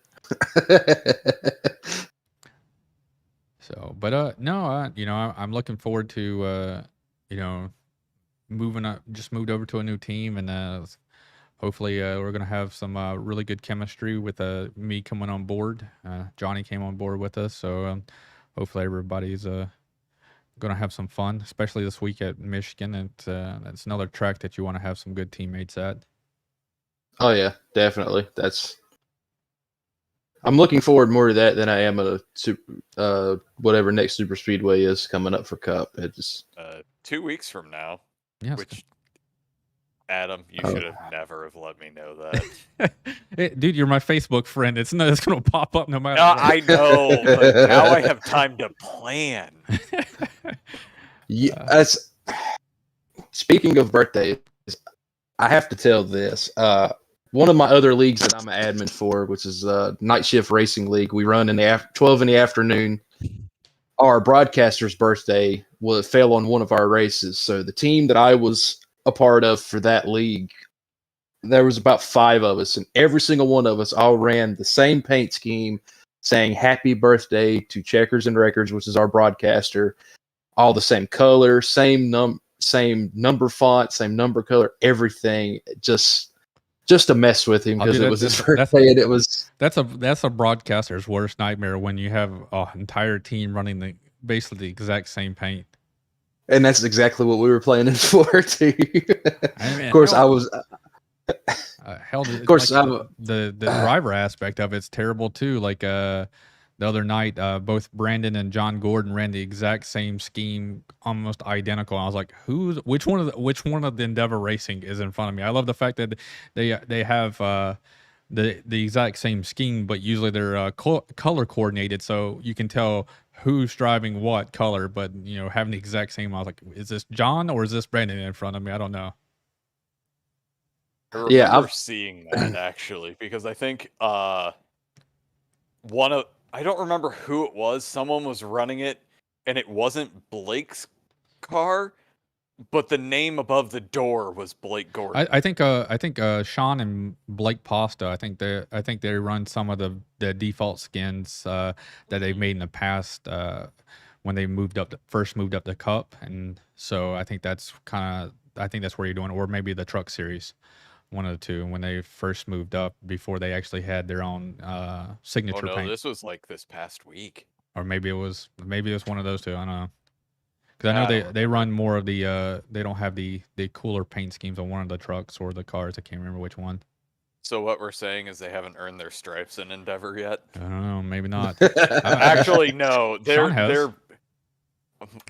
Speaker 2: So, but no, I'm looking forward to moving up. Just moved over to a new team, and hopefully we're gonna have some really good chemistry with me coming on board. Johnny came on board with us, so hopefully everybody's gonna have some fun, especially this week at Michigan. And that's another track that you want to have some good teammates at.
Speaker 8: Oh yeah, definitely. I'm looking forward more to that than I am at whatever next super speedway is coming up for Cup. It just
Speaker 3: 2 weeks from now.
Speaker 2: Yes.
Speaker 3: Which, Adam, you should have never have let me know that.
Speaker 2: Hey, dude, you're my Facebook friend. It's going to pop up no matter what.
Speaker 3: I know, but now I have time to plan.
Speaker 8: Yeah, speaking of birthdays, I have to tell this. One of my other leagues that I'm an admin for, which is Night Shift Racing League, we run in the 12 in the afternoon. Our broadcaster's birthday fell on one of our races. So the team that I was a part of for that league, there was about 5 of us, and every single one of us all ran the same paint scheme, saying happy birthday to Checkers and Records, which is our broadcaster. All the same color, same number font, same number color, everything. Just to mess with him because it was his birthday, and it was
Speaker 2: that's a broadcaster's worst nightmare when you have an entire team running basically the exact same paint.
Speaker 8: And that's exactly what we were planning for too. Of course, I was.
Speaker 2: Of
Speaker 8: course,
Speaker 2: like the driver aspect of it's terrible too. Like the other night, both Brandon and John Gordon ran the exact same scheme, almost identical. I was like, which one of the Endeavor Racing is in front of me? I love the fact that they have the exact same scheme, but usually they're color coordinated, so you can tell who's driving what color. But having the exact same, I was like, is this John or is this Brandon in front of me? I don't know.
Speaker 3: I remember seeing that actually, because I think I don't remember who it was. Someone was running it, and it wasn't Blake's car, but the name above the door was Blake Gordon.
Speaker 2: I think Sean and Blake Pasta. I think they run some of the default skins that they've made in the past when they first moved up the Cup, and so I think that's where you're doing, or maybe the Truck Series. One of the two, when they first moved up before they actually had their own signature paint.
Speaker 3: This was like this past week.
Speaker 2: Or maybe it was one of those two. I don't know. Because I know they run more of the they don't have the cooler paint schemes on one of the trucks or the cars. I can't remember which one.
Speaker 3: So what we're saying is they haven't earned their stripes in Endeavor yet?
Speaker 2: I don't know, maybe not.
Speaker 3: Actually, no.
Speaker 2: They're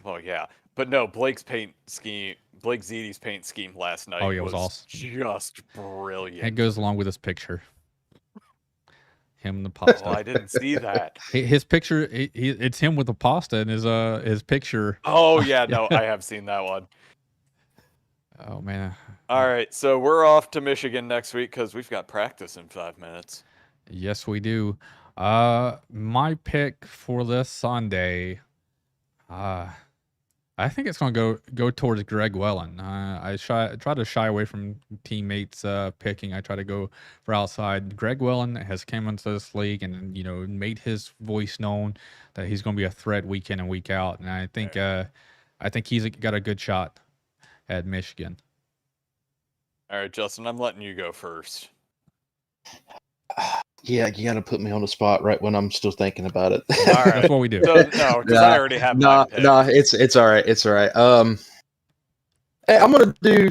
Speaker 3: well, yeah. But no, Blake Ziti's paint scheme last night was awesome. Just brilliant.
Speaker 2: It goes along with his picture. Him and the pasta.
Speaker 3: Oh, I didn't see that.
Speaker 2: His picture, it's him with the pasta and his picture.
Speaker 3: Oh, yeah, no, I have seen that one.
Speaker 2: Oh, man.
Speaker 3: All right, so we're off to Michigan next week because we've got practice in 5 minutes.
Speaker 2: Yes, we do. My pick for this Sunday, I think it's going to go towards Greg Wellen. I try to shy away from teammates picking. I try to go for outside. Greg Wellen has come into this league and made his voice known that he's going to be a threat week in and week out. And I think he's got a good shot at Michigan.
Speaker 3: All right, Justin, I'm letting you go first.
Speaker 8: Yeah, you got to put me on the spot right when I'm still thinking about it.
Speaker 3: All right.
Speaker 2: That's what we do.
Speaker 3: So, no, because I already have my pick.
Speaker 8: No, it's all right. It's all right. Hey, I'm gonna do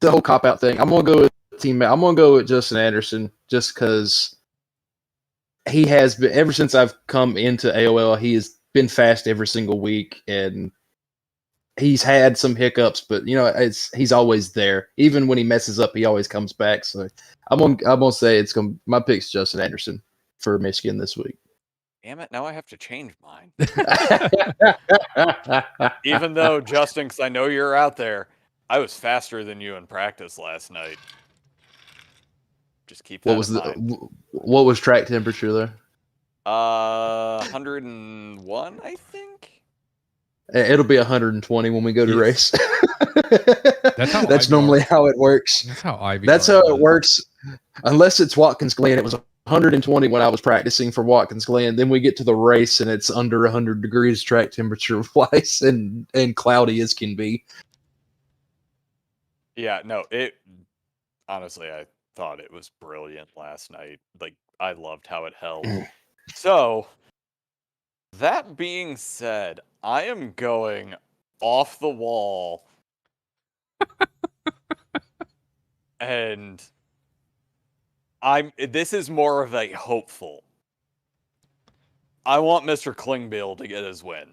Speaker 8: the whole cop out thing. I'm gonna go with teammate. I'm gonna go with Justin Anderson just because he has been ever since I've come into AOL. He has been fast every single week, and he's had some hiccups, but he's always there. Even when he messes up, he always comes back. So I'm gonna say my pick's Justin Anderson for Michigan this week.
Speaker 3: Damn it! Now I have to change mine. Even though Justin, because I know you're out there, I was faster than you in practice last night. Just keep that in mind.
Speaker 8: What was track temperature there?
Speaker 3: 101, I think.
Speaker 8: It'll be 120 when we go to race. That's normally how it works.
Speaker 2: That's
Speaker 8: how it works. Unless it's Watkins Glen. It was 120 when I was practicing for Watkins Glen. Then we get to the race and it's under 100 degrees track temperature wise and cloudy as can be.
Speaker 3: Yeah, no, honestly, I thought it was brilliant last night. Like, I loved how it held. So, that being said, I am going off the wall. And this is more of a hopeful. I want Mr. Klingbeil to get his win.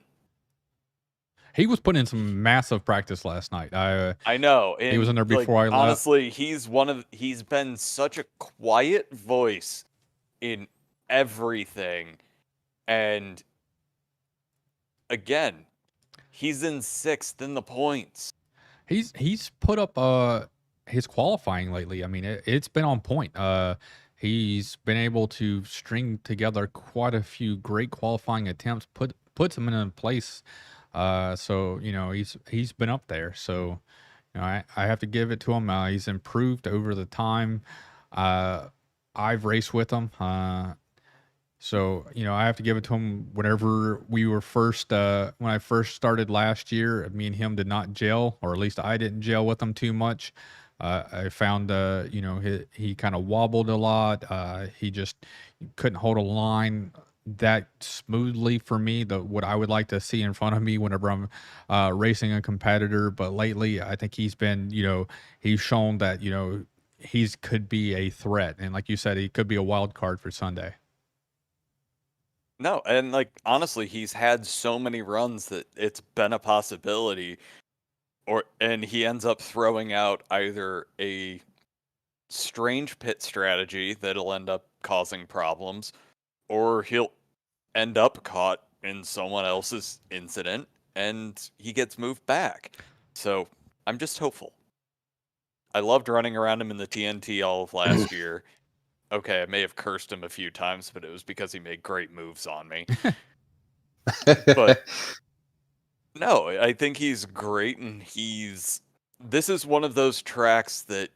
Speaker 2: He was putting in some massive practice last night.
Speaker 3: I know.
Speaker 2: He was in there before I left.
Speaker 3: Honestly, he's been such a quiet voice in everything. And again, he's in 6th in the points.
Speaker 2: He's put up his qualifying lately. I mean, it's been on point. He's been able to string together quite a few great qualifying attempts, puts him in a place. So he's been up there. So I have to give it to him. He's improved over the time. I've raced with him. So, I have to give it to him. Whenever we were when I first started last year, me and him did not gel, or at least I didn't gel with him too much. I found, he kind of wobbled a lot. He just couldn't hold a line that smoothly for me, what I would like to see in front of me whenever I'm racing a competitor. But lately, I think he's been, he's shown that, he's could be a threat. And like you said, he could be a wild card for Sunday.
Speaker 3: No, and honestly, he's had so many runs that it's been a possibility, and he ends up throwing out either a strange pit strategy that'll end up causing problems, or he'll end up caught in someone else's incident and he gets moved back. So I'm just hopeful. I loved running around him in the TNT all of last year. Okay, I may have cursed him a few times, but it was because he made great moves on me. But no, I think he's great, and this is one of those tracks that,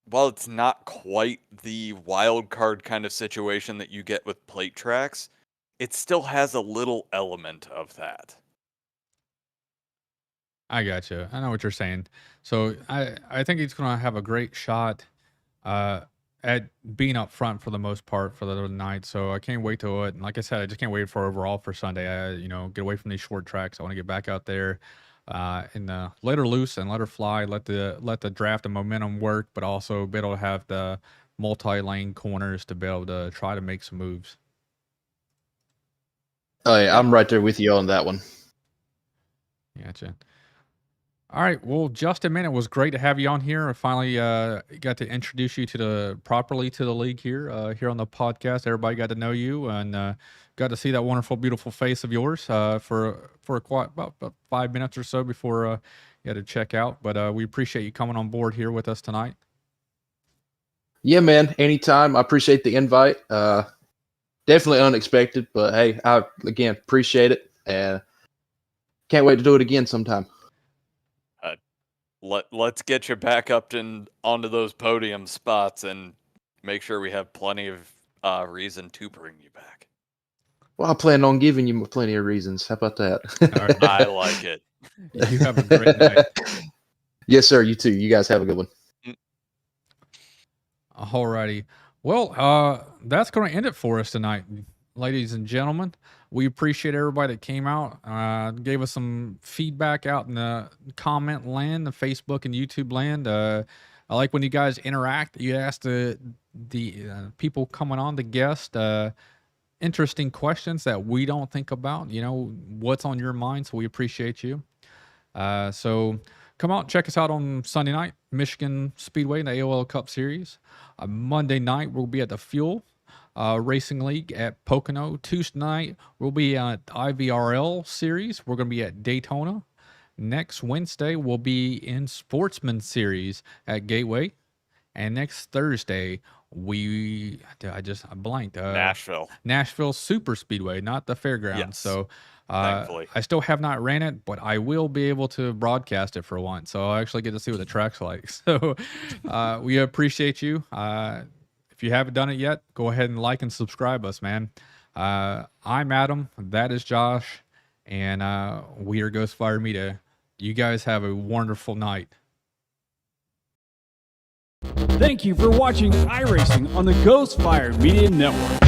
Speaker 3: while it's not quite the wild card kind of situation that you get with plate tracks, it still has a little element of that.
Speaker 2: I got you. I know what you're saying. So I think he's going to have a great shot at being up front for the most part for the night. So I can't wait to it. And like I said, I just can't wait for overall for Sunday. Get away from these short tracks. I want to get back out there and let her loose and let her fly. Let the draft and momentum work, but also be able to have the multi-lane corners to be able to try to make some moves.
Speaker 8: Oh yeah, I'm right there with you on that one.
Speaker 2: Gotcha. All right. Well, Justin, man, it was great to have you on here. I finally got to introduce you properly to the league here on the podcast. Everybody got to know you and got to see that wonderful, beautiful face of yours for about 5 minutes or so before you had to check out. But we appreciate you coming on board here with us tonight.
Speaker 8: Yeah, man. Anytime. I appreciate the invite. Definitely unexpected, but hey, I again appreciate it and can't wait to do it again sometime.
Speaker 3: Let's get you back up onto those podium spots and make sure we have plenty of reason to bring you back.
Speaker 8: Well, I plan on giving you plenty of reasons. How about that?
Speaker 2: All right.
Speaker 3: I like it.
Speaker 2: You have a great night.
Speaker 8: Yes, sir. You too. You guys have a good one.
Speaker 2: All righty. Well, that's going to end it for us tonight, ladies and gentlemen. We appreciate everybody that came out, gave us some feedback out in the comment land, the Facebook and YouTube land. I like when you guys interact. You ask the people coming on, the guest, interesting questions that we don't think about. What's on your mind. So we appreciate you. So come out, check us out on Sunday night, Michigan Speedway in the AOL Cup Series. Monday night, we'll be at the Fuel Racing League at Pocono. Tuesday night, we'll be at Ivrl Series. We're going to be at Daytona. Next Wednesday, we'll be in Sportsman Series at Gateway. And next Thursday, I blanked. Nashville Super Speedway, not the fairgrounds. Yes. So
Speaker 3: thankfully.
Speaker 2: I still have not ran it, but I will be able to broadcast it for once. So I actually get to see what the track's like. So we appreciate you. If you haven't done it yet, go ahead and like and subscribe us, man. I'm Adam. That is Josh. And we are Ghost Fire Media. You guys have a wonderful night.
Speaker 1: Thank you for watching iRacing on the Ghost Fire Media Network.